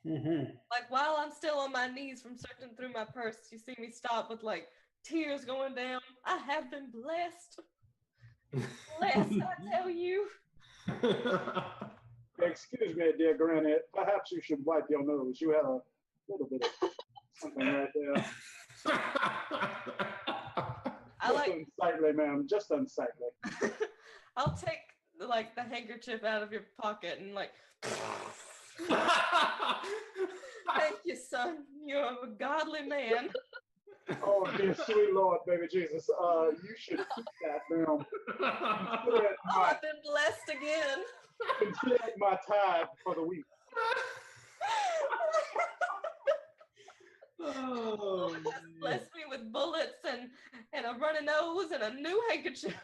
mhm. Like while I'm still on my knees from searching through my purse, you see me stop with like tears going down. I have been blessed. Blessed, I tell you. Excuse me, dear Granny. Perhaps you should wipe your nose. You have a little bit of something right there. I like. Just unsightly, ma'am. Just unsightly. I'll take like the handkerchief out of your pocket and like. Thank you, son. You're a godly man. Oh, dear sweet Lord, baby Jesus. You should keep that, ma'am. Consider it Oh, I've been blessed again. my tithe for the week. Oh, Bless me with bullets and a runny nose and a new handkerchief.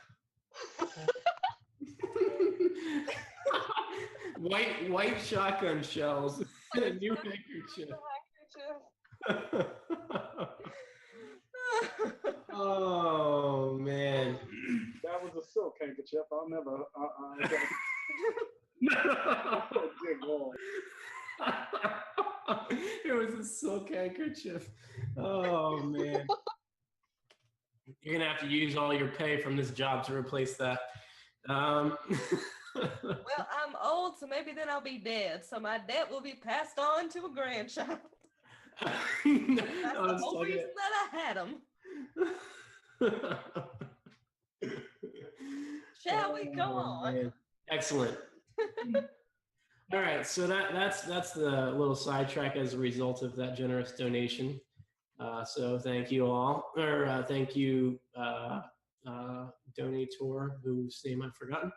white shotgun shells and a new handkerchief. Oh man, That was a silk handkerchief. I'll never. Dear God. it was a silk handkerchief. Oh man, you're gonna have to use all your pay from this job to replace that. Well, I'm old, so maybe then I'll be dead. So my debt will be passed on to a grandchild. That's the whole reason that I had them. Shall we go on? Man. Excellent. All right, so that's the little sidetrack as a result of that generous donation. So thank you all, or thank you, donator whose name I've forgotten.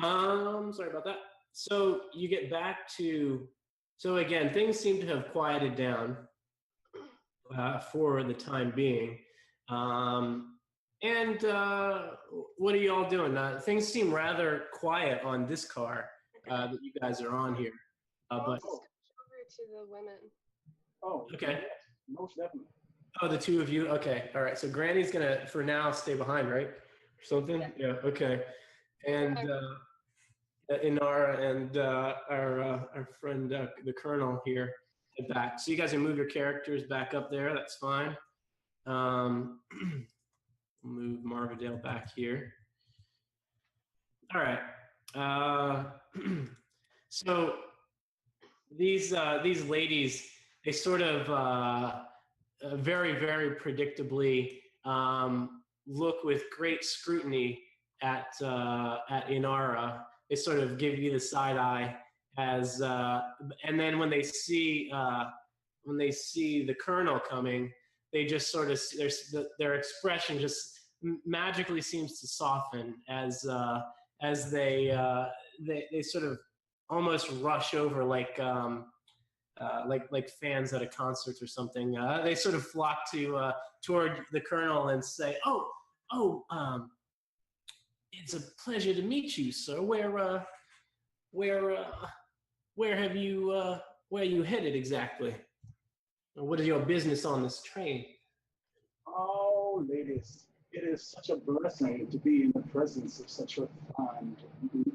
Sorry about that. So you get back to, so again, things seem to have quieted down for the time being. And what are you all doing? Things seem rather quiet on this car that you guys are on here. But Over to the women. Oh, okay. Yes, most definitely. Oh, the two of you. Okay, all right. So Granny's gonna, for now, stay behind, right? Or something. Yeah. Okay. And Inara and our friend the Colonel here head back. So you guys can move your characters back up there. That's fine. Move Marvadale back here. All right. So these ladies, they sort of very, very predictably look with great scrutiny at Inara. They sort of give you the side eye as, and then when they see the Colonel coming, they just sort of their expression just magically seems to soften as they sort of almost rush over like fans at a concert or something. They sort of flock to toward the Colonel and say, "Oh, it's a pleasure to meet you, sir. Where have you where are you headed exactly? What is your business on this train?" Oh, ladies, it is such a blessing to be in the presence of such refined,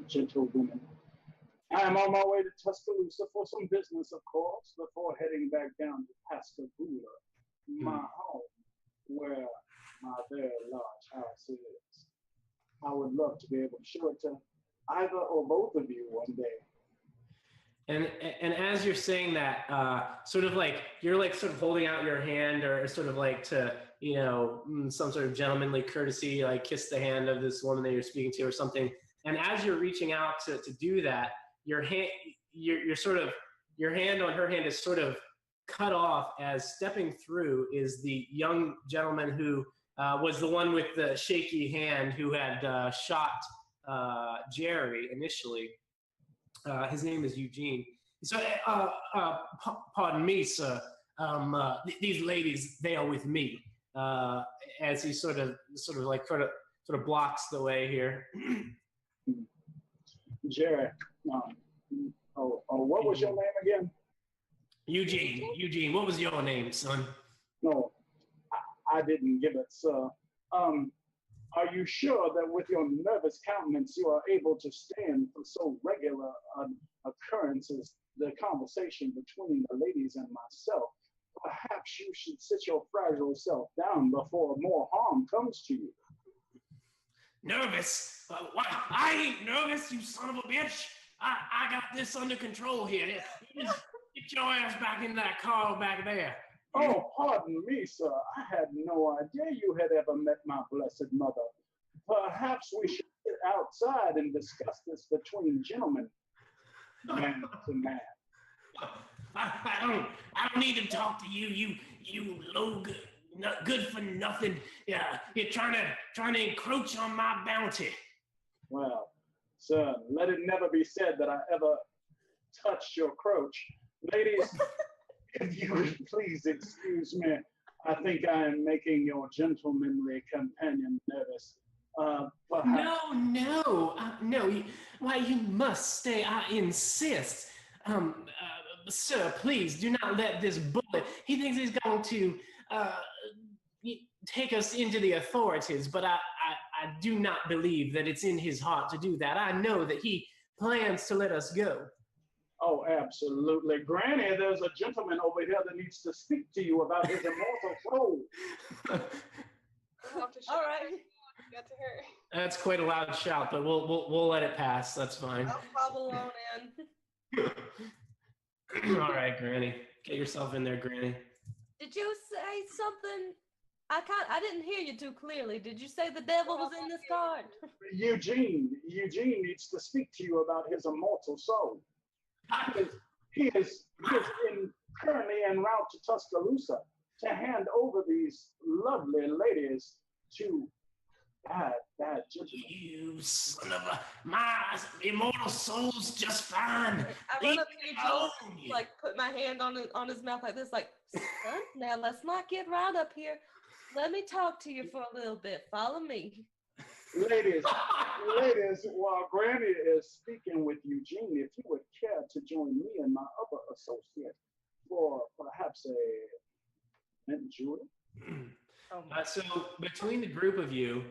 gentle women. I am on my way to Tuscaloosa for some business, of course, before heading back down to Pascagoula, my home, where my very large house is. I would love to be able to show it to either or both of you one day. And as you're saying that, sort of like you're like sort of holding out your hand, or sort of like to, you know, some sort of gentlemanly courtesy, like kiss the hand of this woman that you're speaking to or something. And as you're reaching out to do that, your hand, you're sort of, your hand on her hand is sort of cut off, as stepping through is the young gentleman who was the one with the shaky hand who had shot Jerry initially. His name is Eugene. So, pardon me, sir. These ladies, they are with me. As he sort of blocks the way here. Jerry, what was your name again? Eugene. What was your name, son? No, I didn't give it, sir. Are you sure that with your nervous countenance you are able to stand for so regular occurrences, the conversation between the ladies and myself? Perhaps you should sit your fragile self down before more harm comes to you. Nervous? What? I ain't nervous, you son of a bitch. I got this under control here. You just get your ass back in that car back there. Oh, pardon me, sir. I had no idea you had ever met my blessed mother. Perhaps we should sit outside and discuss this between gentlemen, man to man. I don't need to talk to you. You low good for nothing. Yeah, you're trying to encroach on my bounty. Well, sir, let it never be said that I ever touched your crotch. Ladies, if you would please excuse me, I think I am making your gentlemanly companion nervous. Perhaps... No. Why, you must stay. I insist. Sir, please do not let this bullet. He thinks he's going to take us into the authorities, but I do not believe that it's in his heart to do that. I know that he plans to let us go. Oh, absolutely. Granny, there's a gentleman over here that needs to speak to you about his immortal soul. All right. Get to her. That's quite a loud shout, but we'll let it pass. That's fine. I'll follow on in. All right, Granny. Get yourself in there, Granny. Did you say something? I didn't hear you too clearly. Did you say the devil was in this card? Eugene needs to speak to you about his immortal soul. He is currently en route to Tuscaloosa to hand over these lovely ladies to bad gentlemen. You son of a... My immortal soul's just fine. I run up to Eugene, like put my hand on his mouth like this, like, son, now let's not get right up here. Let me talk to you for a little bit. Follow me. Ladies, while Granny is speaking with Eugene, if you would care to join me and my other associate for perhaps a mint julep. So between the group of you,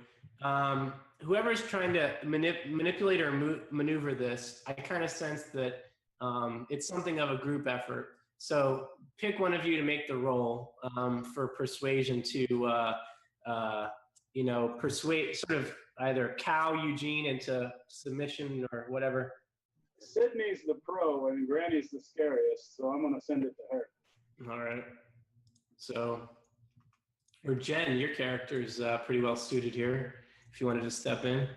whoever's trying to manipulate or maneuver this, I kind of sense that it's something of a group effort. So pick one of you to make the roll for persuasion to, persuade, sort of either cow Eugene into submission or whatever. Sydney's the pro and Granny's the scariest, so I'm going to send it to her. All right. So, or Jen, your character is pretty well suited here, if you wanted to step in.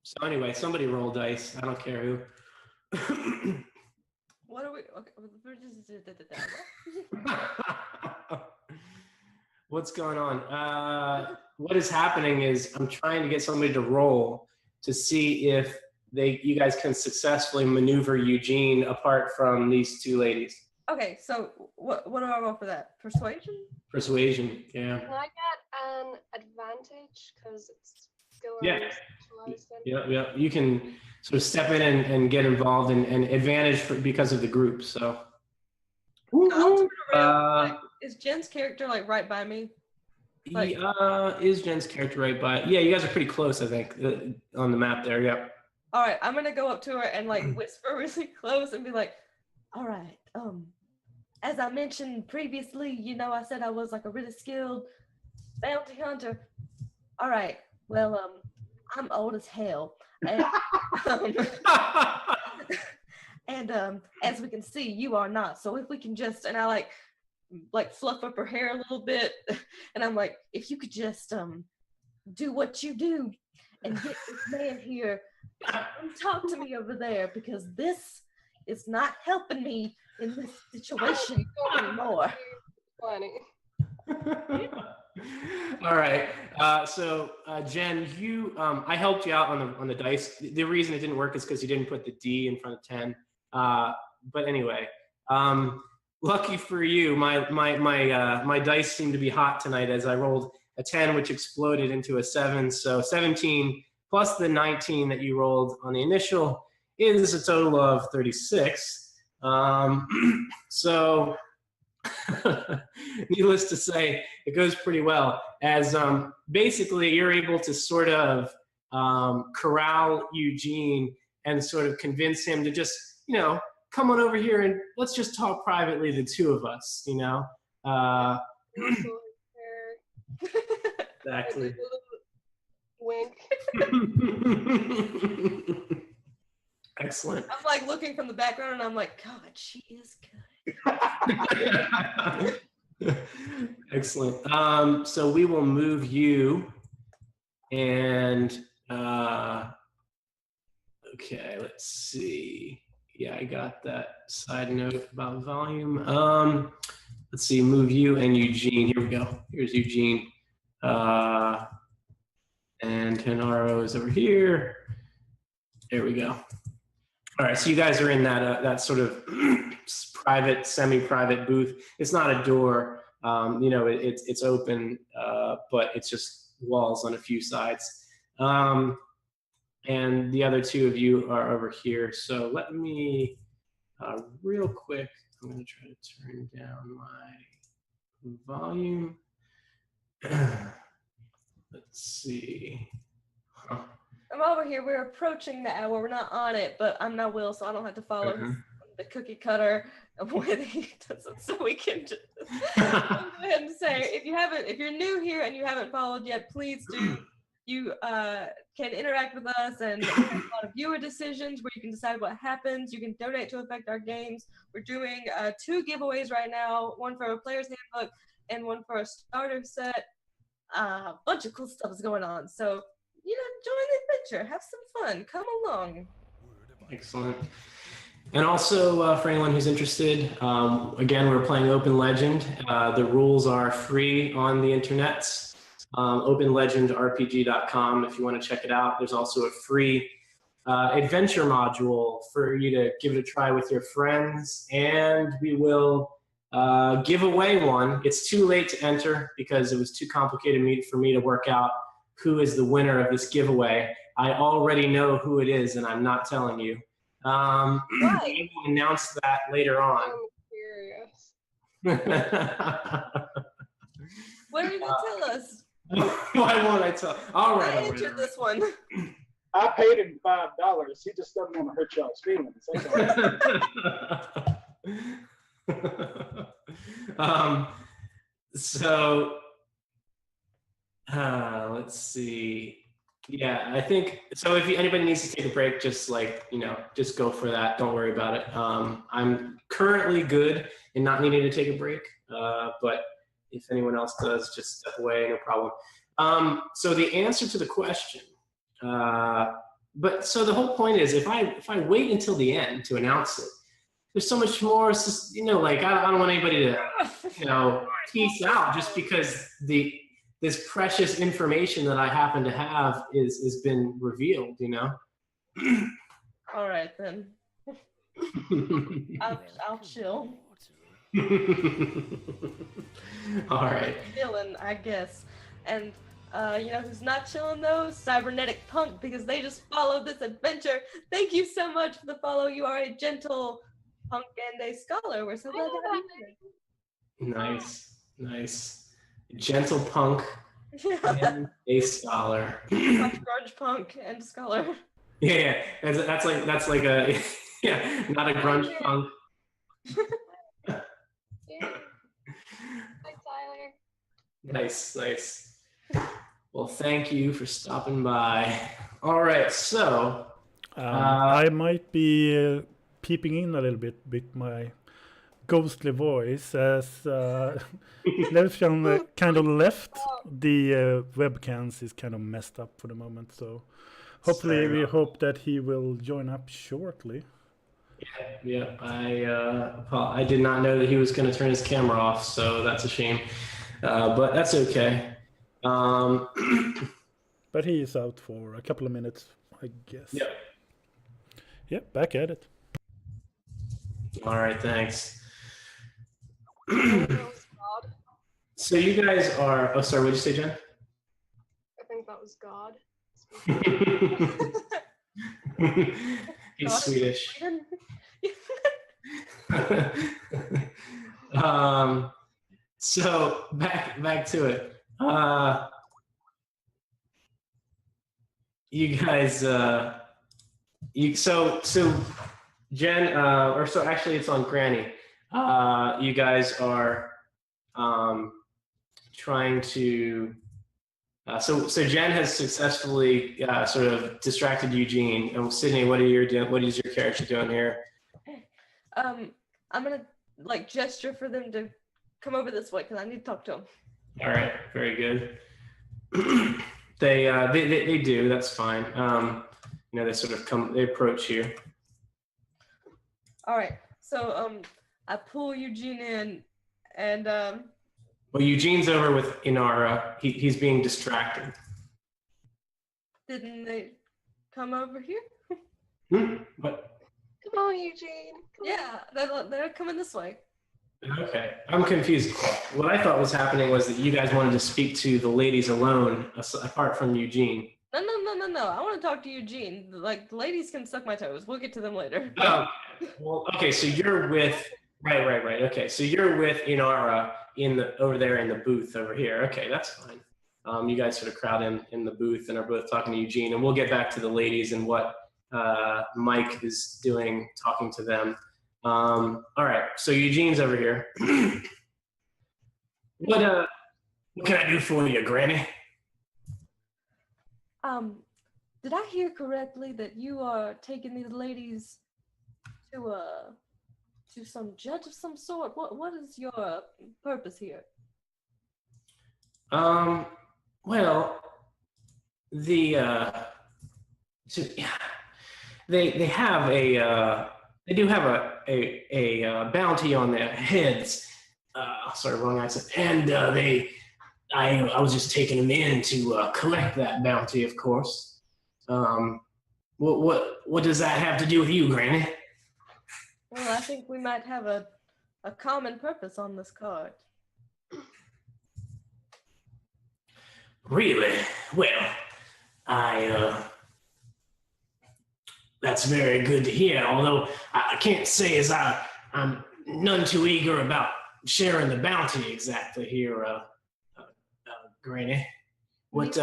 So anyway, somebody roll dice. I don't care who. What are we? Okay, What's going on? What is happening is I'm trying to get somebody to roll to see if you guys can successfully maneuver Eugene apart from these two ladies. Okay, so what do I roll for that? Persuasion? Persuasion, yeah. Can I get an advantage because it's skill? Yeah. Yeah. You can sort of step in and get involved and advantage because of the group. So. I'll turn around. Is Jen's character like right by me? Like, is Jen's character right by? Yeah, you guys are pretty close, I think, on the map there. Yeah. All right, I'm gonna go up to her and like whisper really close and be like, "All right, as I mentioned previously, I said I was like a really skilled bounty hunter. All right, well, I'm old as hell, and, and as we can see, you are not. So if we can just," and I like fluff up her hair a little bit, and I'm like, "If you could just do what you do and get this man here and talk to me over there, because this is not helping me in this situation anymore." Funny. All right. So Jen, I helped you out on the dice. The reason it didn't work is because you didn't put the D in front of 10. But anyway, lucky for you, my dice seemed to be hot tonight as I rolled a 10, which exploded into a 7. So 17 plus the 19 that you rolled on the initial is a total of 36. So needless to say, it goes pretty well. As basically you're able to sort of corral Eugene and sort of convince him to just, come on over here and let's just talk privately, the two of us, Exactly. Wink. Excellent. I'm like looking from the background and I'm like, God, she is good. Excellent. So we will move you and okay, let's see. Yeah, I got that side note about volume. Let's see, move you and Eugene. Here we go. Here's Eugene. And Tenaro is over here. There we go. All right, so you guys are in that sort of private, semi-private booth. It's not a door, it's open, but it's just walls on a few sides. And the other two of you are over here. So let me, real quick, I'm gonna try to turn down my volume. Let's see. Huh. I'm over here. We're approaching the hour. We're not on it, but I'm not Will, so I don't have to follow the cookie cutter of way that he does it. So we can just go ahead and say, if you're new here and you haven't followed yet, please do. You can interact with us and have a lot of viewer decisions where you can decide what happens. You can donate to affect our games. We're doing 2 giveaways right now, one for a player's handbook and one for a starter set. A bunch of cool stuff is going on. So, join the adventure. Have some fun. Come along. Excellent. And also, for anyone who's interested, again, we're playing Open Legend. The rules are free on the internet. OpenLegendRPG.com if you want to check it out. There's also a free adventure module for you to give it a try with your friends, and we will give away one. It's too late to enter because it was too complicated for me to work out who is the winner of this giveaway. I already know who it is, and I'm not telling you. Right. We will announce that later on. I'm curious. What are you going to tell us? Why won't I tell? All right. I entered this one. I paid him $5. He just doesn't want to hurt y'all's feelings. That's all. So let's see. Yeah, I think so. If anybody needs to take a break, just just go for that. Don't worry about it. I'm currently good in not needing to take a break, but if anyone else does, just step away, no problem. So the answer to the question, but so the whole point is, if I wait until the end to announce it, there's so much more. It's just, I don't want anybody to, peace out just because this precious information that I happen to have has been revealed. All right then. I'll chill. All right. Chilling, I guess. And who's not chilling though? Cybernetic Punk, because they just followed this adventure. Thank you so much for the follow. You are a gentle punk and a scholar. We're so glad to have you here. Nice. Gentle punk and a scholar. Grunge punk and scholar. Yeah. That's like a not a grunge punk. Thanks, Tyler. Nice. Well, thank you for stopping by. All right, so I might be peeping in a little bit with my ghostly voice as Levchan kind of left. The webcams is kind of messed up for the moment, so hopefully we hope that he will join up shortly. Yeah. I did not know that he was going to turn his camera off, so that's a shame. But that's okay. But he is out for a couple of minutes, I guess. Yep. Yep, back at it. All right, thanks. That was God. So you guys are. Oh, sorry. What did you say, Jen? I think that was God. He's God, Swedish. So back to it. You guys, so Jen, or so actually it's on Granny. You guys are trying to. So Jen has successfully sort of distracted Eugene. And Sydney, what is your character doing here? I'm gonna like gesture for them to come over this way because I need to talk to them. All right, very good. They do. That's fine. You know, they sort of they approach you. All right, so I pull Eugene in, and Well, Eugene's over with Inara. He's being distracted. didn't they come over here? What? Come on, Eugene. Yeah, they're coming this way. Okay, I'm confused. What I thought was happening was that you guys wanted to speak to the ladies alone, apart from Eugene. No. I want to talk to Eugene. Like, the ladies can suck my toes. We'll get to them later. Oh, well, okay. So you're with right. Okay, so you're with Inara over there in the booth over here. Okay, that's fine. You guys sort of crowd in the booth and are both talking to Eugene, and we'll get back to the ladies and what Mike is doing, talking to them. All right, so Eugene's over here. What can I do for you, Granny? Did I hear correctly that you are taking these ladies to some judge of some sort? What is your purpose here? Well, they have they do have a bounty on their heads. Sorry, wrong accent. And I was just taking them in to collect that bounty, of course. What does that have to do with you, Granny? Well, I think we might have a common purpose on this card. Really? Well, that's very good to hear, although I can't say as I'm none too eager about sharing the bounty exactly here, Granny. What,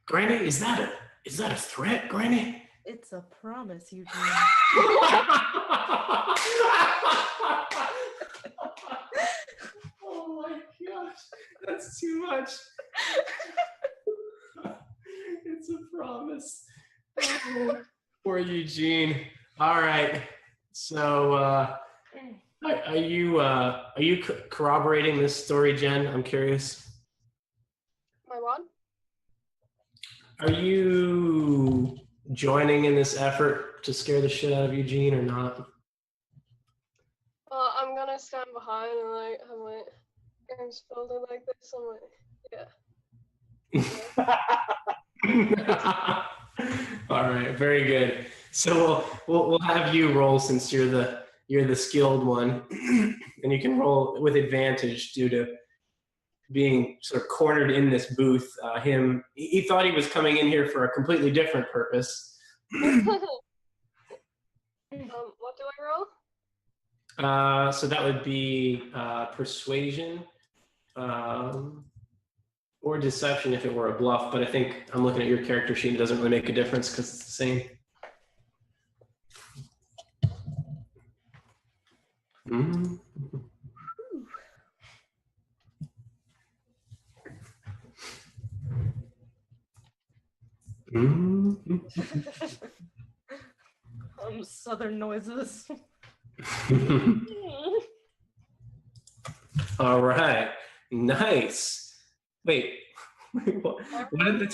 Granny, is that a threat, Granny? It's a promise, Eugene. Oh my gosh, that's too much. It's a promise. Poor Eugene. All right. So, are you corroborating this story, Jen? I'm curious. My what? Are you joining in this effort to scare the shit out of Eugene or not? I'm gonna stand behind and like have my arms folded like this. I'm like, yeah. All right, very good. So we'll have you roll since you're the skilled one, and you can roll with advantage due to being sort of cornered in this booth. He thought he was coming in here for a completely different purpose. What do I roll? So that would be persuasion or deception if it were a bluff. But I think I'm looking at your character sheet. It doesn't really make a difference because it's the same. Mm-hmm. Southern noises. All right, nice. Wait, what did the?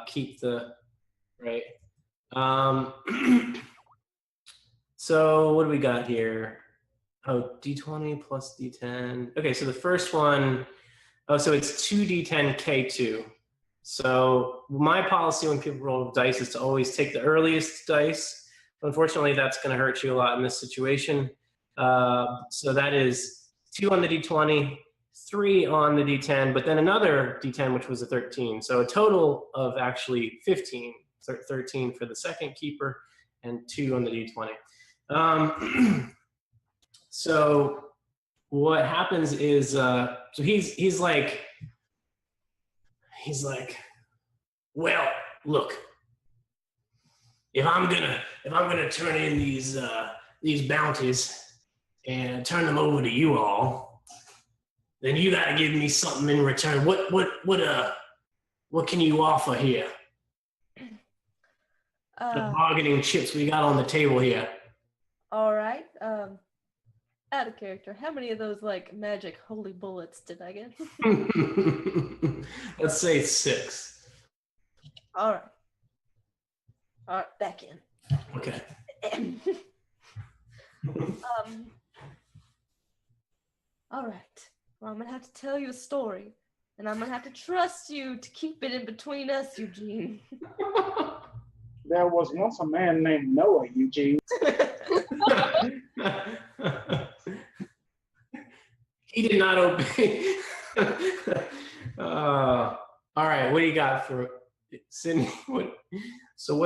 Keep the right. So what do we got here? Oh, D20 plus D10. Okay, so the first one. Oh, so it's 2D10 K2. So my policy when people roll dice is to always take the earliest dice. Unfortunately, that's going to hurt you a lot in this situation. So that is 2 on the D20, 3 on the D10, but then another D10, which was a 13. So a total of actually 15, 13 for the second keeper, and 2 on the D20. So what happens is, so he's like, well, look, if I'm gonna turn in these bounties and turn them over to you all, then you gotta give me something in return. What can you offer here? The bargaining chips we got on the table here. All right. Out of character, how many of those like magic holy bullets did I get? Let's say 6. All right. All right, back in. Okay. All right. Well, I'm gonna have to tell you a story, and I'm gonna have to trust you to keep it in between us, Eugene. There was once a man named Noah, Eugene. He did not obey. All right, what do you got for Sydney? What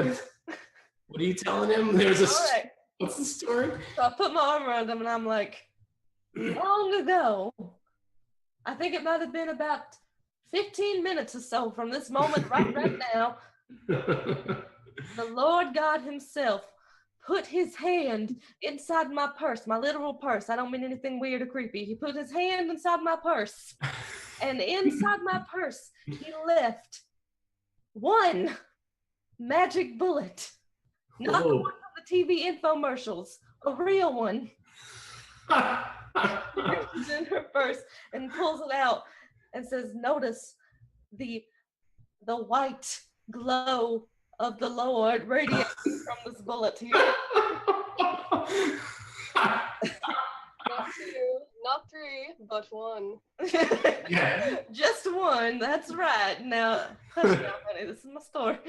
are you telling him? There's a. All right. What's the story? So I put my arm around him, and I'm like, long ago, I think it might have been about 15 minutes or so from this moment right now, the Lord God himself put his hand inside my purse, my literal purse. I don't mean anything weird or creepy. He put his hand inside my purse, and inside my purse, he left one magic bullet. Not the one from the TV infomercials, a real one. She reaches in her purse and pulls it out and says, notice the white glow of the Lord radiating from this bullet here. Not 2, not 3, but 1. Yeah. Just one, that's right. Now, hush now, honey, this is my story.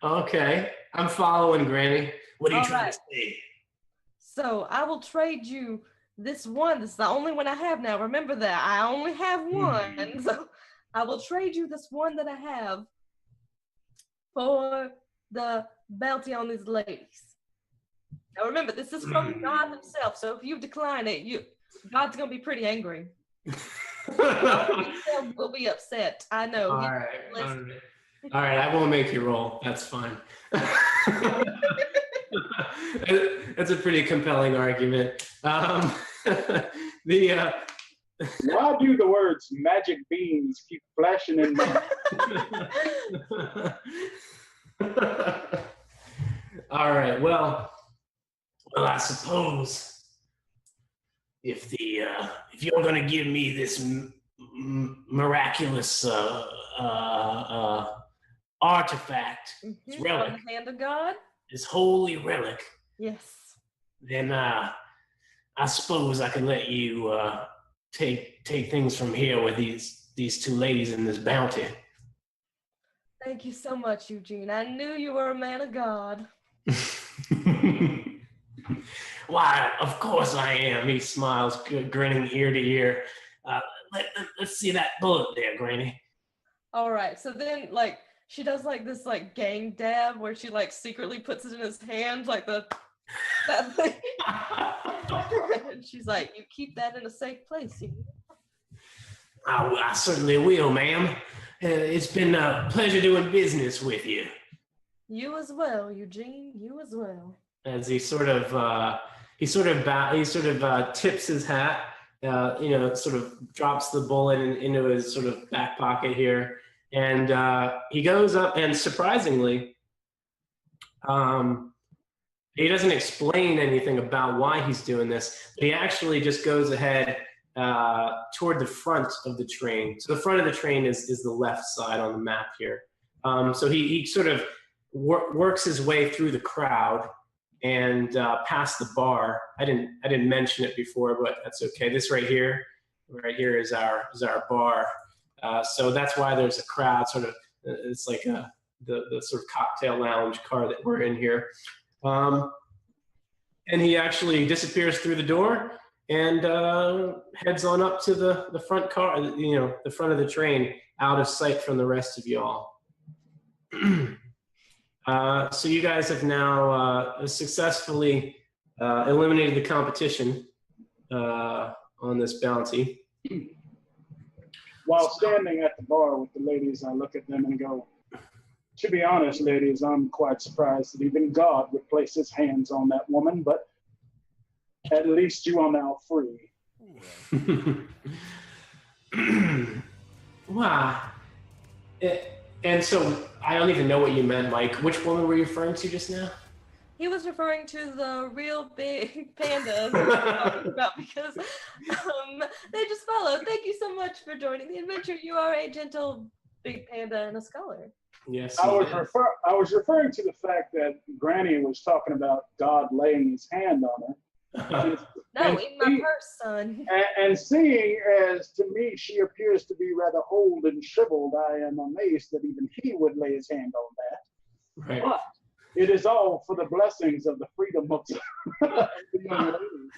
Okay, I'm following, Granny. What are you All trying right. to say? So I will trade you this one. This is the only one I have now. Remember that. I only have one. So I will trade you this one that I have for the bounty on these ladies. Now remember, this is from God himself. So if you decline it, God's going to be pretty angry. Will be upset. I know. All right, I won't make you roll. That's fine. That's a pretty compelling argument. Why do the words magic beans keep flashing in my All right. Well, I suppose if you're going to give me this miraculous artifact, this relic, From the hand of God? this holy relic, Yes. then I suppose I can let you take things from here with these 2 ladies and this bounty. Thank you so much, Eugene. I knew you were a man of God. Why, of course I am. He smiles, grinning ear to ear. Let's see that bullet there, Granny. All right. So then, like, she does like this like gang dab where she like secretly puts it in his hand, like that thing. And she's like, "You keep that in a safe place." I certainly will, ma'am. It's been a pleasure doing business with you. You as well, Eugene. You as well. As he sort of tips his hat, sort of drops the bullet into his sort of back pocket here, and he goes up and surprisingly, he doesn't explain anything about why he's doing this. He actually just goes ahead toward the front of the train. So the front of the train is the left side on the map here. So he sort of works his way through the crowd and past the bar. I didn't mention it before, but that's okay. This right here is our bar. So that's why there's a crowd. Sort of, it's like the sort of cocktail lounge car that we're in here. And he actually disappears through the door and heads on up to the front car, the front of the train, out of sight from the rest of y'all. So you guys have now successfully eliminated the competition on this bounty. While standing at the bar with the ladies, I look at them and go, to be honest, ladies, I'm quite surprised that even God would place his hands on that woman, but at least you are now free. Wow. And so I don't even know what you meant, Mike. Which woman were you referring to just now? He was referring to the real big pandas we were talking about because they just followed. Thank you so much for joining the adventure. You are a gentle big panda and a scholar. Yes. I was referring to the fact that Granny was talking about God laying his hand on her. No, in my purse, son. And seeing as to me she appears to be rather old and shriveled, I am amazed that even he would lay his hand on that. Right. But it is all for the blessings of the freedom of the young ladies.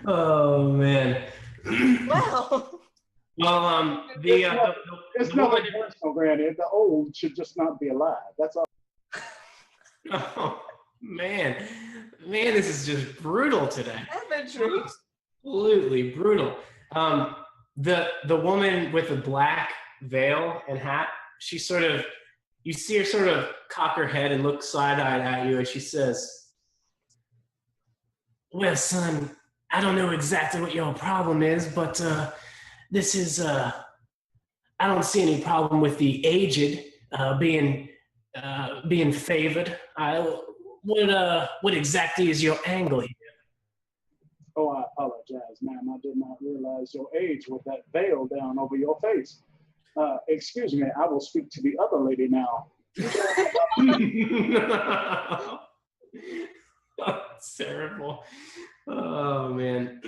Oh man. Wow. Well, it's nothing personal, Granny. The old should just not be alive. That's all. Oh man, this is just brutal today. Absolutely brutal. The woman with the black veil and hat, she sort of, you see her sort of cock her head and look side-eyed at you, and she says, "Well, son, I don't know exactly what your problem is, but this is I don't see any problem with the aged being favored. What exactly is your angle here?" Oh, I apologize, ma'am. I did not realize your age with that veil down over your face. Excuse me, I will speak to the other lady now. That's terrible. Oh, man.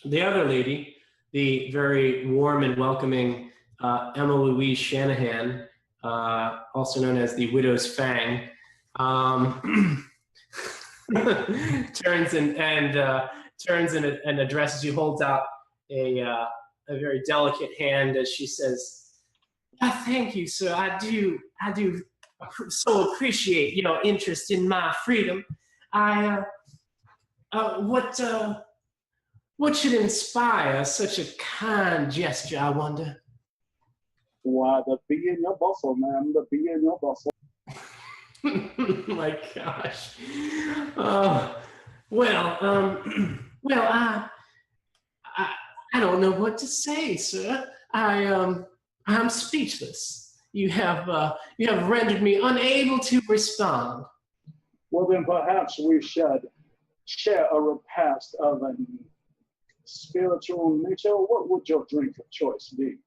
The other lady, the very warm and welcoming Emma Louise Shanahan, also known as the Widow's Fang, turns and addresses you, holds out a very delicate hand as she says, "Thank you, sir. I do so appreciate your interest in my freedom. What should inspire such a kind gesture, I wonder?" Why, the bee in your bustle, ma'am. The bee in your bustle. My gosh. I don't know what to say, sir. I'm speechless. You have rendered me unable to respond. Well, then perhaps we should share a repast of a spiritual nature. What would your drink of choice be?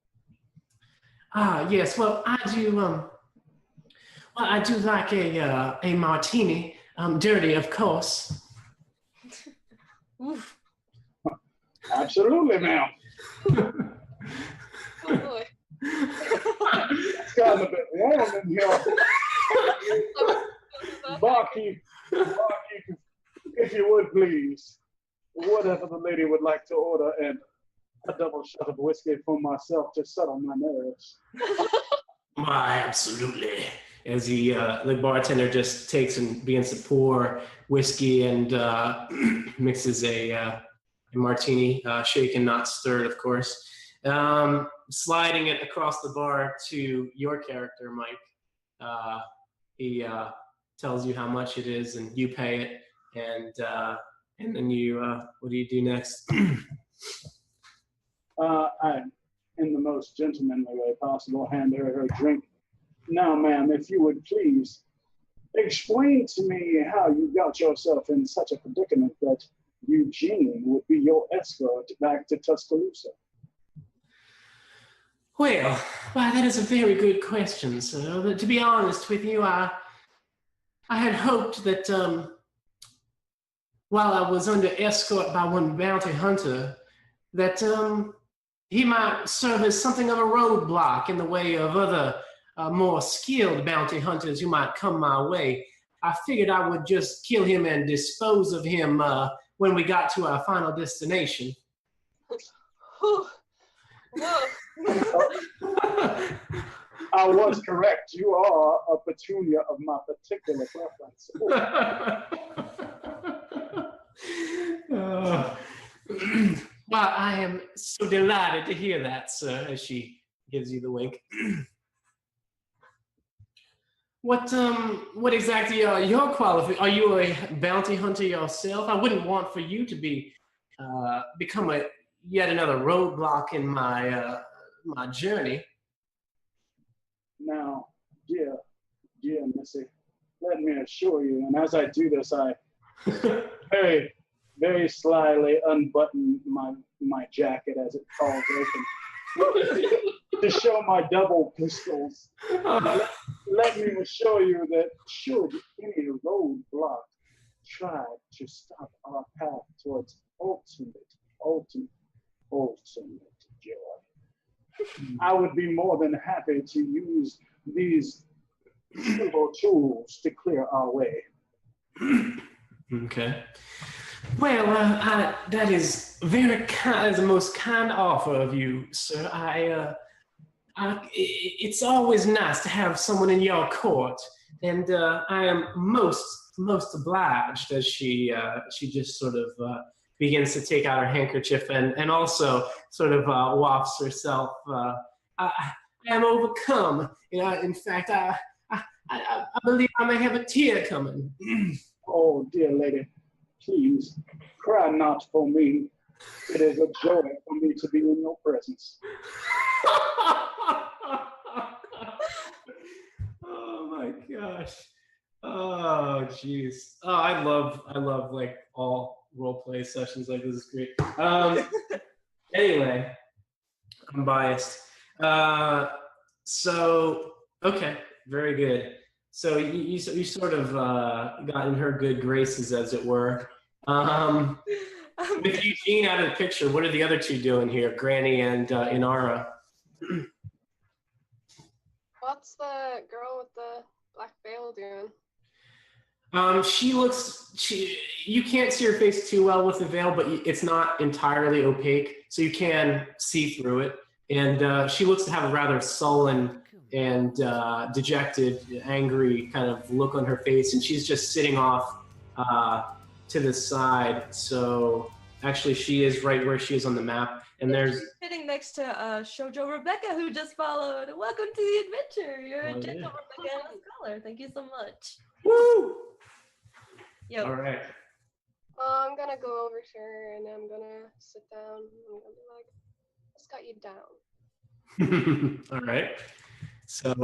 Yes. Well, I do like a martini. Dirty, of course. Oof. Absolutely, ma'am. Oh boy. It's gotten a bit warm in here. Barkeep, if you would please, whatever the lady would like to order, and a double shot of whiskey for myself to settle my nerves. Why, absolutely. As the bartender just takes and begins to pour whiskey and mixes a martini, shaken, not stirred, of course. Sliding it across the bar to your character, Mike. He tells you how much it is, and you pay it, and then you, what do you do next? I, in the most gentlemanly way possible, hand her drink. Now, ma'am, if you would please explain to me how you got yourself in such a predicament that Eugene would be your escort back to Tuscaloosa. Well, that is a very good question, sir. To be honest with you, I had hoped that while I was under escort by one bounty hunter, that he might serve as something of a roadblock in the way of other more skilled bounty hunters who might come my way. I figured I would just kill him and dispose of him when we got to our final destination. Whoa. I was correct. You are a petunia of my particular preference. Well, I am so delighted to hear that, sir, as she gives you the wink. What exactly are your qualifications? Are you a bounty hunter yourself? I wouldn't want for you to be become yet another roadblock in my my journey. Now, dear Missy, let me assure you, and as I do this, I very, very slyly unbutton my jacket as it falls open to show my double pistols. Let me assure you that should any roadblock try to stop our path towards ultimate joy, I would be more than happy to use these simple tools to clear our way. Okay. Well, that is very kind. The most kind offer of you, sir. It's always nice to have someone in your court, and I am most obliged. As she just sort of begins to take out her handkerchief and also sort of wafts herself. I am overcome. In fact, I believe I may have a tear coming. Oh, dear lady, please cry not for me. It is a joy for me to be in your presence. Oh my gosh. Oh jeez. Oh, I love like all role play sessions like this is great. Anyway, I'm biased. So okay, very good. So you sort of got in her good graces, as it were. With Eugene out of the picture, what are the other two doing here, Granny and Inara? What's the girl with the black veil doing? You can't see her face too well with the veil, but it's not entirely opaque, so you can see through it. And she looks to have a rather sullen and dejected, angry kind of look on her face, and she's just sitting off to the side. So actually, she is right where she is on the map. And there's she's sitting next to Shoujo Rebecca, who just followed. Welcome to the adventure. You're a gentle Rebecca and a scholar. Thank you so much. Woo! Yep. All right. I'm gonna go over to her and I'm gonna sit down. I'm gonna be like, "What's got you down?" All right. So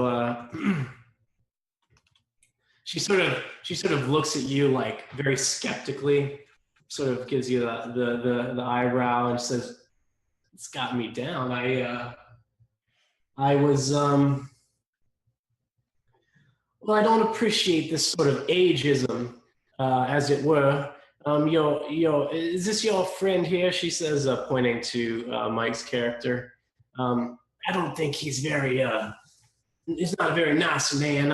she sort of looks at you like very skeptically, sort of gives you the eyebrow and says, "It's got me down. I was well, I don't appreciate this sort of ageism, as it were. Is this your friend here?" She says, pointing to Mike's character. I don't think he's he's not a very nice man.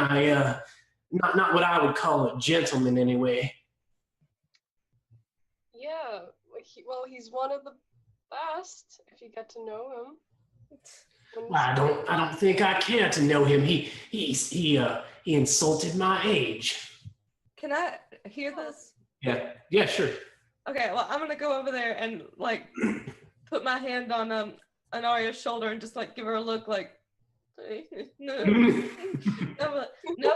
Not what I would call a gentleman anyway. Yeah, he's one of the best if you get to know him. Well, I don't think I care to know him. He insulted my age. Can I hear this? Yeah, sure. Okay, well, I'm gonna go over there and like put my hand on Anaria's shoulder and just like give her a look like, no,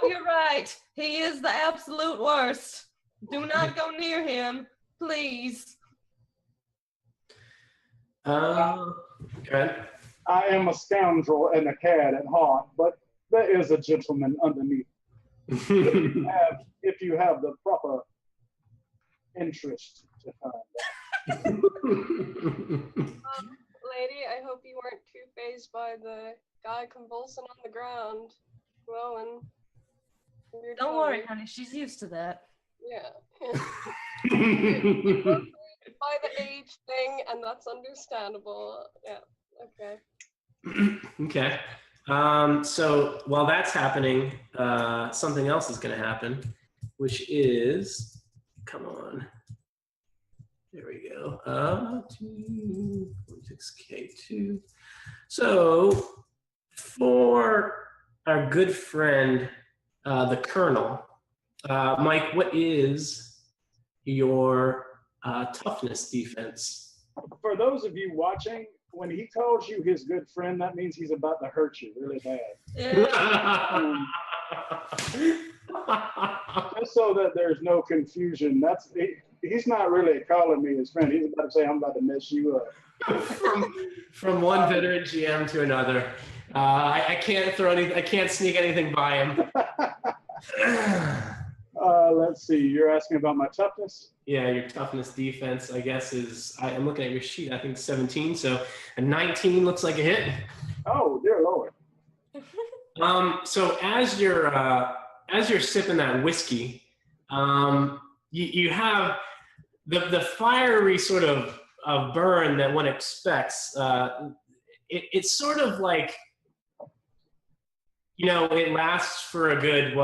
you're right. He is the absolute worst. Do not go near him, please. Okay. I am a scoundrel and a cad at heart, but there is a gentleman underneath. If you have the proper interest to find that. Lady, I hope you weren't too fazed by the guy convulsing on the ground, glowing. Don't worry, honey. She's used to that. Yeah. By the age thing, and that's understandable. Yeah. Okay. Okay. So while that's happening, something else is going to happen, which is, come on. There we go. 2.6K2. So for our good friend, the Colonel. Mike, what is your toughness defense? For those of you watching, when he calls you his good friend, that means he's about to hurt you really bad. Yeah. Just so that there's no confusion, he's not really calling me his friend. He's about to say, I'm about to mess you up. From one veteran GM to another. I can't I can't sneak anything by him. Let's see, you're asking about my toughness? Yeah, your toughness defense, I guess, I'm looking at your sheet, I think 17, so a 19 looks like a hit. Oh, dear Lord. So as you're sipping that whiskey, you have the fiery sort of burn that one expects. It's sort of like, it lasts for a good,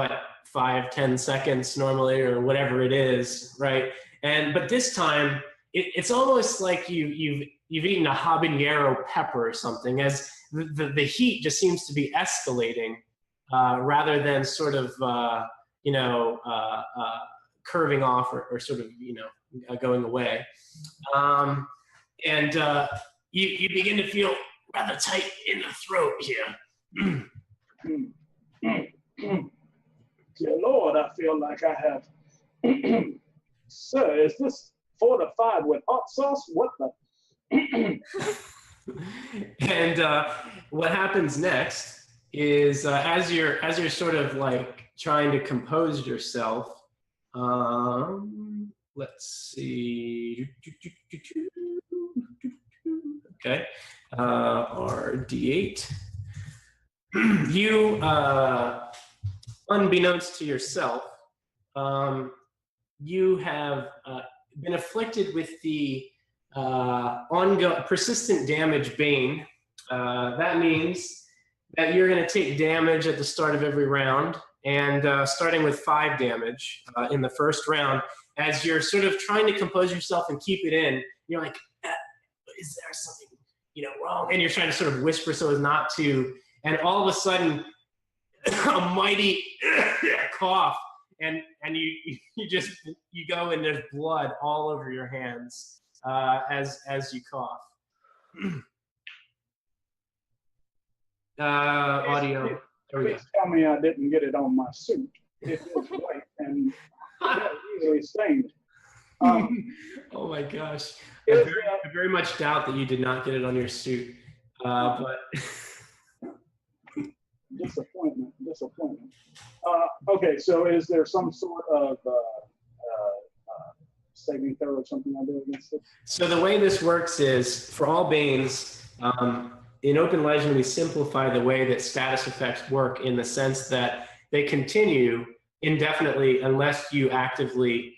5-10 seconds normally, or whatever it is, right? But this time, it's almost like you've eaten a habanero pepper or something, as the heat just seems to be escalating rather than sort of curving off or sort of going away, and you begin to feel rather tight in the throat here. Dear Lord, I feel like I have. Sir, is this fortified with hot sauce? What the? And what happens next is as you're sort of like trying to compose yourself. Let's see. Okay, our D8. You, unbeknownst to yourself, you have been afflicted with the ongoing persistent damage bane. That means that you're going to take damage at the start of every round, and starting with 5 damage in the first round. As you're sort of trying to compose yourself and keep it in, you're like, is there something wrong? And you're trying to sort of whisper so as not to, and all of a sudden, a mighty cough, and you go and there's blood all over your hands as you cough. Audio. Please tell me I didn't get it on my suit. It was white and easily stained. Oh my gosh! I very much doubt that you did not get it on your suit, but. Disappointment. Okay, so is there some sort of saving throw or something I do against it? So the way this works is, for all banes, in Open Legend, we simplify the way that status effects work in the sense that they continue indefinitely unless you actively,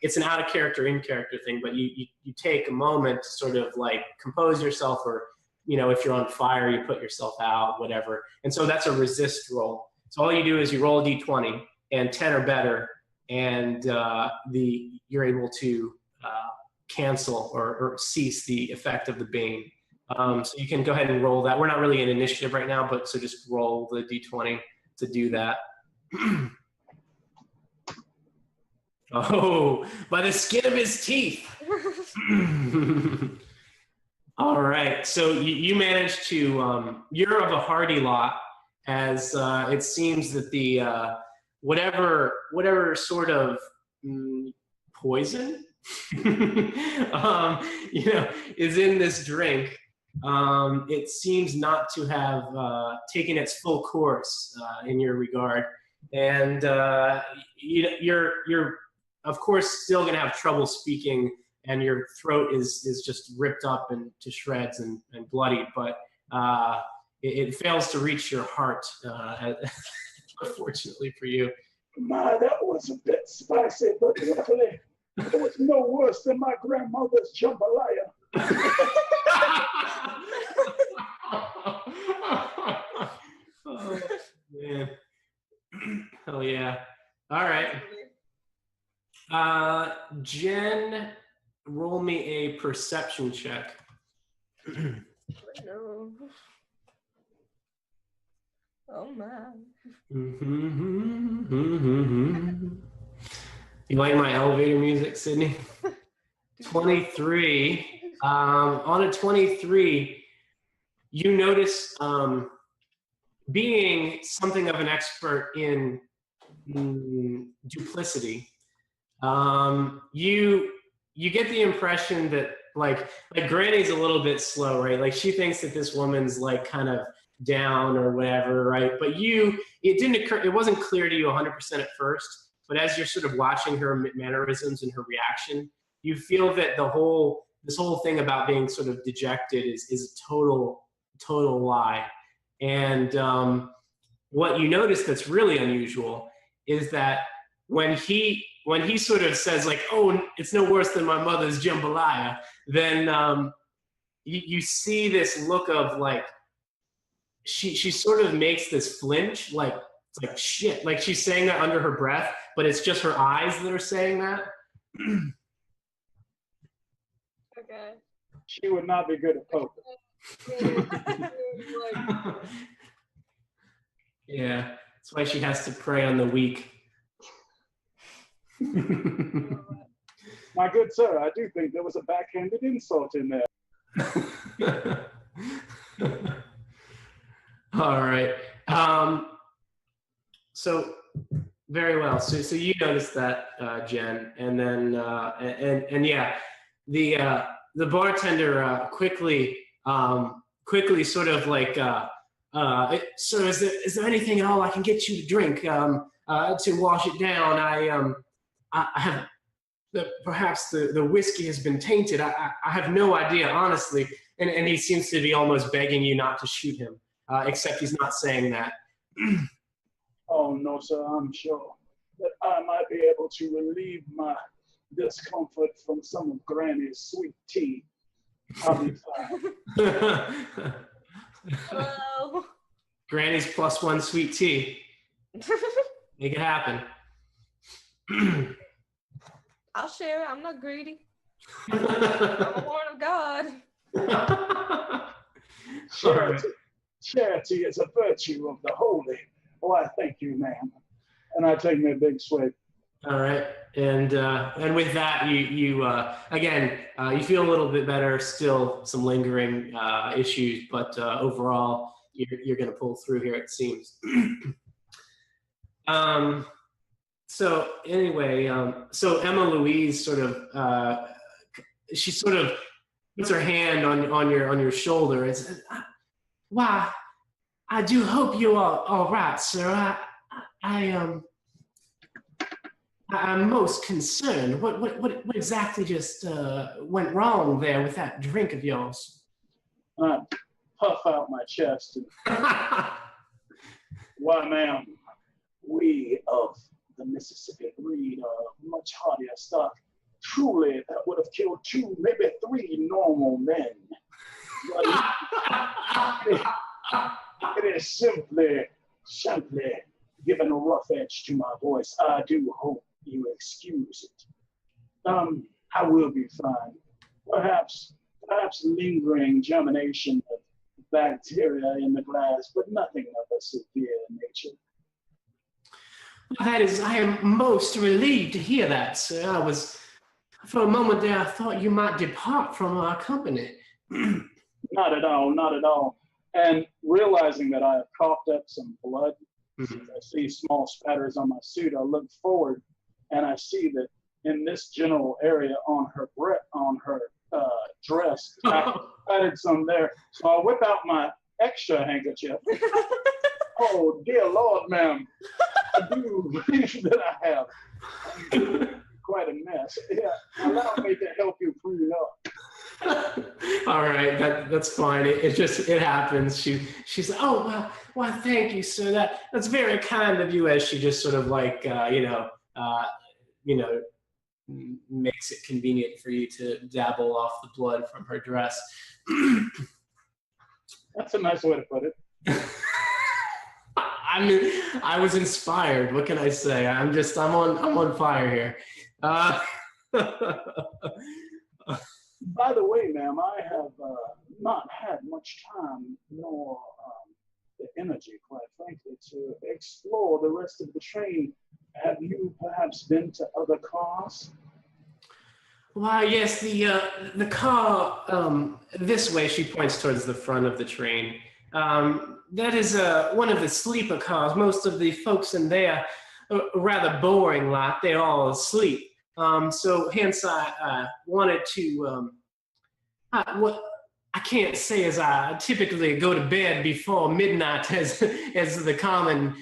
it's an out-of-character, in-character thing, but you take a moment to sort of compose yourself, or if you're on fire, you put yourself out, whatever. And so that's a resist roll. So all you do is you roll a d20, and 10 or better, and you're able to cancel or cease the effect of the bane. So you can go ahead and roll that. We're not really in initiative right now, but so just roll the d20 to do that. Oh, by the skin of his teeth. All right, so you managed to, you're of a hardy lot, as it seems that the, whatever sort of poison, is in this drink, it seems not to have taken its full course in your regard. And you're of course still going to have trouble speaking, and your throat is just ripped up to shreds and bloody, but it fails to reach your heart, unfortunately for you. My, that was a bit spicy, but luckily it was no worse than my grandmother's jambalaya. Oh, man. Oh, yeah. All right. Jen, roll me a perception check. No. Oh man. You like my elevator music, Sydney? 23. On a 23, you notice being something of an expert in duplicity. You get the impression that like Granny's a little bit slow, right? Like she thinks that this woman's like kind of down or whatever, right? But it wasn't clear to you 100% at first. But as you're sort of watching her mannerisms and her reaction, you feel that this whole thing about being sort of dejected is a total lie. And what you notice that's really unusual is that when he sort of says like, "Oh, it's no worse than my mother's jambalaya," then you see this look of like she sort of makes this flinch, like it's like shit, like she's saying that under her breath, but it's just her eyes that are saying that. Okay. She would not be good at poker. Yeah, that's why she has to prey on the weak. My good sir, I do think there was a backhanded insult in there. All right. So very well. So you noticed that, Jen, and then and yeah, the bartender quickly sort of like so is there anything at all I can get you to drink to wash it down? I have perhaps the whiskey has been tainted. I have no idea, honestly. And he seems to be almost begging you not to shoot him, except he's not saying that. Oh no, sir, I'm sure that I might be able to relieve my discomfort from some of Granny's sweet tea. I'll be fine. Hello. Granny's +1 sweet tea. Make it happen. I'll share it. I'm not greedy. I'm a woman of God. Charity is a virtue of the holy. Why, thank you, ma'am. And I take me a big swig. All right, and with that, you again, you feel a little bit better. Still some lingering issues, but overall, you're going to pull through here. It seems. So anyway, so Emma Louise sort of she sort of puts her hand on your shoulder and says, "Why, I do hope you are all right, sir. I'm most concerned. What exactly just went wrong there with that drink of yours?" I puff out my chest. And, why, ma'am, we of the Mississippi breed are much hardier stock. Truly, that would have killed 2, maybe 3 normal men. But it is simply given a rough edge to my voice. I do hope you excuse it. I will be fine. Perhaps lingering germination of bacteria in the glass, but nothing of a severe nature. I am most relieved to hear that, sir. For a moment there, I thought you might depart from our company. Not at all, not at all. And realizing that I have coughed up some blood, I see small spatters on my suit. I look forward and I see that in this general area on her dress, I spattered some there. So I whip out my extra handkerchief. Oh, dear Lord, ma'am. I do believe that I have quite a mess. Yeah, allow me to help you clean up. All right, that's fine. It happens. She's like, "Oh well, thank you, sir. That's very kind of you." As she just sort of like makes it convenient for you to dabble off the blood from her dress. That's a nice way to put it. I mean, I was inspired. What can I say? I'm on fire here. By the way, ma'am, I have not had much time nor the energy, quite frankly, to explore the rest of the train. Have you perhaps been to other cars? Why, yes, the car this way. She points towards the front of the train. That is one of the sleeper cars. Most of the folks in there are rather boring lot. They're all asleep. So hence I wanted to. What I can't say is I typically go to bed before midnight as the common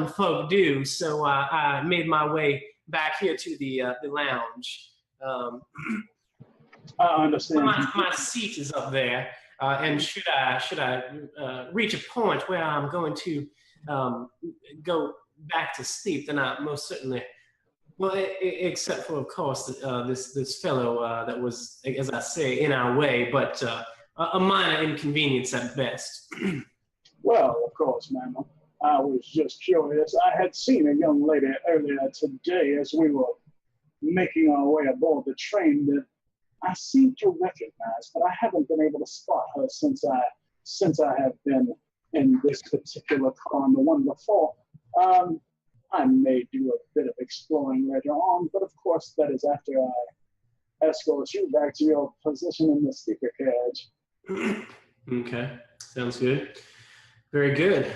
folk do. So I made my way back here to the lounge. I understand. My seat is up there, and should I reach a point where I'm going to go back to sleep, then I most certainly. Well, except for, of course, this fellow that was, as I say, in our way, but a minor inconvenience at best. Well, of course, ma'am. I was just curious. I had seen a young lady earlier today as we were making our way aboard the train that I seem to recognize, but I haven't been able to spot her since I have been in this particular car and the one before. I may do a bit of exploring later on, but of course that is after I escort you back to your position in the sleeper carriage. Okay, sounds good. Very good.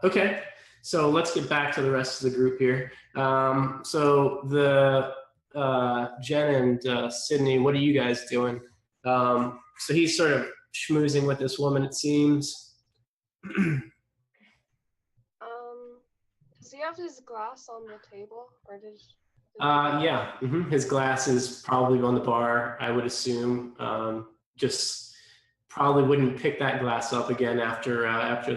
Okay, so let's get back to the rest of the group here. So the Jen and Sydney, what are you guys doing? So he's sort of schmoozing with this woman, it seems. Does he have his glass on the table, or did Yeah. His glass is probably on the bar, I would assume. Just probably wouldn't pick that glass up again after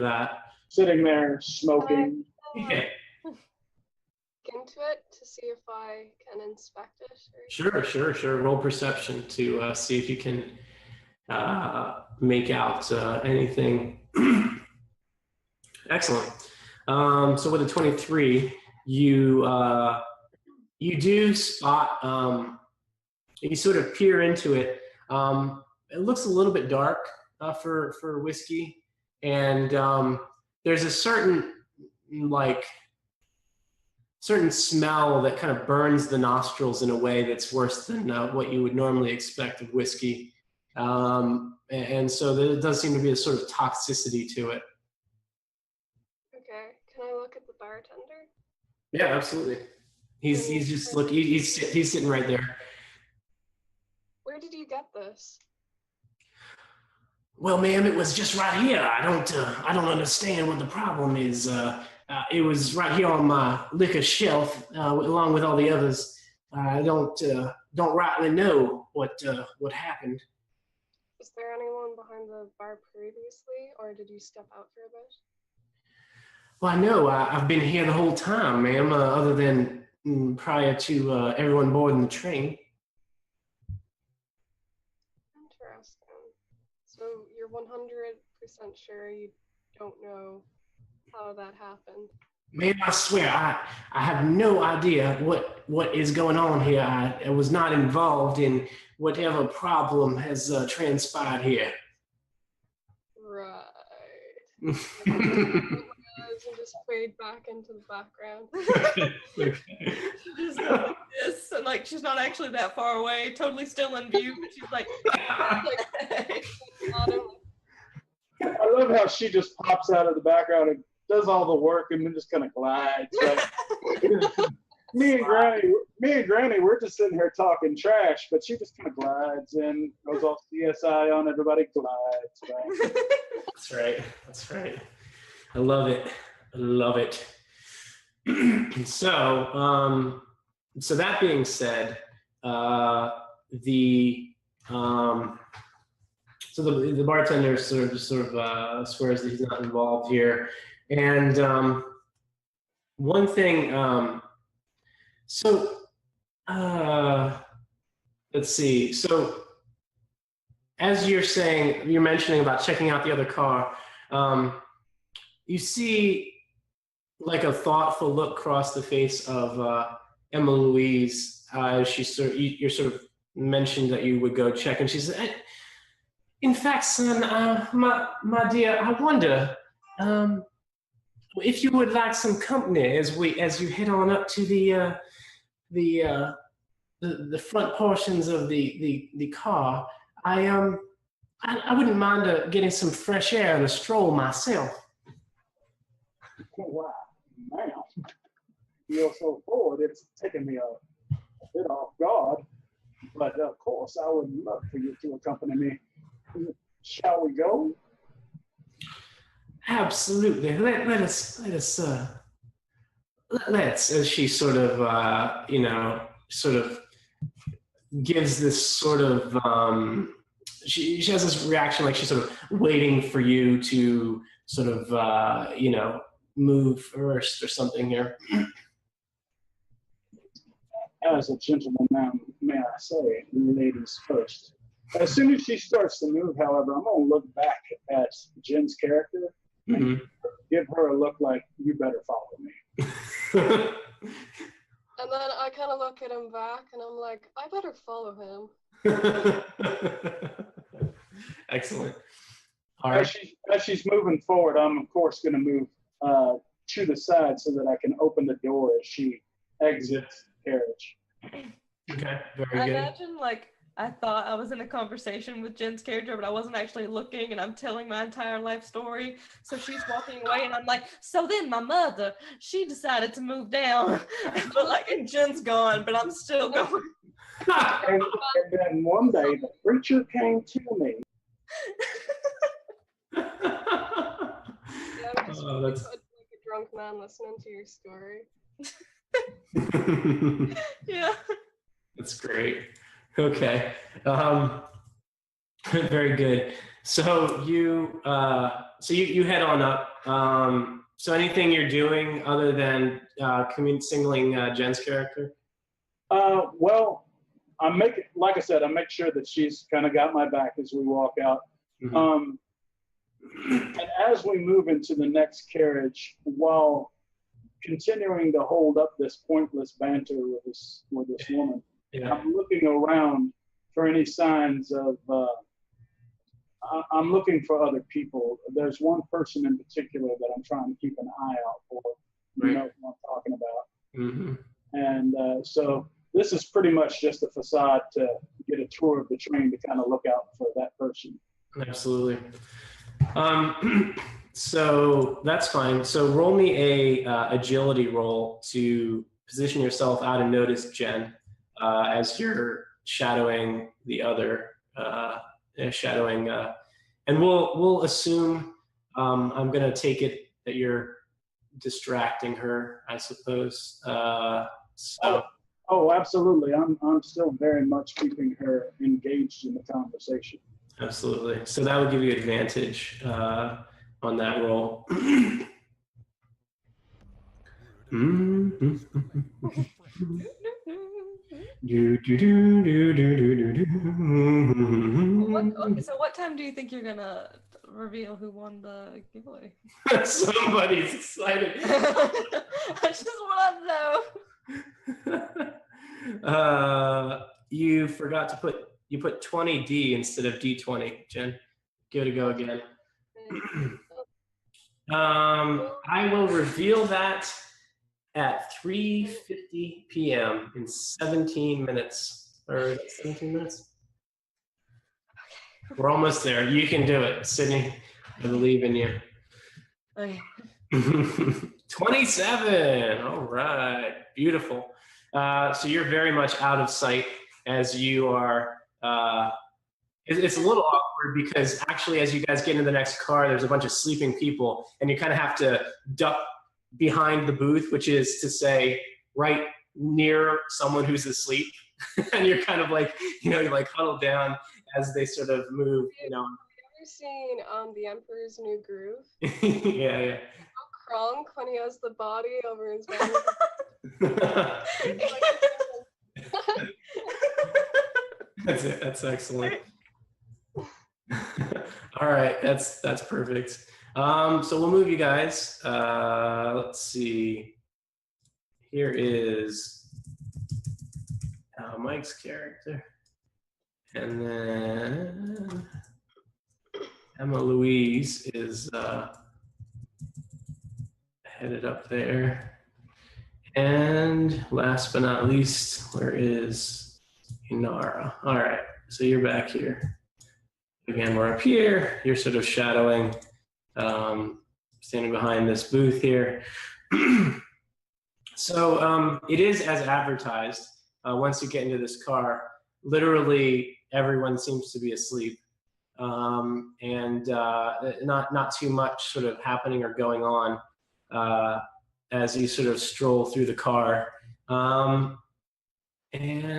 that. Sitting there smoking. Okay. Get into it to see if I can inspect it? Sure. Roll perception to see if you can make out anything. Excellent. So with a 23, you do spot. You sort of peer into it. It looks a little bit dark for whiskey, and there's a certain smell that kind of burns the nostrils in a way that's worse than what you would normally expect of whiskey. And so there does seem to be a sort of toxicity to it. Okay, can I look at the bartender? Yeah, absolutely. He's just he's sitting right there. Where did you get this? Well, ma'am, it was just right here. I don't understand what the problem is. It was right here on my liquor shelf, along with all the others. I don't rightly know what happened. Was there anyone behind the bar previously, or did you step out for a bit? Well, I know. I've been here the whole time, ma'am, other than prior to everyone boarding the train. Interesting. So you're 100% sure you don't know how that happened? Man, I swear, I have no idea what is going on here. I was not involved in whatever problem has transpired here. Right. And just fade back into the background. She just like this, and like she's not actually that far away, totally still in view, but she's like, I love how she just pops out of the background and does all the work and then just kind of glides. Like, me and Granny, we're just sitting here talking trash, but she just kind of glides in, goes all CSI on everybody, glides. Right? That's right. I love it. So that being said, the bartender sort of swears that he's not involved here, and one thing. Let's see. So as you're mentioning about checking out the other car, you see like a thoughtful look cross the face of Emma Louise. You sort of mentioned that you would go check, and she said, In fact, son, my dear, I wonder if you would like some company as you head on up to the front portions of the car. I wouldn't mind getting some fresh air and a stroll myself. Wow, man, you're so forward. It's taken me a bit off guard, but of course, I would love for you to accompany me. Shall we go? Absolutely. Let's as she sort of sort of gives this sort of she has this reaction like she's sort of waiting for you to sort of move first or something here. As a gentleman, ma'am, may I say, ladies first. As soon as she starts to move, however, I'm going to look back at Jen's character and give her a look like, you better follow me. And then I kind of look at him back, and I'm like, I better follow him. Excellent. All right. As she's moving forward, I'm, of course, going to move to the side so that I can open the door as she exits the carriage. Okay, very I good. imagine, like, I thought I was in a conversation with Jen's character, but I wasn't actually looking, and I'm telling my entire life story. So she's walking away, and I'm like, so then my mother, she decided to move down. But, like, and Jen's gone, but I'm still going. And then one day, the preacher came to me. Yeah, I'm just like a drunk man listening to your story. Yeah. That's great. Okay. Very good. So you head on up. So anything you're doing other than singling Jen's character? Well, like I said, I make sure that she's kind of got my back as we walk out. And as we move into the next carriage, while continuing to hold up this pointless banter with this woman, I'm looking around for any signs of. I'm looking for other people. There's one person in particular that I'm trying to keep an eye out for. You know what I'm talking about. And so this is pretty much just a facade to get a tour of the train to kind of look out for that person. Absolutely. So that's fine. So roll me a agility roll to position yourself out and notice Jen as you're shadowing the other, and we'll assume I'm going to take it that you're distracting her, I suppose. Oh, absolutely. I'm still very much keeping her engaged in the conversation. Absolutely. So that would give you advantage on that roll. Okay, so what time do you think you're gonna reveal who won the giveaway? Somebody's excited. I just want to know. You forgot to put 20D instead of D20, Jen. Give it a go again. I will reveal that at 3:50 p.m. in 17 minutes. Or 17 minutes? Okay. We're almost there. You can do it, Sydney. I believe in you. Okay. 27. All right. Beautiful. So you're very much out of sight as you are. It's a little awkward because actually, as you guys get into the next car, there's a bunch of sleeping people, and you kind of have to duck behind the booth, which is to say, right near someone who's asleep, and you're kind of like, you're like huddled down as they sort of move. Have you ever seen The Emperor's New Groove? Yeah. Kronk when he has the body over his belly. That's it. That's excellent. All right, that's perfect. So we'll move you guys. Let's see. Here is Mike's character, and then Emma Louise is headed up there. And last but not least, where is Inara? All right, so you're back here. Again, we're up here. You're sort of shadowing, standing behind this booth here. So it is as advertised. Once you get into this car, literally everyone seems to be asleep, and not too much sort of happening or going on as you sort of stroll through the car. And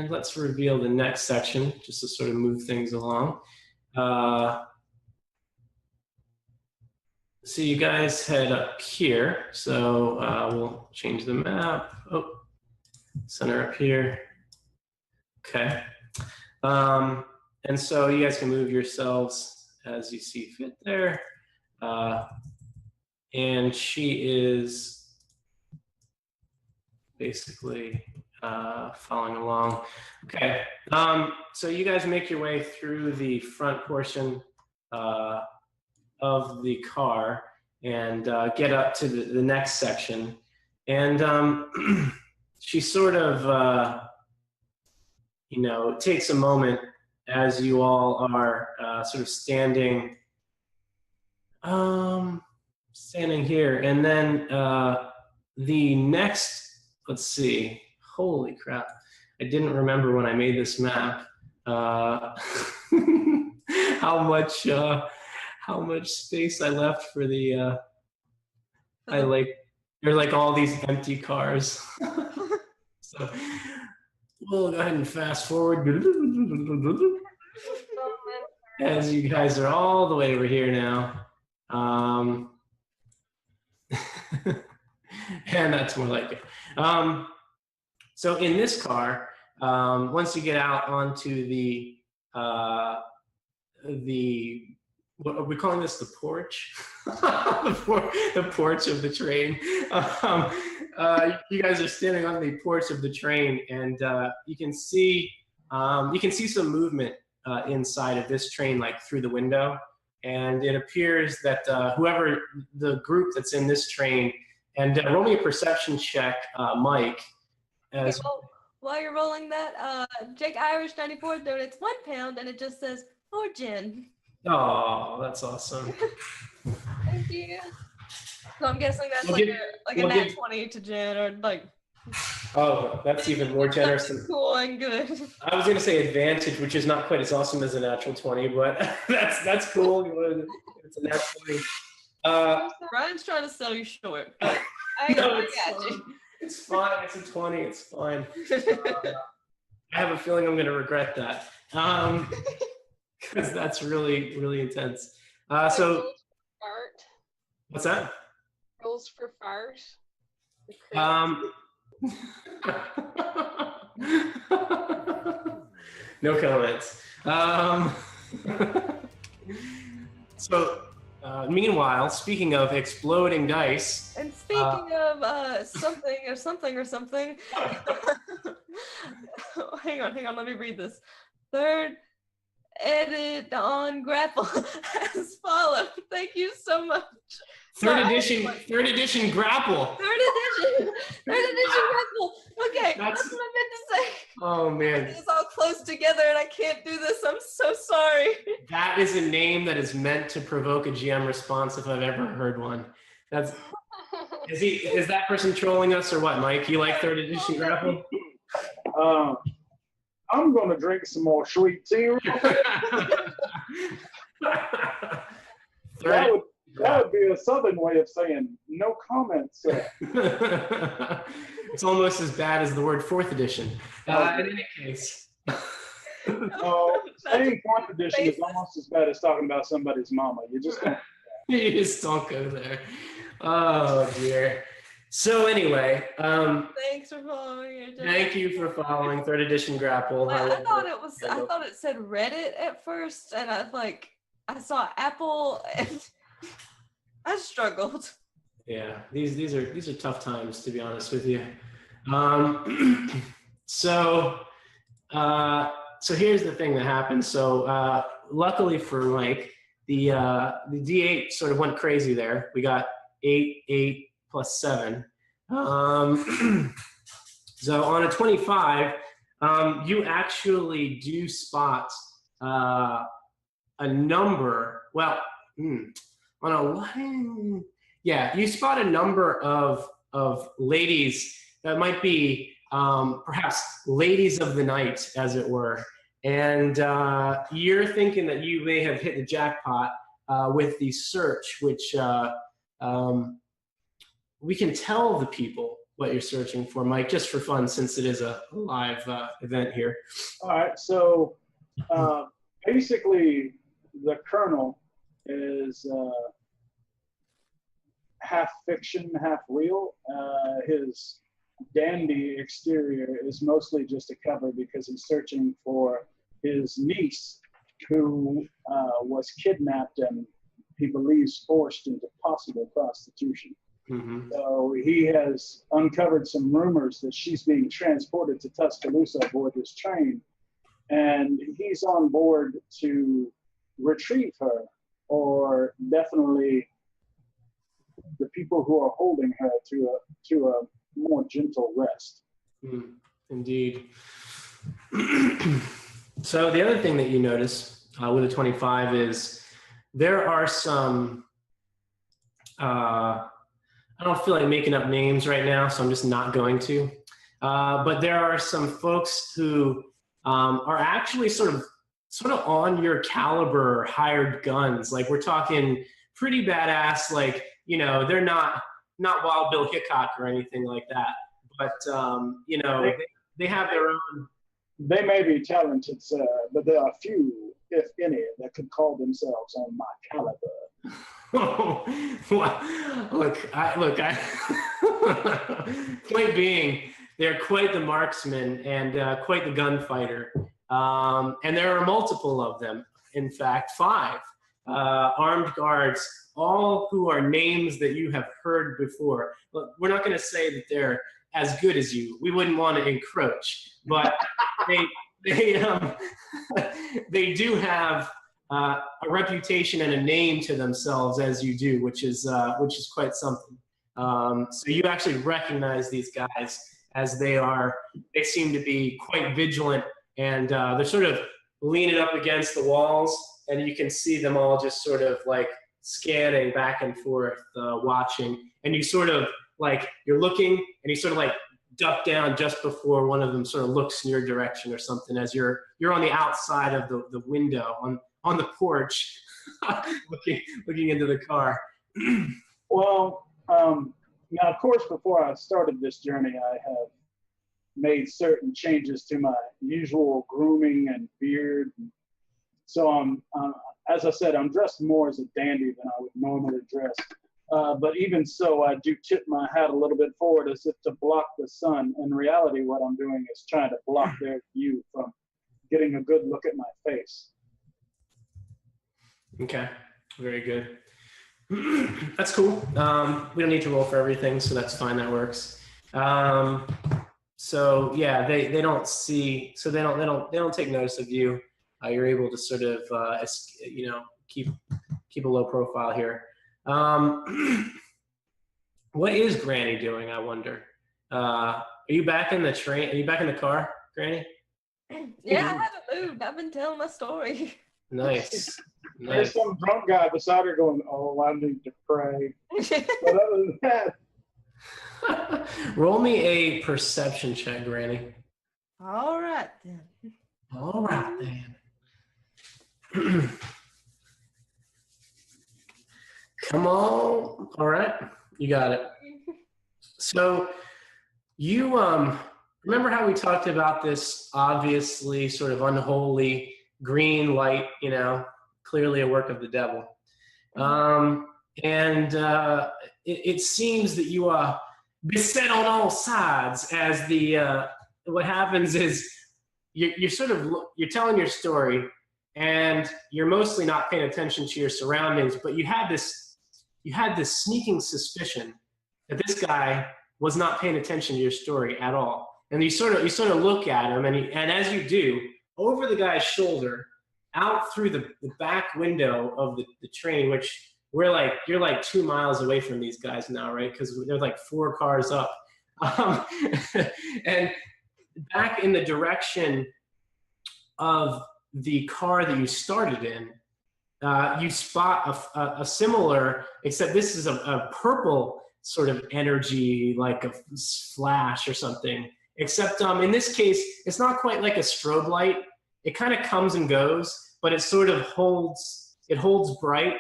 let's reveal the next section just to sort of move things along. So you guys head up here. So we'll change the map. Oh, center up here. Okay. And so you guys can move yourselves as you see fit there. And she is basically following along. Okay. So you guys make your way through the front portion of the car and get up to the next section. And she sort of, takes a moment as you all are sort of standing here. And then the next, let's see, holy crap. I didn't remember when I made this map how much space I left for the there's like all these empty cars. So we'll go ahead and fast forward as you guys are all the way over here now. And that's more like it. So in this car, once you get out onto the what are we calling this? The porch? The porch of the train. You guys are standing on the porch of the train, and you can see some movement inside of this train, like through the window. And it appears that whoever the group that's in this train, and roll me a perception check, Mike. As while you're rolling that, Jake Irish 94 donates £1, and it just says Origin. Oh, that's awesome. Thank you. So I'm guessing that's a nat 20 to Jen, or like. Oh, that's even more generous than cool and good. I was going to say advantage, which is not quite as awesome as a natural 20, but that's cool. It's a nat 20. Ryan's trying to sell you short. No, it's fine. It's a 20. It's fine. I have a feeling I'm going to regret that. Because that's really, really intense. So, fart. What's that? Rules for fart. No comments. So, meanwhile, speaking of exploding dice. And speaking of something. Hang on, let me read this. Third edit on grapple as follows. Thank you so much. Third edition grapple. Third edition grapple. Okay, that's what I meant to say. Oh man, it's all close together, and I can't do this. I'm so sorry. That is a name that is meant to provoke a GM response if I've ever heard one. Is that person trolling us or what, Mike? You like third edition grapple? I'm going to drink some more sweet tea. That would be a southern way of saying no comments. It's almost as bad as the word fourth edition. In any case. Saying fourth edition is almost as bad as talking about somebody's mama. You just don't go there. Oh dear. So anyway, thanks for following. Thank you for following third edition grapple. I thought it said Reddit at first, and I saw Apple, and I struggled. Yeah, these are tough times, to be honest with you. So here's the thing that happened. So luckily for Mike, the D8 sort of went crazy there. We got 8, 8 plus 7. So on a 25, you actually do spot a number. Well, on a line, yeah, you spot a number of ladies that might be perhaps ladies of the night, as it were. And you're thinking that you may have hit the jackpot with the search, which we can tell the people what you're searching for, Mike, just for fun, since it is a live event here. All right, so basically the Colonel is half fiction, half real. His dandy exterior is mostly just a cover because he's searching for his niece, who was kidnapped and he believes forced into possible prostitution. Mm-hmm. So he has uncovered some rumors that she's being transported to Tuscaloosa aboard this train, and he's on board to retrieve her, or definitely the people who are holding her to a more gentle rest. Indeed. So the other thing that you notice with a 25 is there are some, I don't feel like making up names right now, so I'm just not going to. But there are some folks who are actually sort of on your caliber hired guns. Like, we're talking pretty badass, like, you know, they're not Wild Bill Hickok or anything like that. But, you know, they have their own. They may be talented, sir, but there are few, if any, that could call themselves on my caliber. Well, look, point being, they're quite the marksman and quite the gunfighter. And there are multiple of them, in fact, 5 armed guards, all who are names that you have heard before. Look, we're not going to say that they're as good as you. We wouldn't want to encroach, but they do have a reputation and a name to themselves, as you do, which is quite something. So you actually recognize these guys, as they seem to be quite vigilant, and they're sort of leaning up against the walls, and you can see them all just sort of like scanning back and forth, watching, and you sort of like, you're looking, and you sort of like duck down just before one of them sort of looks in your direction or something, as you're on the outside of the window on the porch, looking into the car. Well, now, of course, before I started this journey, I have made certain changes to my usual grooming and beard. So as I said, I'm dressed more as a dandy than I would normally dress. But even so, I do tip my hat a little bit forward as if to block the sun. In reality, what I'm doing is trying to block their view from getting a good look at my face. Okay, very good. That's cool. We don't need to roll for everything, so that's fine. That works. So yeah, they don't see, so they don't take notice of you. You're able to sort of you know, keep a low profile here. What is Granny doing, I wonder? Are you back in the train? Are you back in the car, Granny? Yeah, I haven't moved. I've been telling my story. Nice. There's some drunk guy beside her going, "Oh, I need to pray." But other than that, Roll me a perception check, Granny. All right then. All right then. Come on. All right, you got it. So you remember how we talked about this obviously sort of unholy green light, you know, clearly a work of the devil. It seems that you are beset on all sides, as what happens is you're telling your story, and you're mostly not paying attention to your surroundings, but you had this sneaking suspicion that this guy was not paying attention to your story at all. And you sort of look at him, and as you do, over the guy's shoulder, out through the back window of the train, which you're like 2 miles away from these guys now, right? Because they're like 4 cars up. And back in the direction of the car that you started in, you spot a similar, except this is a purple sort of energy, like a flash or something. Except in this case, it's not quite like a strobe light. It kind of comes and goes, but it sort of holds bright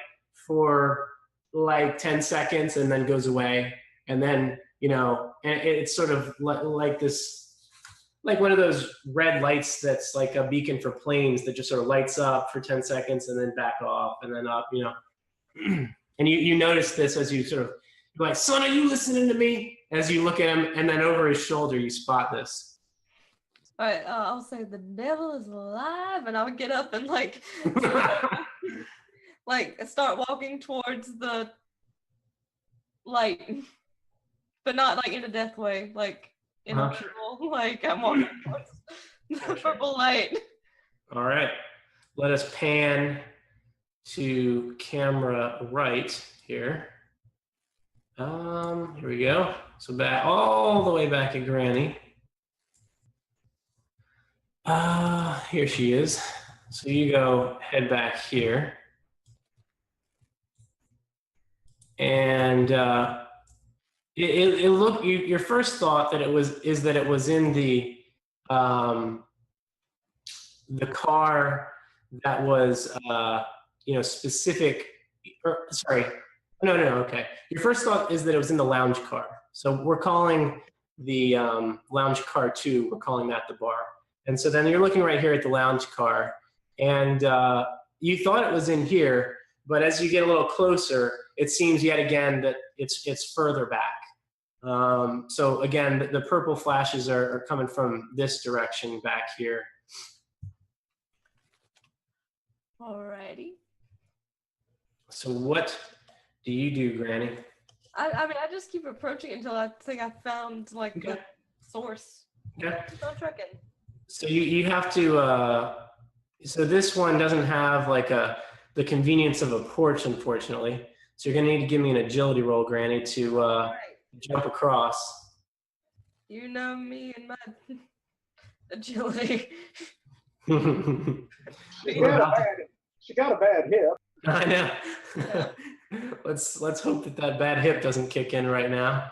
for like 10 seconds and then goes away. And then, and it's sort of like this, like one of those red lights that's like a beacon for planes that just sort of lights up for 10 seconds and then back off and then up, And you notice this as you sort of, you're like, son, are you listening to me? As you look at him, and then over his shoulder, you spot this. All right, I'll say the devil is alive, and I'll get up and like start walking towards the light, but not like in a death way, like in a purple, like I'm walking towards the purple light. All right, let us pan to camera right here. Here we go. So back all the way back at Granny. Here she is. So you go head back here. And it looked, your first thought that it was in the car that was specific, or sorry. No, okay. Your first thought is that it was in the lounge car. So we're calling the lounge car 2, we're calling that the bar. And so then you're looking right here at the lounge car, and you thought it was in here, but as you get a little closer, it seems yet again that it's further back. So again, the purple flashes are coming from this direction back here. Alrighty. So what do you do, Granny? I mean, I just keep approaching it until I think I found like the source. Okay. Keep on trucking. So you have to. So this one doesn't have like the convenience of a porch, unfortunately. So you're gonna need to give me an agility roll, Granny, to jump across. You know me and my agility. She got a bad hip. I know. Let's hope that bad hip doesn't kick in right now.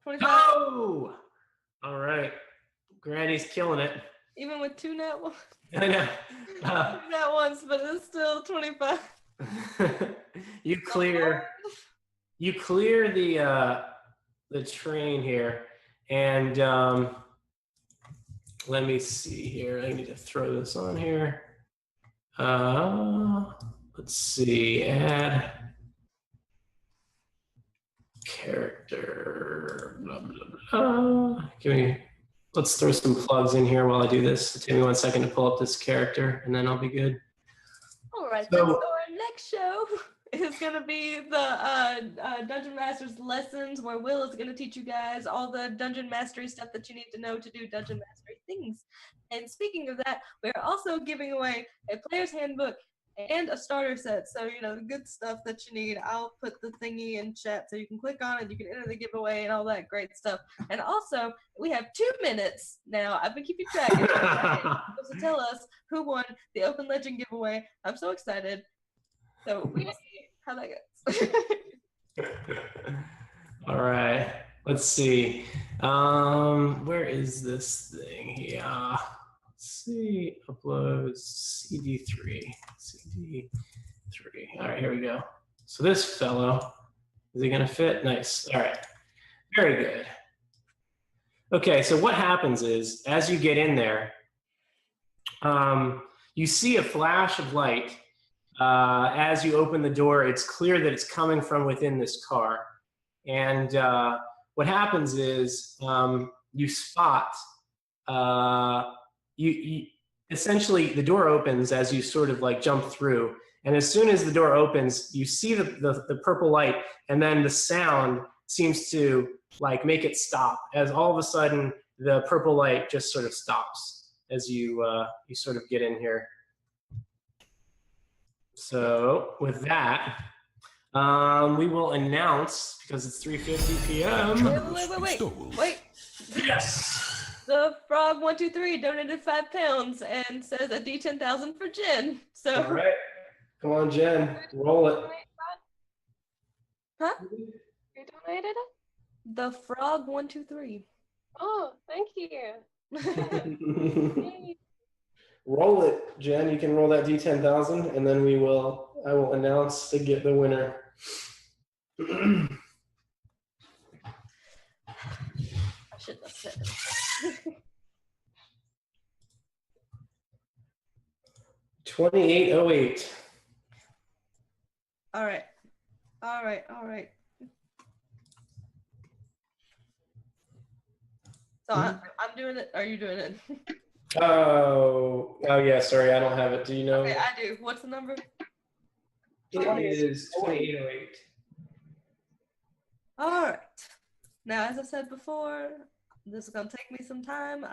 25. Oh! All right. Granny's killing it. Even with 2 nat ones. I know. 2 nat ones, but it's still 25. You clear the train here, and let me see here. I need to throw this on here. Let's see. Add character. Blah, blah, blah. Let's throw some plugs in here while I do this. Take me 1 second to pull up this character, and then I'll be good. All right. So our next show is going to be the Dungeon Master's lessons, where Will is going to teach you guys all the Dungeon Mastery stuff that you need to know to do Dungeon Mastery things. And speaking of that, we're also giving away a player's handbook and a starter set. So, the good stuff that you need. I'll put the thingy in chat so you can click on it, you can enter the giveaway and all that great stuff. And also, we have 2 minutes now. I've been keeping track. You're supposed to tell us who won the Open Legend giveaway. I'm so excited. So we will see how that goes. All right. Let's see. Where is this thing here? Let's see. Uploads CD3. All right, here we go. So this fellow, is he gonna fit? Nice. All right. Very good. Okay, so what happens is, as you get in there, you see a flash of light. As you open the door, it's clear that it's coming from within this car. And what happens is you spot, you essentially, the door opens as you sort of like jump through. And as soon as the door opens, you see the purple light, and then the sound seems to like make it stop, as all of a sudden the purple light just sort of stops as you you sort of get in here. So with that, we will announce, because it's 3:50 p.m. Wait. Yes. The Frog 123 donated £5 and says a D10,000 for Jen. So. All right. Come on, Jen. Roll it. Huh? You donated it? The Frog 123. Oh, thank you. Roll it, Jen. You can roll that D10,000, and then I will announce the winner. I shouldn't have said it. 2808. All right. So I'm doing it. Are you doing it? Oh yeah. Sorry, I don't have it. Do you know? Okay, I do. What's the number? It is 2808. All right. Now, as I said before, this is gonna take me some time.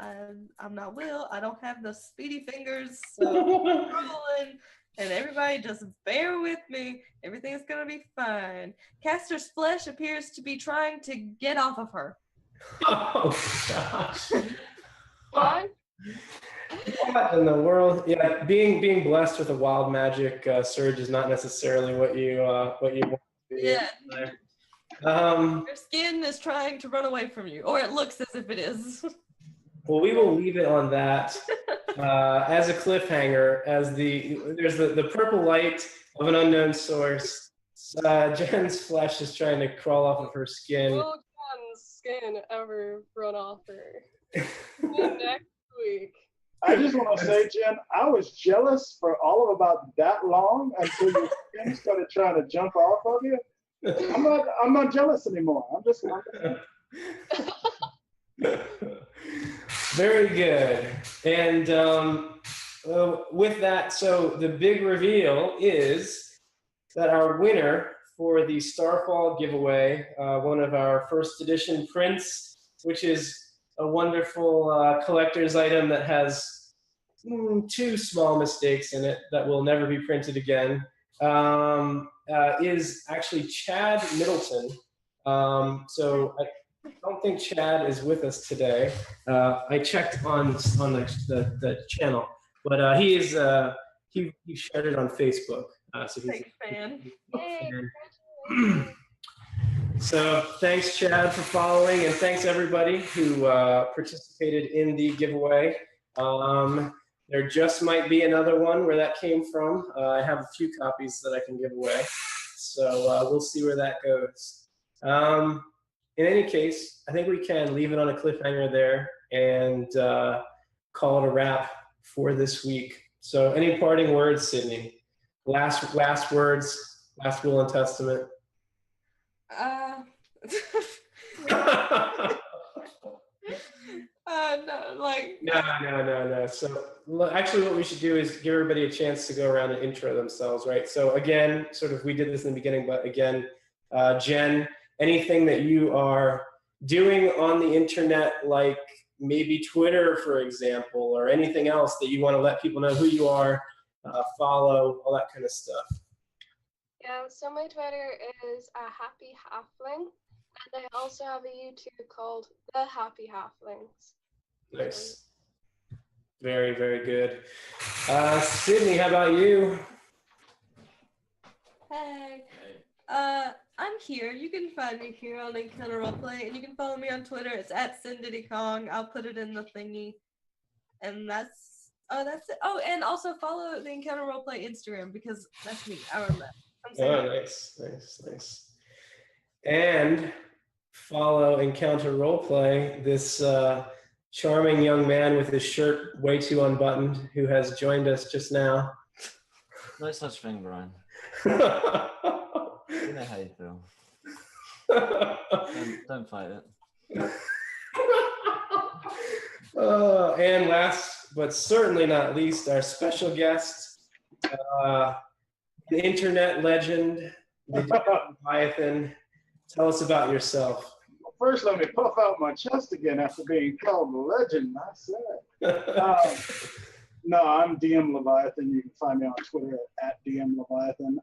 I'm not Will. I don't have the speedy fingers, so I'm rolling. And everybody, just bear with me. Everything's gonna be fine. Caster's flesh appears to be trying to get off of her. Oh gosh. What? What in the world? Yeah, being blessed with a wild magic surge is not necessarily what you want to be. Yeah. Your Your skin is trying to run away from you, or it looks as if it is. Well, we will leave it on that as a cliffhanger. As there's the purple light of an unknown source. Jen's flesh is trying to crawl off of her skin. Will Jen's skin ever run off her? Next week. I just want to say, Jen, I was jealous for all of about that long until your skin started trying to jump off of you. I'm not jealous anymore. I'm just Very good. And with that, so the big reveal is that our winner for the Starfall giveaway, one of our first edition prints, which is a wonderful collector's item that has 2 small mistakes in it that will never be printed again, is actually Chad Middleton. So I don't think Chad is with us today. I checked on the channel, but he shared it on Facebook. So he's Big fan. Yay, fan. So thanks, Chad, for following, and thanks everybody who participated in the giveaway. There just might be another one where that came from. I have a few copies that I can give away, so we'll see where that goes. In any case, I think we can leave it on a cliffhanger there and call it a wrap for this week. So any parting words, Sydney? Last words, last will and testament. No. So actually what we should do is give everybody a chance to go around and intro themselves, right? So again, sort of we did this in the beginning, but again, Jen, anything that you are doing on the internet, like maybe Twitter, for example, or anything else that you want to let people know who you are, follow, all that kind of stuff. Yeah, so my Twitter is a Happy Halfling, and I also have a YouTube called The Happy Halflings. Nice. Very, very good. Sydney, how about you? Hey. I'm here. You can find me here on Encounter Roleplay, and you can follow me on Twitter. It's @SinDiddyKong. I'll put it in the thingy. And that's it. Oh, and also follow the Encounter Roleplay Instagram, because that's me. I remember that. Oh, nice. And follow Encounter Roleplay, this charming young man with his shirt way too unbuttoned who has joined us just now. No such thing, Brian. You know how you feel. Don't fight it. And last but certainly not least, our special guest, the internet legend, the Leviathan. Tell us about yourself. first let me puff out my chest again after being called a legend. I said. No, I'm DM Leviathan. You can find me on Twitter at DM Leviathan.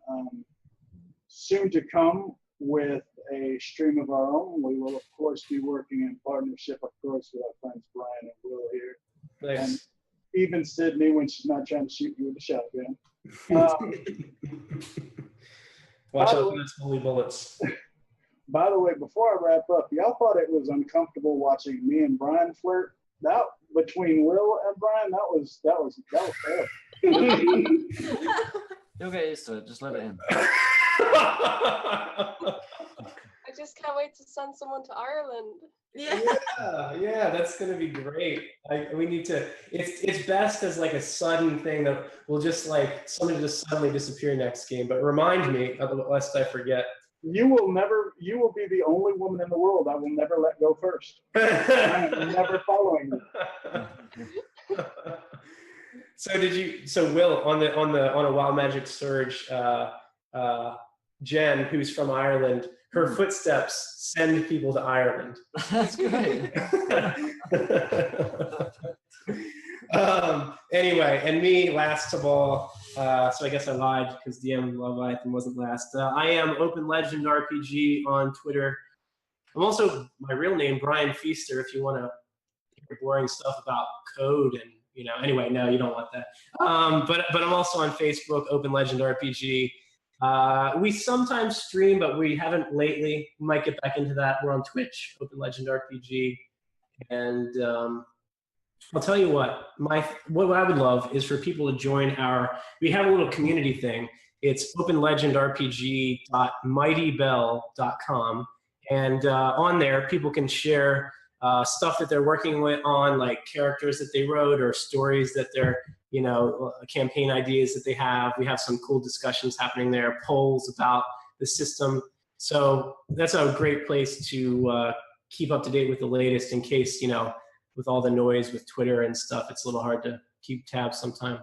Soon to come with a stream of our own. We will, of course, be working in partnership, of course, with our friends Brian and Will here. Nice. And even Sydney when she's not trying to shoot you with a shotgun. Watch out for those holy bullets. By the way, before I wrap up, y'all thought it was uncomfortable watching me and Brian flirt? That between Will and Brian, that was terrible. You'll get used to it. Just let it in. I just can't wait to send someone to Ireland. Yeah, that's gonna be great. We need to. It's best as like a sudden thing that will just like somebody just suddenly disappear next game. But remind me, lest I forget. You will be the only woman in the world I will never let go first. I am never following you. So Will, on a Wild Magic Surge, Jen, who's from Ireland, her footsteps send people to Ireland. That's great. Anyway, and me last of all, so I guess I lied because DM Leviathan wasn't last. I am Open Legend RPG on Twitter. I'm also my real name, Brian Feaster, if you want to hear boring stuff about code and, anyway, no, you don't want that. But I'm also on Facebook, Open Legend RPG. We sometimes stream, but we haven't lately. We might get back into that. We're on Twitch, Open Legend RPG. And I'll tell you what I would love is for people to join we have a little community thing. It's openlegendrpg.mightybell.com. And on there, people can share stuff that they're working on, like characters that they wrote or stories that they're, campaign ideas that they have. We have some cool discussions happening there, polls about the system. So that's a great place to keep up to date with the latest in case, with all the noise with Twitter and stuff, it's a little hard to keep tabs sometime.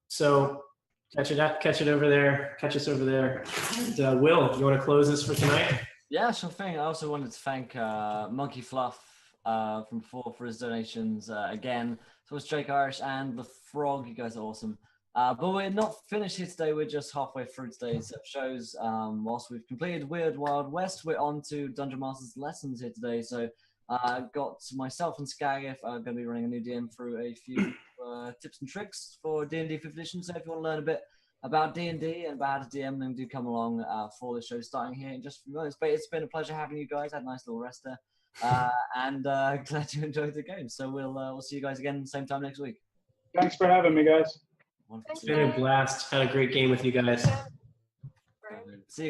So catch it over there. Catch us over there. And, Will, you want to close this for tonight? Yeah, sure thing. I also wanted to thank Monkey Fluff from before for his donations again. So it's Jake Irish and the Frog. You guys are awesome. But we're not finished here today. We're just halfway through today's shows. Whilst we've completed Weird Wild West, we're on to Dungeon Master's lessons here today. So got myself and Skagif are going to be running a new DM through a few tips and tricks for D&D 5th edition. So if you want to learn a bit about D&D and about how to DM, then do come along for the show starting here in just a few moments. But it's been a pleasure having you guys. Had a nice little rest there. And glad you enjoyed the game. So we'll see you guys again same time next week. Thanks for having me, guys. It's been a blast. Had a great game with you guys. Yeah. Right. See you guys.